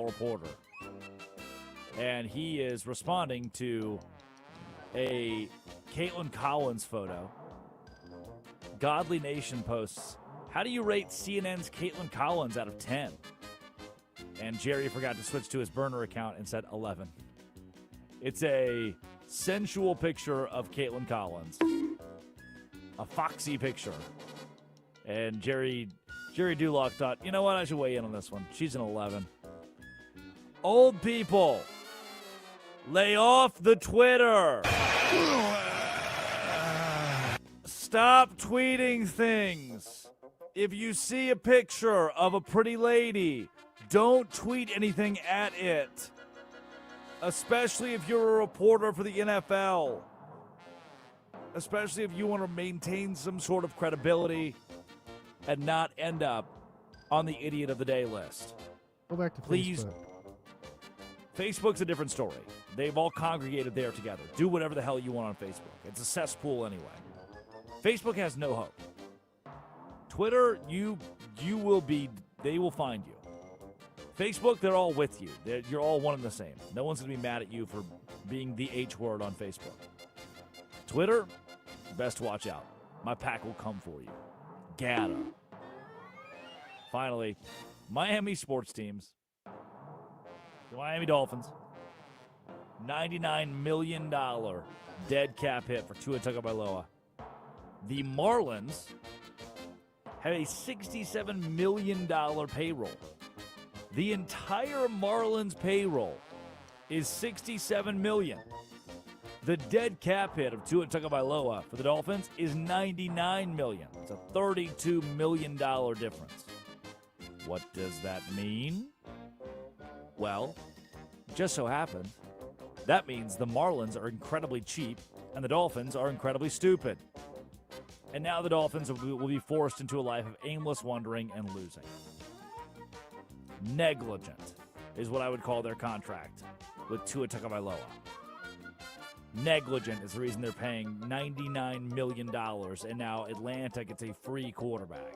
reporter. And he is responding to a Caitlin Collins photo. Godly Nation posts, how do you rate CNN's Caitlin Collins out of 10? And Jerry forgot to switch to his burner account and said 11. It's a sensual picture of Caitlin Collins. A foxy picture. And Jerry Dulock thought, you know what, I should weigh in on this one. She's an 11. Old people, lay off the Twitter. Stop tweeting things. If you see a picture of a pretty lady, don't tweet anything at it. Especially if you're a reporter for the NFL. Especially if you want to maintain some sort of credibility and not end up on the idiot of the day list. Go back to Please. Facebook. Facebook's a different story. They've all congregated there together. Do whatever the hell you want on Facebook. It's a cesspool anyway. Facebook has no hope. Twitter, they will find you. Facebook, they're all with you. You're all one and the same. No one's going to be mad at you for being the H word on Facebook. Twitter, best watch out. My pack will come for you. Gotta. Finally, Miami sports teams. The Miami Dolphins. $99 million dead cap hit for Tua Tagovailoa. The Marlins have a $67 million payroll. The entire Marlins payroll is $67 million. The dead cap hit of Tua Tagovailoa for the Dolphins is $99 million. It's a $32 million difference. What does that mean? Well, just so happens, that means the Marlins are incredibly cheap and the Dolphins are incredibly stupid. And now the Dolphins will be forced into a life of aimless wandering and losing. Negligent is what I would call their contract with Tua Tagovailoa. Negligent is the reason they're paying $99 million, and now Atlanta gets a free quarterback.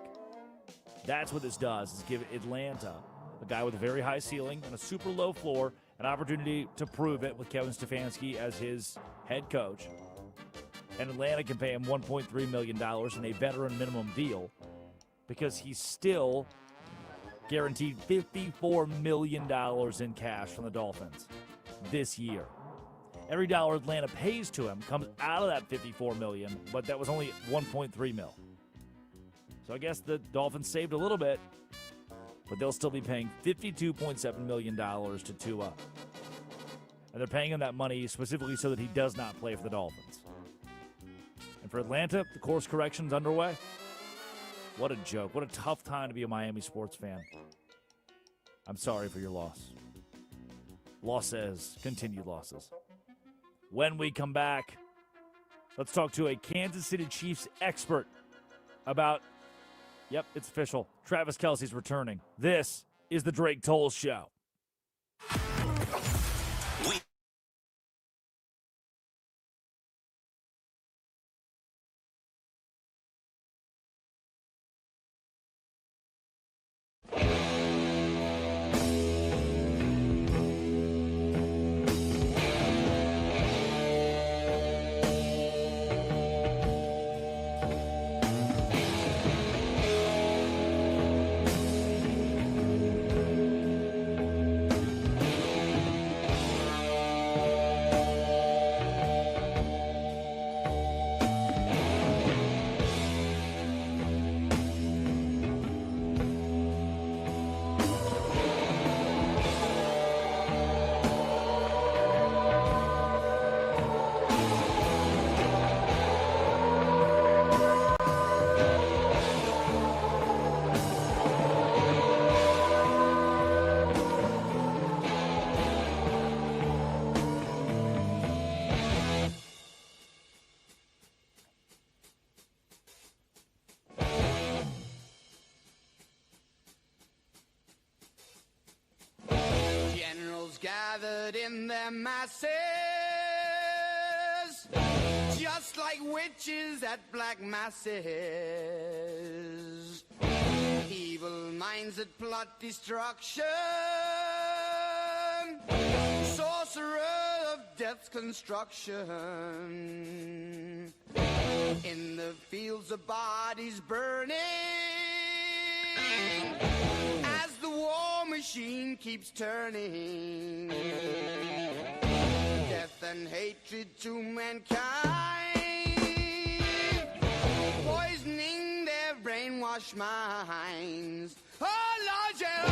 That's what this does, is give Atlanta, a guy with a very high ceiling and a super low floor, an opportunity to prove it with Kevin Stefanski as his head coach. And Atlanta can pay him $1.3 million in a veteran minimum deal because he's still guaranteed $54 million in cash from the Dolphins this year. Every dollar Atlanta pays to him comes out of that $54 million, but that was only $1.3 mil. So I guess the Dolphins saved a little bit, but they'll still be paying $52.7 million to Tua. And they're paying him that money specifically so that he does not play for the Dolphins. And for Atlanta, the course correction's underway. What a joke. What a tough time to be a Miami sports fan. I'm sorry for your loss. Losses, continued losses. When we come back, let's talk to a Kansas City Chiefs expert about, yep, it's official, Travis Kelce's returning. This is the Drake Toll Show. Gathered in their masses, just like witches at black masses. Evil minds that plot destruction, sorcerer of death's construction. In the fields of bodies burning, as the war machine keeps turning, death and hatred to mankind, poisoning their brainwashed minds. Oh Lord, yeah.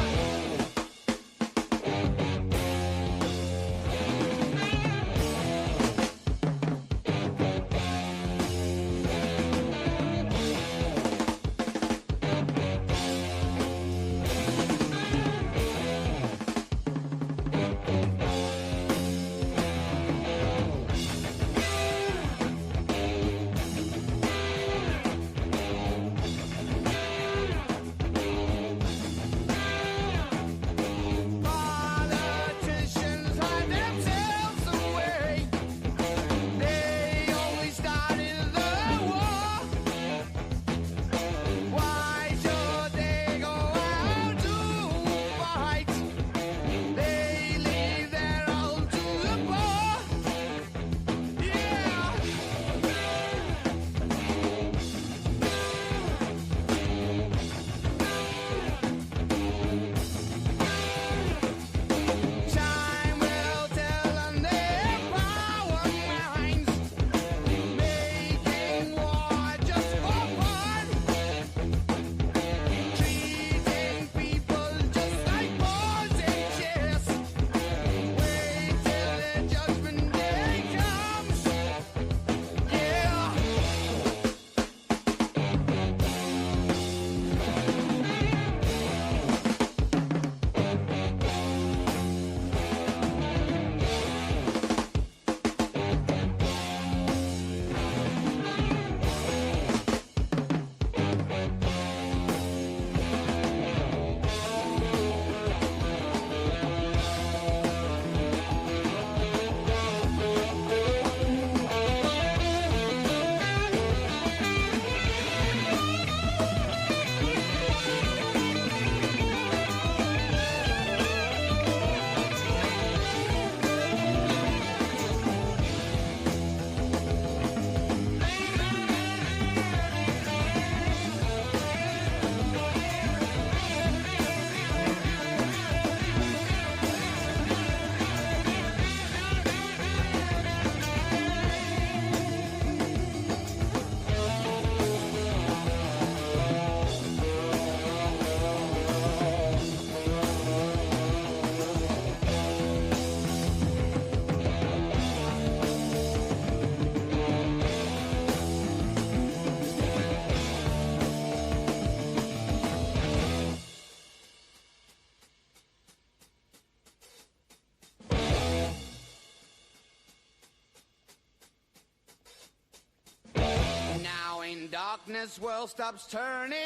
darkness world stops turning.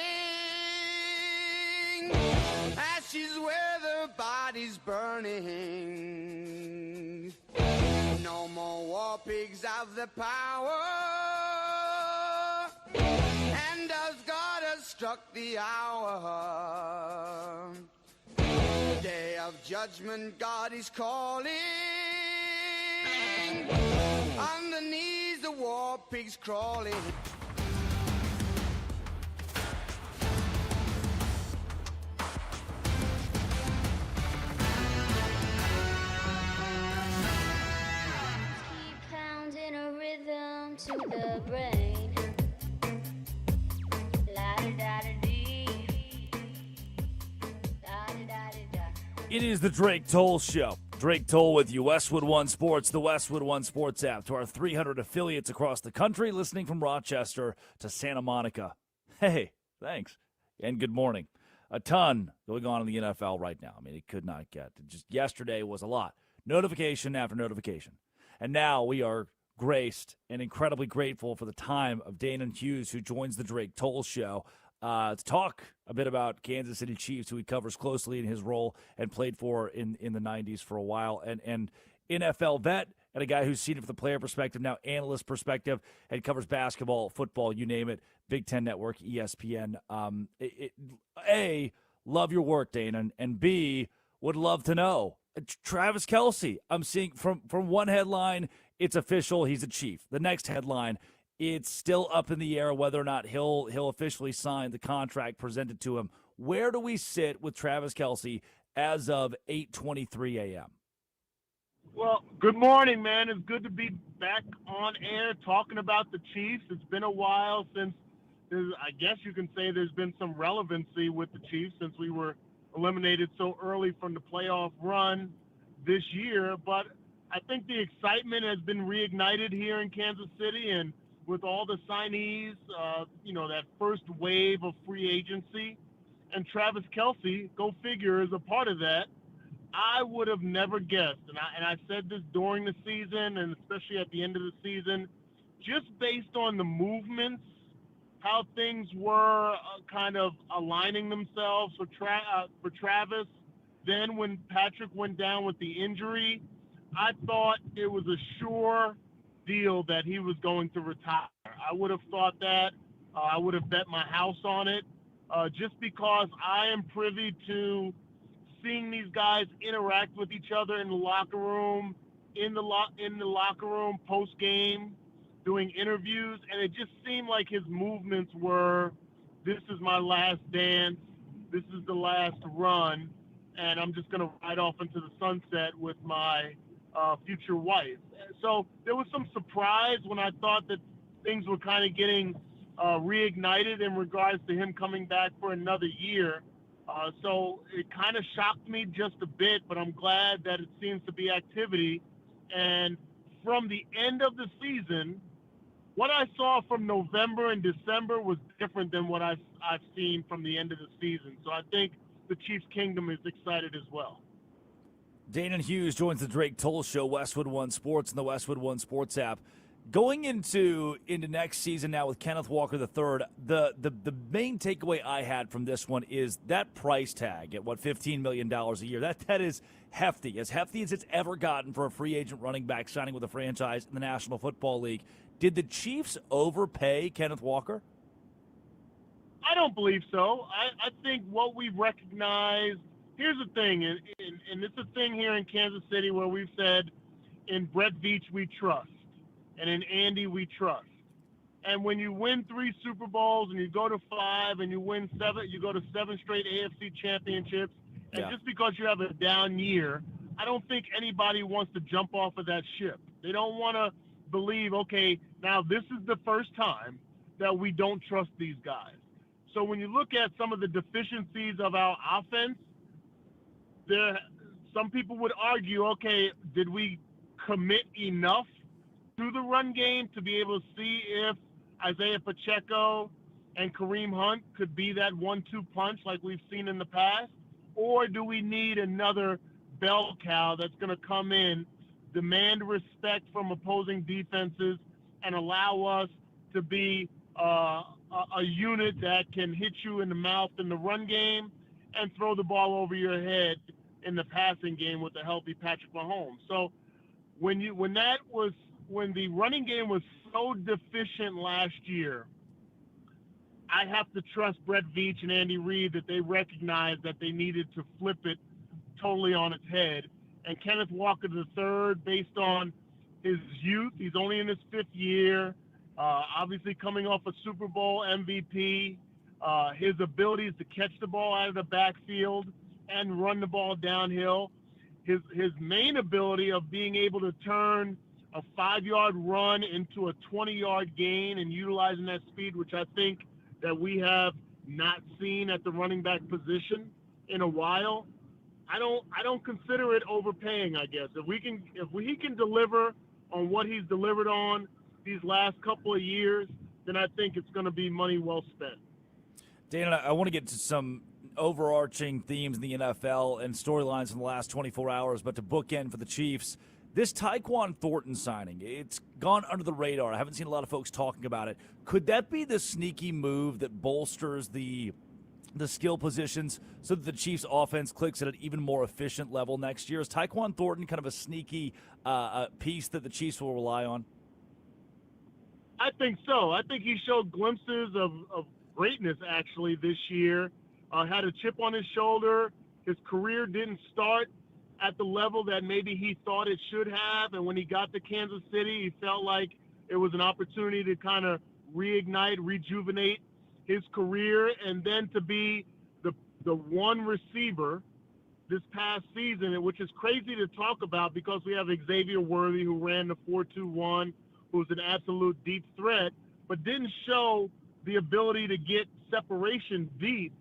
Ashes where the body's burning. No more war pigs have the power. And as God has struck the hour, day of judgment God is calling. Underneath the war pigs crawling. Keep pounding a rhythm to the brain. La-da-da-da-dee. La-da-da-da-da. It is the Drake Toll Show. Drake Toll with you, Westwood One Sports, the Westwood One Sports app, to our 300 affiliates across the country, listening from Rochester to Santa Monica. Hey, thanks, and good morning. A ton going on in the NFL right now. I mean, it could not get. Just yesterday was a lot. Notification after notification. And now we are graced and incredibly grateful for the time of Dana Hughes, who joins the Drake Toll Show to talk a bit about Kansas City Chiefs, who he covers closely in his role and played for in the 90s for a while, and NFL vet, and a guy who's seen it from the player perspective, now analyst perspective, and covers basketball, football, you name it, Big Ten Network, ESPN. A, love your work, Dana, and B, would love to know. Travis Kelce, I'm seeing from one headline, it's official, he's a Chief. The next headline, it's still up in the air whether or not he'll officially sign the contract presented to him. Where do we sit with Travis Kelce as of 8:23 a.m.? Well, good morning, man. It's good to be back on air talking about the Chiefs. It's been a while since, I guess you can say there's been some relevancy with the Chiefs since we were eliminated so early from the playoff run this year. But I think the excitement has been reignited here in Kansas City, and with all the signees, that first wave of free agency, and Travis Kelce, go figure, is a part of that. I would have never guessed, and I said this during the season and especially at the end of the season, just based on the movements, how things were kind of aligning themselves for Travis. Then when Patrick went down with the injury, I thought it was a sure deal that he was going to retire. I would have thought that. I would have bet my house on it, just because I am privy to seeing these guys interact with each other in the locker room, in the locker room post game, doing interviews, and it just seemed like his movements were, this is my last dance, this is the last run, and I'm just going to ride off into the sunset with my future wife. So there was some surprise when I thought that things were kind of getting reignited in regards to him coming back for another year. So it kind of shocked me just a bit, but I'm glad that it seems to be activity. And from the end of the season, what I saw from November and December was different than what I've seen from the end of the season. So I think the Chiefs Kingdom is excited as well. Dana Hughes joins the Drake Toll Show, Westwood One Sports, and the Westwood One Sports app. Going into next season now with Kenneth Walker III, the main takeaway I had from this one is that price tag at $15 million a year. That is hefty as it's ever gotten for a free agent running back signing with a franchise in the National Football League. Did the Chiefs overpay Kenneth Walker? I don't believe so. I think what we've recognized, here's the thing, and it's a thing here in Kansas City where we've said, in Brett Veach we trust, and in Andy we trust. And when you win 3 Super Bowls and you go to 5 and you win 7, you go to 7 straight AFC championships, and just because you have a down year, I don't think anybody wants to jump off of that ship. They don't want to believe, okay, now this is the first time that we don't trust these guys. So when you look at some of the deficiencies of our offense, some people would argue, okay, did we commit enough to the run game to be able to see if Isaiah Pacheco and Kareem Hunt could be that 1-2 punch like we've seen in the past? Or do we need another bell cow that's going to come in, demand respect from opposing defenses, and allow us to be a unit that can hit you in the mouth in the run game and throw the ball over your head in the passing game with a healthy Patrick Mahomes. So when the running game was so deficient last year, I have to trust Brett Veach and Andy Reid that they recognized that they needed to flip it totally on its head. And Kenneth Walker III, based on his youth, he's only in his 5th year, obviously coming off a Super Bowl MVP, his abilities to catch the ball out of the backfield and run the ball downhill, his main ability of being able to turn a 5-yard run into a 20-yard gain and utilizing that speed, which I think that we have not seen at the running back position in a while. I don't consider it overpaying, I guess. If he can deliver on what he's delivered on these last couple of years, then I think it's going to be money well spent. Dana, I want to get to some overarching themes in the NFL and storylines in the last 24 hours, but to bookend for the Chiefs, this Tyquan Thornton signing, it's gone under the radar. I haven't seen a lot of folks talking about it. Could that be the sneaky move that bolsters the skill positions so that the Chiefs' offense clicks at an even more efficient level next year? Is Tyquan Thornton kind of a sneaky piece that the Chiefs will rely on? I think so. I think he showed glimpses of greatness, actually, this year. Had a chip on his shoulder. His career didn't start at the level that maybe he thought it should have. And when he got to Kansas City, he felt like it was an opportunity to kind of reignite, rejuvenate his career, and then to be the one receiver this past season, which is crazy to talk about because we have Xavier Worthy, who ran the 4.21, who's an absolute deep threat, but didn't show the ability to get separation deep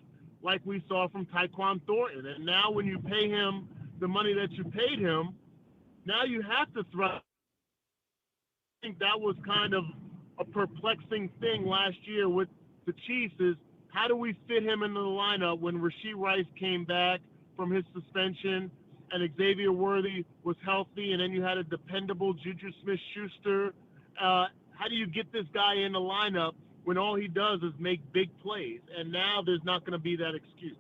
like we saw from Tyquan Thornton. And now when you pay him the money that you paid him, now you have to throw. I think that was kind of a perplexing thing last year with the Chiefs, is how do we fit him into the lineup when Rashee Rice came back from his suspension and Xavier Worthy was healthy, and then you had a dependable Juju Smith-Schuster. How do you get this guy in the lineup when all he does is make big plays? And now there's not going to be that excuse.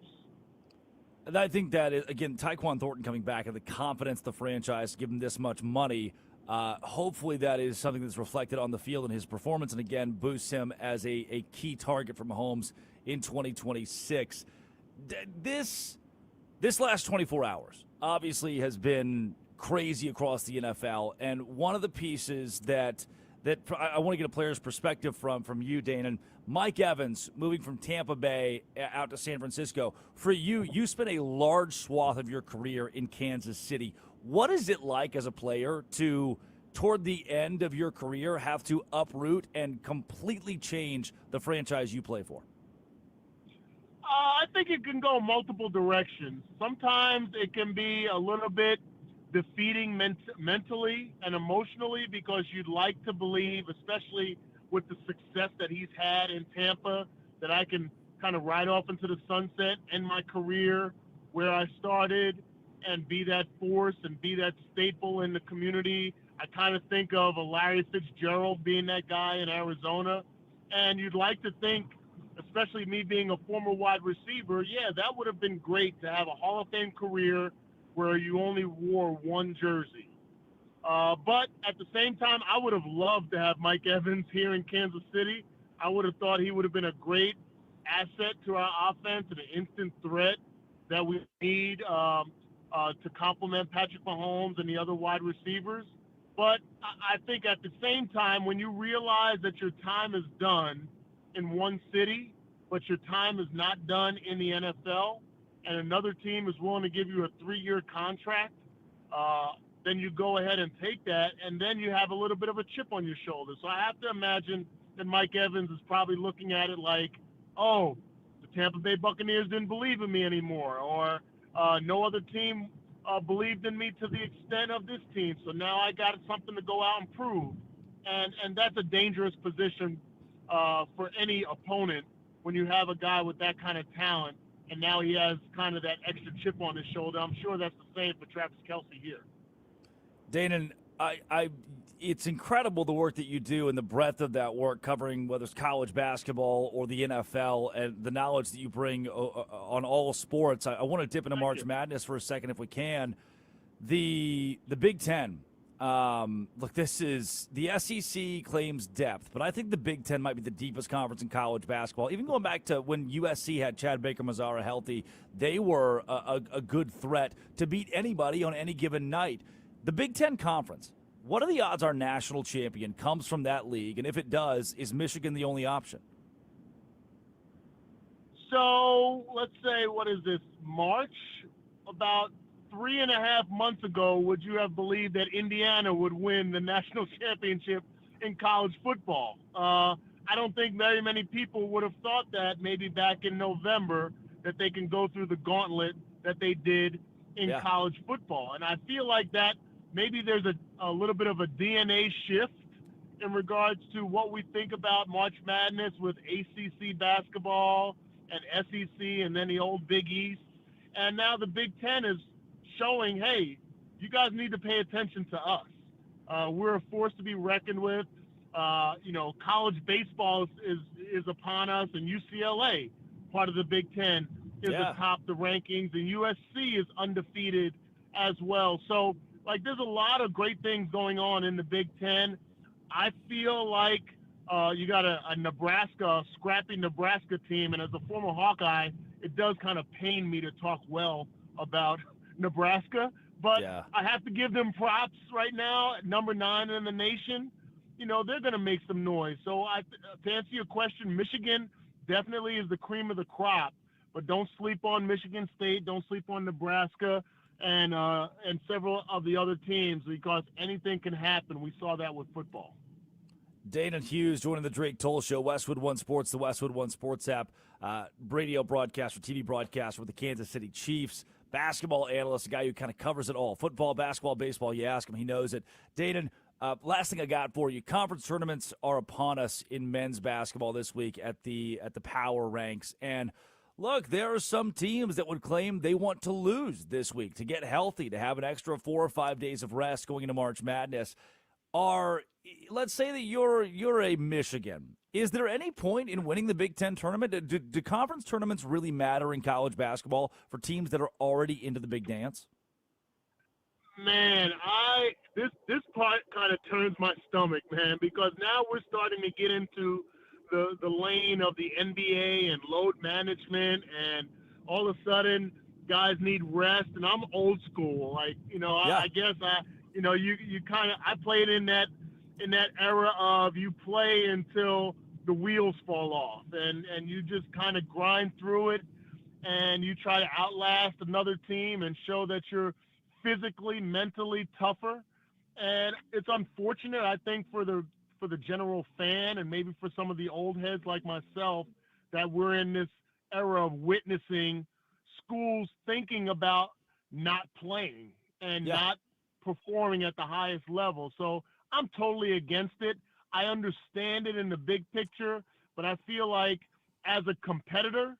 And I think that, again, Tyquan Thornton coming back and the confidence the franchise give him this much money, hopefully that is something that's reflected on the field in his performance, and again boosts him as a key target for Mahomes in 2026. This last 24 hours obviously has been crazy across the NFL, and one of the pieces that I want to get a player's perspective from you, Dana. And Mike Evans moving from Tampa Bay out to San Francisco. For you spent a large swath of your career in Kansas City. What is it like as a player to, toward the end of your career, have to uproot and completely change the franchise you play for? I think it can go multiple directions. Sometimes it can be a little bit defeating mentally and emotionally, because you'd like to believe, especially with the success that he's had in Tampa, that I can kind of ride off into the sunset in my career where I started and be that force and be that staple in the community. I kind of think of a Larry Fitzgerald being that guy in Arizona. And you'd like to think, especially me being a former wide receiver, yeah, that would have been great to have a Hall of Fame career where you only wore one jersey. But at the same time, I would have loved to have Mike Evans here in Kansas City. I would have thought he would have been a great asset to our offense and an instant threat that we need to complement Patrick Mahomes and the other wide receivers. But I think at the same time, when you realize that your time is done in one city, but your time is not done in the NFL, and another team is willing to give you a 3-year contract, then you go ahead and take that, and then you have a little bit of a chip on your shoulder. So I have to imagine that Mike Evans is probably looking at it like, oh, the Tampa Bay Buccaneers didn't believe in me anymore, or no other team believed in me to the extent of this team, so now I got something to go out and prove. And that's a dangerous position for any opponent when you have a guy with that kind of talent, and now he has kind of that extra chip on his shoulder. I'm sure that's the same for Travis Kelce here. Dana, it's incredible the work that you do and the breadth of that work, covering whether it's college basketball or the NFL, and the knowledge that you bring on all sports. I want to dip into March Madness for a second if we can. The Big Ten. Look, this is the SEC claims depth, but I think the Big Ten might be the deepest conference in college basketball. Even going back to when USC had Chad Baker-Mazara healthy, they were a good threat to beat anybody on any given night. The Big Ten Conference, what are the odds our national champion comes from that league? And if it does, is Michigan the only option? So let's say, what is this, March? About 3.5 months ago, would you have believed that Indiana would win the national championship in college football? I don't think very many people would have thought that maybe back in November that they can go through the gauntlet that they did in college football. And I feel like that maybe there's a little bit of a DNA shift in regards to what we think about March Madness with ACC basketball and SEC and then the old Big East. And now the Big Ten is showing, hey, you guys need to pay attention to us. We're a force to be reckoned with. College baseball is upon us, and UCLA, part of the Big Ten, is atop the rankings, and USC is undefeated as well. So, there's a lot of great things going on in the Big Ten. I feel like you got a scrappy Nebraska team, and as a former Hawkeye, it does kind of pain me to talk well about Nebraska, but I have to give them props right now at number 9 in the nation. They're going to make some noise. So to answer your question, Michigan definitely is the cream of the crop, but don't sleep on Michigan State. Don't sleep on Nebraska and several of the other teams, because anything can happen. We saw that with football. Dana Hughes joining the Drake Toll Show, Westwood One Sports, the Westwood One Sports app, radio broadcaster, TV broadcaster with the Kansas City Chiefs, basketball analyst, a guy who kind of covers it all. Football, basketball, baseball, you ask him, he knows it. Dana, last thing I got for you, conference tournaments are upon us in men's basketball this week at the power ranks. And look, there are some teams that would claim they want to lose this week to get healthy, to have an extra 4 or 5 days of rest going into March Madness. Let's say that you're a Michigan. Is there any point in winning the Big Ten tournament? Do conference tournaments really matter in college basketball for teams that are already into the big dance? Man, this part kind of turns my stomach, man, because now we're starting to get into the lane of the NBA and load management, and all of a sudden guys need rest, and I'm old school. I guess I played in that era of you play until the wheels fall off, and you just kind of grind through it, and you try to outlast another team and show that you're physically, mentally tougher. And it's unfortunate, I think, for the general fan and maybe for some of the old heads like myself, that we're in this era of witnessing schools thinking about not playing and not performing at the highest level. So I'm totally against it. I understand it in the big picture, but I feel like as a competitor,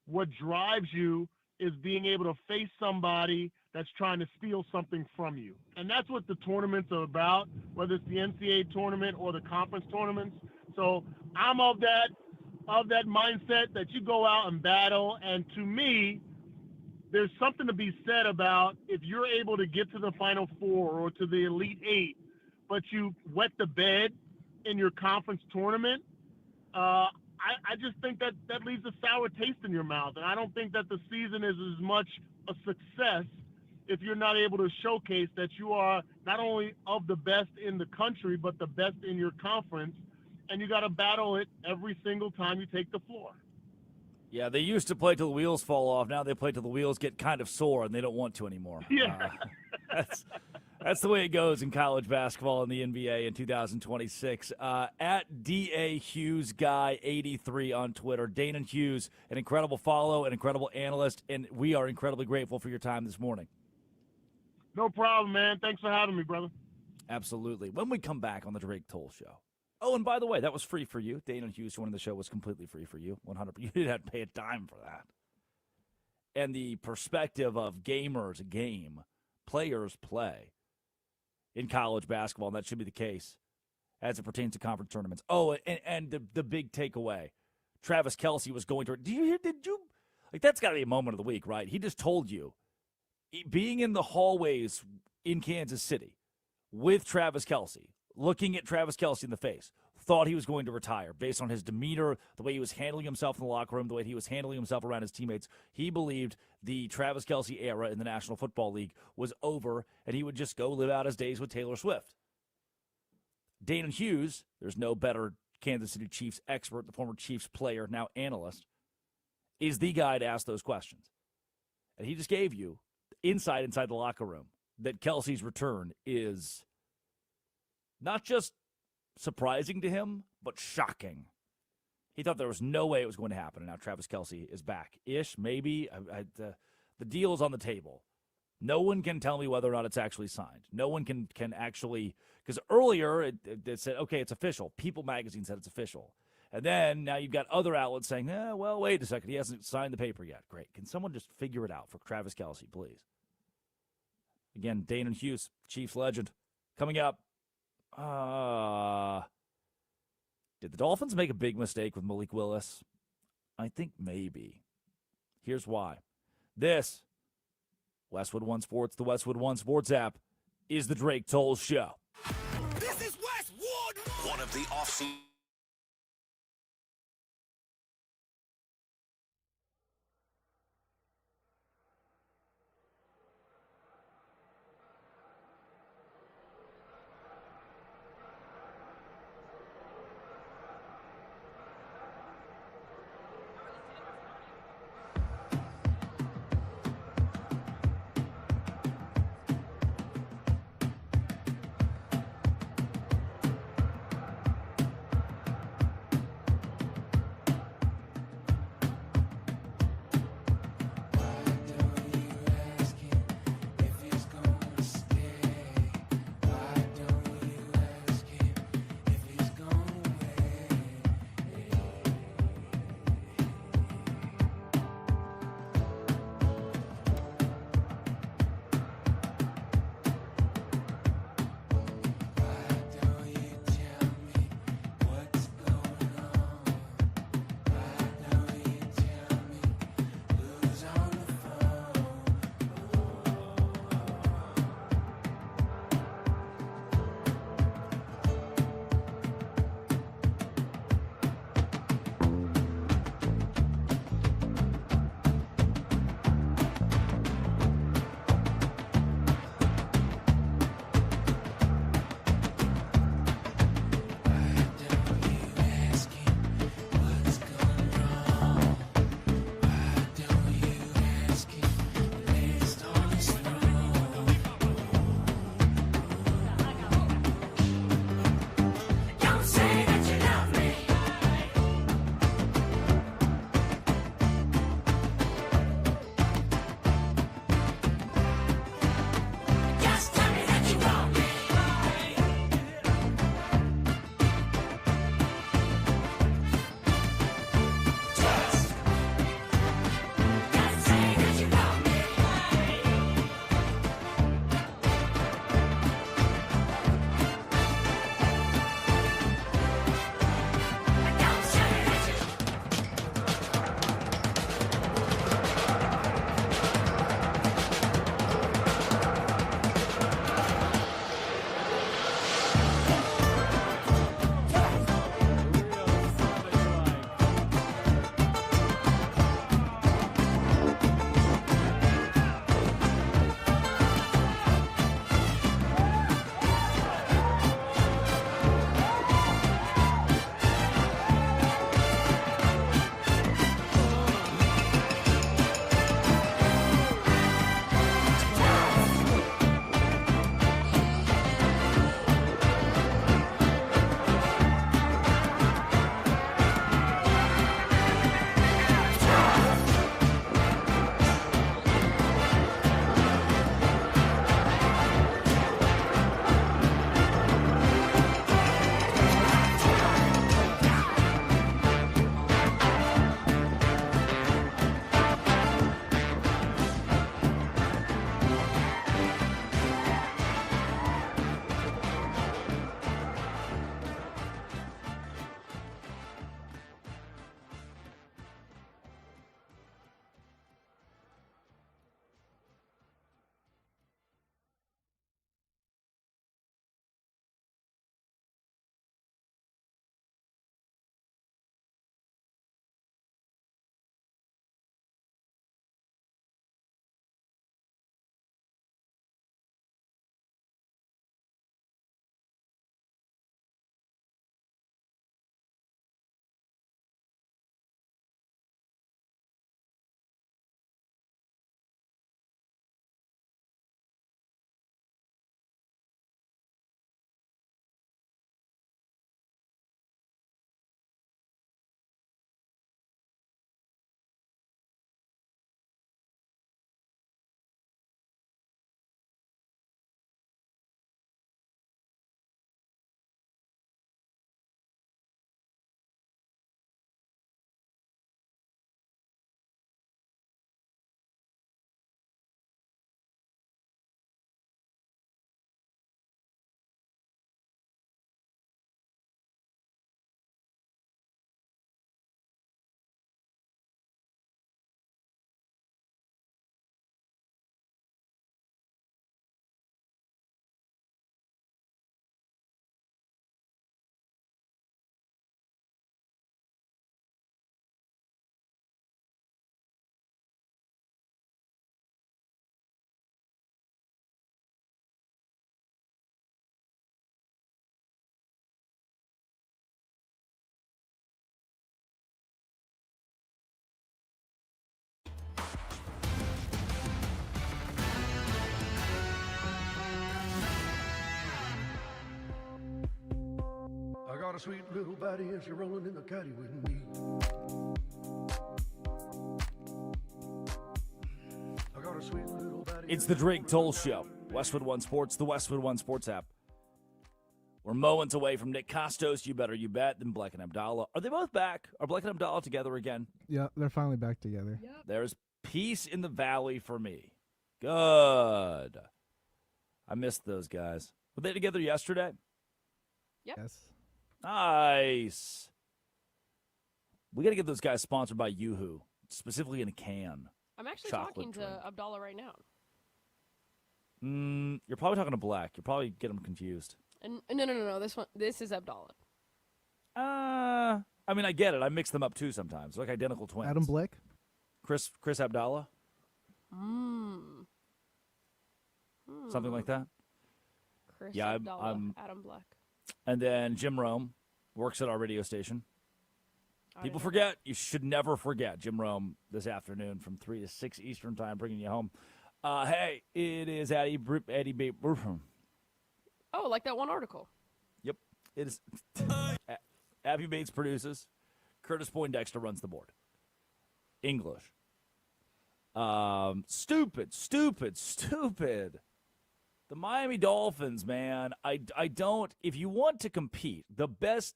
what drives you is being able to face somebody that's trying to steal something from you. And that's what the tournaments are about, whether it's the NCAA tournament or the conference tournaments. So I'm of that mindset that you go out and battle. And to me, there's something to be said about if you're able to get to the Final Four or to the Elite Eight, but you wet the bed in your conference tournament, I just think that leaves a sour taste in your mouth. And I don't think that the season is as much a success if you're not able to showcase that you are not only of the best in the country, but the best in your conference. And you got to battle it every single time you take the floor. Yeah, they used to play till the wheels fall off. Now they play till the wheels get kind of sore and they don't want to anymore. Yeah. That's the way it goes in college basketball in the NBA in 2026. At DA Hughes Guy 83 on Twitter. Dana Hughes, an incredible follow, an incredible analyst, and we are incredibly grateful for your time this morning. No problem, man. Thanks for having me, brother. Absolutely. When we come back on the Drake Toll Show. Oh, and by the way, that was free for you. Dana Hughes joining the show was completely free for you. 100%. You didn't have to pay a dime for that. And the perspective of gamers game, players play. in college basketball, and that should be the case as it pertains to conference tournaments. Oh, and the big takeaway. Travis Kelce was going to – did you – like, that's got to be a moment of the week, right? He just told you, being in the hallways in Kansas City with Travis Kelce, looking at Travis Kelce in the face, thought he was going to retire based on his demeanor, the way he was handling himself in the locker room, the way he was handling himself around his teammates. He believed the Travis Kelce era in the National Football League was over, and he would just go live out his days with Taylor Swift. Dana Hughes, there's no better Kansas City Chiefs expert, the former Chiefs player, now analyst, is the guy to ask those questions. And he just gave you insight inside the locker room that Kelce's return is not just surprising to him, but shocking. He thought there was no way it was going to happen, and now Travis Kelce is back-ish, maybe. The deal is on the table. No one can tell me whether or not it's actually signed. No one can actually, because earlier it said, okay, it's official. People magazine said it's official. And then now you've got other outlets saying, well, wait a second, he hasn't signed the paper yet. Great. Can someone just figure it out for Travis Kelce, please? Again, Dana Hughes, Chiefs legend, coming up. Did the Dolphins make a big mistake with Malik Willis? I think maybe. Here's why. This, Westwood One Sports, the Westwood One Sports app, is the Drake Tolles Show. This is Westwood. One of the off-season. got a sweet little body and she rolling in the caddy with me. I got a sweet little body. It's the Drake Toll Show. Westwood One Sports, the Westwood One Sports app. We're moments away from Nick Costos, You Better You Bet, then Black and Abdallah. Are they both back? Are Black and Abdallah together again? Yeah, they're finally back together. Yep. There's peace in the valley for me. Good. I missed those guys. Were they together yesterday? Yep. Yes. Nice. We got to get those guys sponsored by Yoo-Hoo, specifically in a can. I'm actually Chocolate talking drink. to Abdallah right now. You're probably talking to Black. You'll probably get them confused. And no. This is Abdallah. I mean, I get it. I mix them up too sometimes. They're like identical twins. Adam Blake? Chris Abdallah? Something like that? Chris Yeah, Abdallah, Adam Black. And then Jim Rome works at our radio station. People forget. You should never forget Jim Rome this afternoon from 3 to 6 Eastern time, bringing you home. Hey, it is Eddie B. Oh, like that one article. Yep. It is. Abby Bates produces. Curtis Poindexter runs the board. English. Stupid. The Miami Dolphins, man. I don't. If you want to compete, the best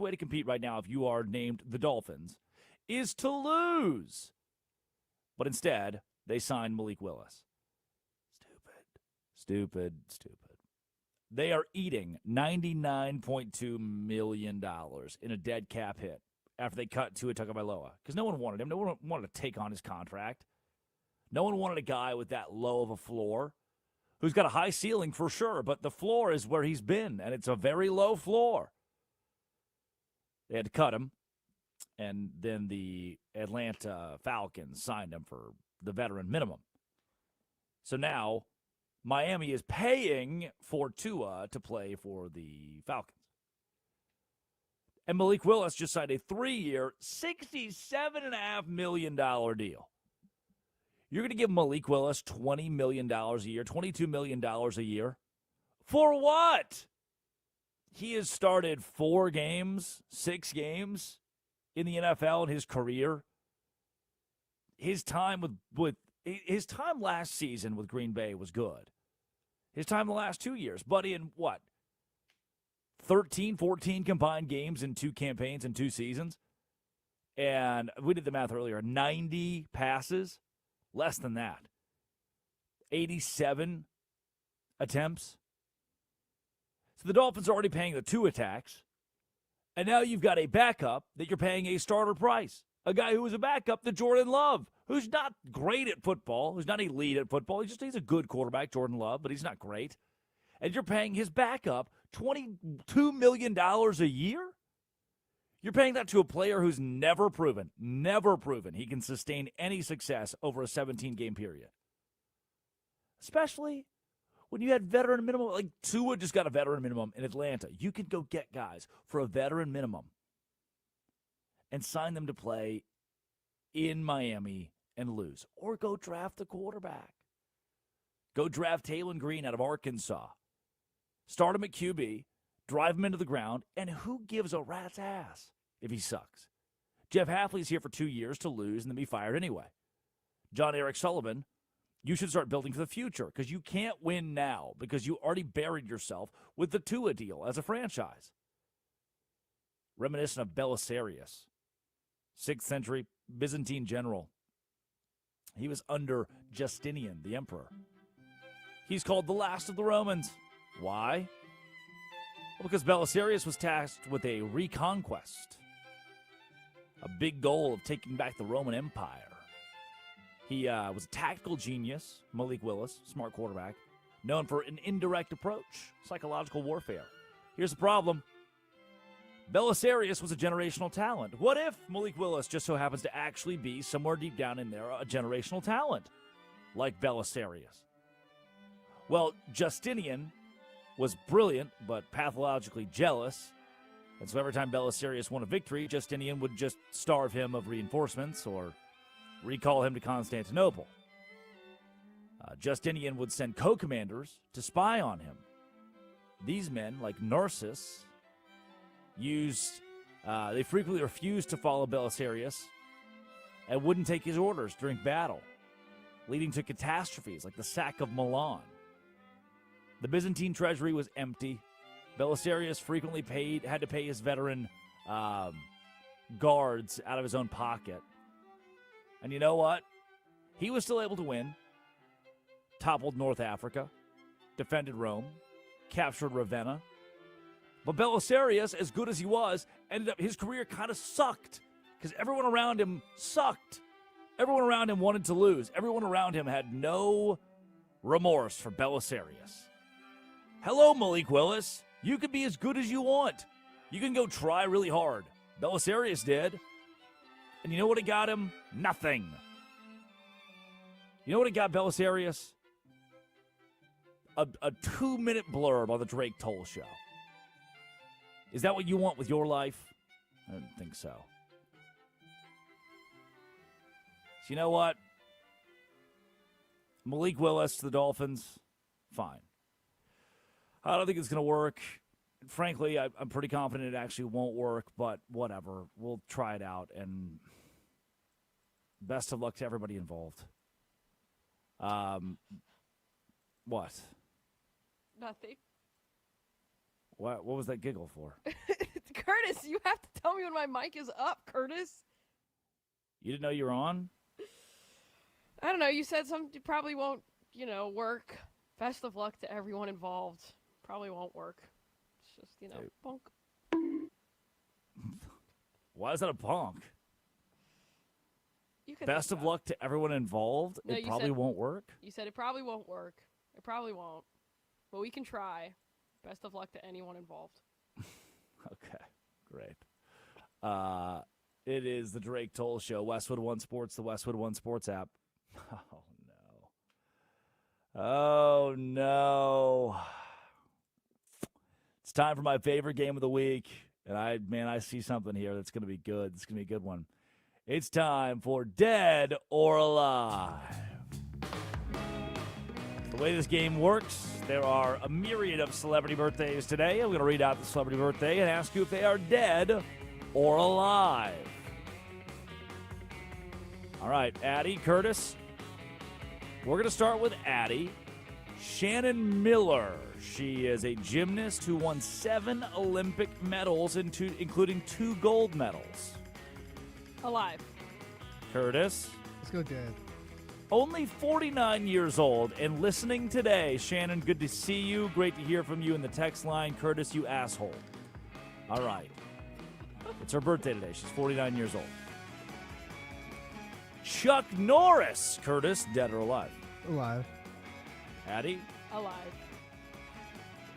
way to compete right now, if you are named the Dolphins, is to lose. But instead, they signed Malik Willis. Stupid. They are eating $99.2 million in a dead cap hit after they cut Tua Tagovailoa because no one wanted him. No one wanted to take on his contract. No one wanted a guy with that low of a floor who's got a high ceiling for sure, but the floor is where he's been, and it's a very low floor. They had to cut him, and then the Atlanta Falcons signed him for the veteran minimum. So now Miami is paying for Tua to play for the Falcons. And Malik Willis just signed a 3-year, $67.5 million deal. You're going to give Malik Willis $20 million a year, $22 million a year? For what? He has started 6 games in the NFL in his career. His time his time last season with Green Bay was good. His time the last 2 years, but in what? 13, 14 combined games in 2 campaigns in 2 seasons? And we did the math earlier. 90 passes? Less than that. 87 attempts. So the Dolphins are already paying the 2 attacks. And now you've got a backup that you're paying a starter price. A guy who was a backup to Jordan Love, who's not great at football, who's not elite at football. He's a good quarterback, Jordan Love, but he's not great. And you're paying his backup $22 million a year? You're paying that to a player who's never proven he can sustain any success over a 17-game period. Especially when you had veteran minimum. Like Tua just got a veteran minimum in Atlanta. You could go get guys for a veteran minimum and sign them to play in Miami and lose. Or go draft the quarterback. Go draft Taylor Green out of Arkansas. Start him at QB, drive him into the ground, and who gives a rat's ass if he sucks? Jeff Hafley's here for 2 years to lose and then be fired anyway. John Eric Sullivan, you should start building for the future because you can't win now because you already buried yourself with the Tua deal as a franchise. Reminiscent of Belisarius, 6th century Byzantine general. He was under Justinian, the emperor. He's called the last of the Romans. Why? Well, because Belisarius was tasked with a reconquest, a big goal of taking back the Roman Empire. He was a tactical genius, Malik Willis, smart quarterback, known for an indirect approach, psychological warfare. Here's the problem. Belisarius was a generational talent. What if Malik Willis just so happens to actually be somewhere deep down in there a generational talent, like Belisarius? Well, Justinian was brilliant, but pathologically jealous. And so every time Belisarius won a victory, Justinian would just starve him of reinforcements or recall him to Constantinople. Justinian would send co-commanders to spy on him. These men, like Narcissus, They frequently refused to follow Belisarius and wouldn't take his orders during battle, leading to catastrophes like the sack of Milan. The Byzantine treasury was empty. Belisarius frequently had to pay his veteran guards out of his own pocket. And you know what? He was still able to win. Toppled North Africa, defended Rome, captured Ravenna. But Belisarius, as good as he was, his career kind of sucked because everyone around him sucked. Everyone around him wanted to lose. Everyone around him had no remorse for Belisarius. Hello, Malik Willis. You can be as good as you want. You can go try really hard. Belisarius did. And you know what it got him? Nothing. You know what it got Belisarius? A 2-minute blurb on the Drake Toll Show. Is that what you want with your life? I don't think so. So you know what? Malik Willis to the Dolphins, fine. I don't think it's going to work. Frankly, I'm pretty confident it actually won't work, but whatever. We'll try it out, and best of luck to everybody involved. What? Nothing. What was that giggle for? Curtis, you have to tell me when my mic is up, Curtis. You didn't know you were on? I don't know. You said something probably won't, work. Best of luck to everyone involved. Probably won't work. It's just, bonk. Why is that a bonk? You can Best of luck to everyone involved. No, it probably won't work. You said it probably won't work. It probably won't. But we can try. Best of luck to anyone involved. Okay, great. It is the Drake Toll Show. Westwood One Sports, the Westwood One Sports app. Oh, no. Oh, no. It's time for my favorite game of the week. And I see something here that's going to be good. It's going to be a good one. It's time for Dead or Alive. The way this game works, there are a myriad of celebrity birthdays today. I'm going to read out the celebrity birthday and ask you if they are dead or alive. All right, Addie, Curtis. We're going to start with Addie. Shannon Miller. She is a gymnast who won 7 Olympic medals, including 2 gold medals. Alive. Curtis. Let's go dead. Only 49 years old and listening today. Shannon, good to see you. Great to hear from you in the text line. Curtis, you asshole. All right. It's her birthday today. She's 49 years old. Chuck Norris. Curtis, dead or alive? Alive. Addie? Alive.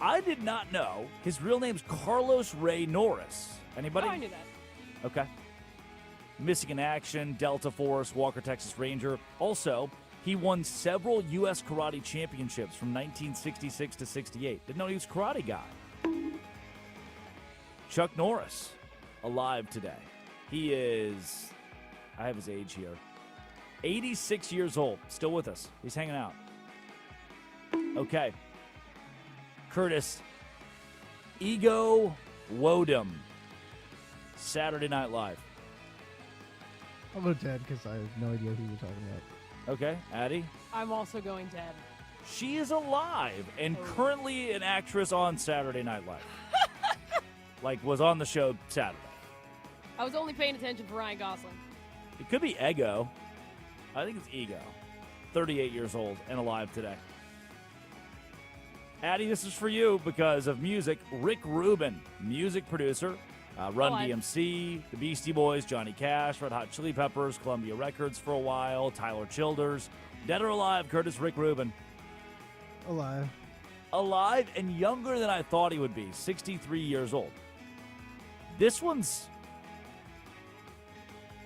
I did not know his real name's Carlos Ray Norris. Anybody? Oh, I knew that. Okay. Missing in action, Delta Force, Walker, Texas Ranger. Also, he won several U.S. karate championships from 1966 to 68. Didn't know he was a karate guy. Chuck Norris, alive today. He is, I have his age here, 86 years old, still with us. He's hanging out. Okay. Curtis, Ego Wodum, Saturday Night Live. I'll go dead because I have no idea who you're talking about. Okay, Addie? I'm also going dead. She is alive and currently an actress on Saturday Night Live. Was on the show Saturday. I was only paying attention for Ryan Gosling. It could be Ego. I think it's Ego. 38 years old and alive today. Addie, this is for you because of music. Rick Rubin, music producer. Run DMC, the Beastie Boys, Johnny Cash, Red Hot Chili Peppers, Columbia Records for a while, Tyler Childers. Dead or alive, Curtis, Rick Rubin? Alive. Alive and younger than I thought he would be, 63 years old. This one's...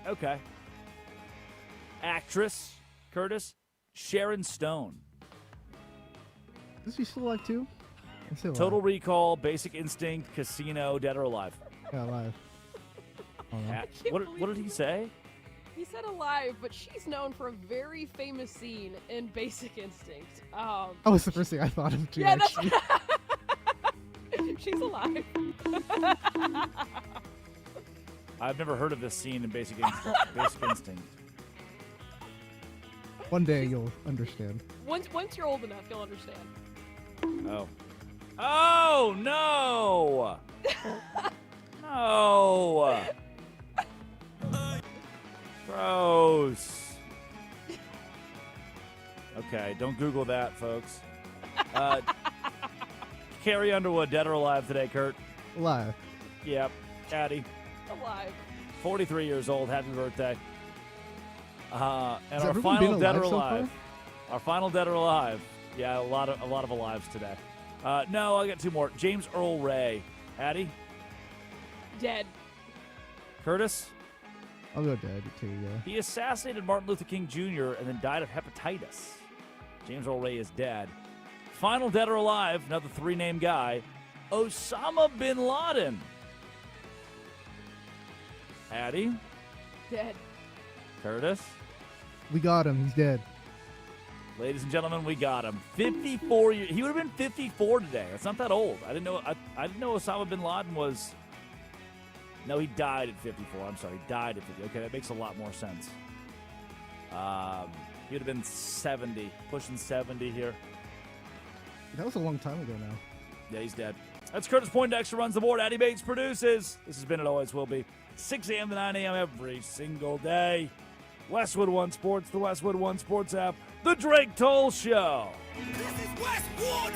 okay. Actress, Curtis, Sharon Stone. Is she still alive too? Total Recall, Basic Instinct, Casino, Dead or Alive? Yeah, alive. What did he say? He said alive, but she's known for a very famous scene in Basic Instinct. That was the first thing I thought of too. Yeah, actually. She's alive. I've never heard of this scene in Basic Instinct. One day you'll understand. Once you're old enough, you'll understand. Oh. Oh, no! No! Gross. Okay, don't Google that, folks. Carrie Underwood, dead or alive today, Kurt? Alive. Yep. Caddy. Alive. 43 years old. Happy birthday. And Has our everyone final been dead or alive so alive. far? Our final dead or alive. Yeah, a lot of alives today. No, I got two more. James Earl Ray. Addie? Dead. Curtis? I'll go dead too, yeah. He assassinated Martin Luther King Jr. and then died of hepatitis. James Earl Ray is dead. Final dead or alive, another three-name guy, Osama bin Laden. Addie? Dead. Curtis? We got him. He's dead. Ladies and gentlemen, we got him. 54 years. He would have been 54 today. That's not that old. I didn't know Osama bin Laden was. No, he died at 54. I'm sorry, he died at 50. Okay, that makes a lot more sense. He would have been 70, pushing 70 here. That was a long time ago now. Yeah, he's dead. That's Curtis Poindexter runs the board. Addie Bates produces. This has been It Always Will Be. 6 a.m. to 9 a.m. every single day. Westwood One Sports, the Westwood One Sports app, The Drake Toll Show. This is Westwood.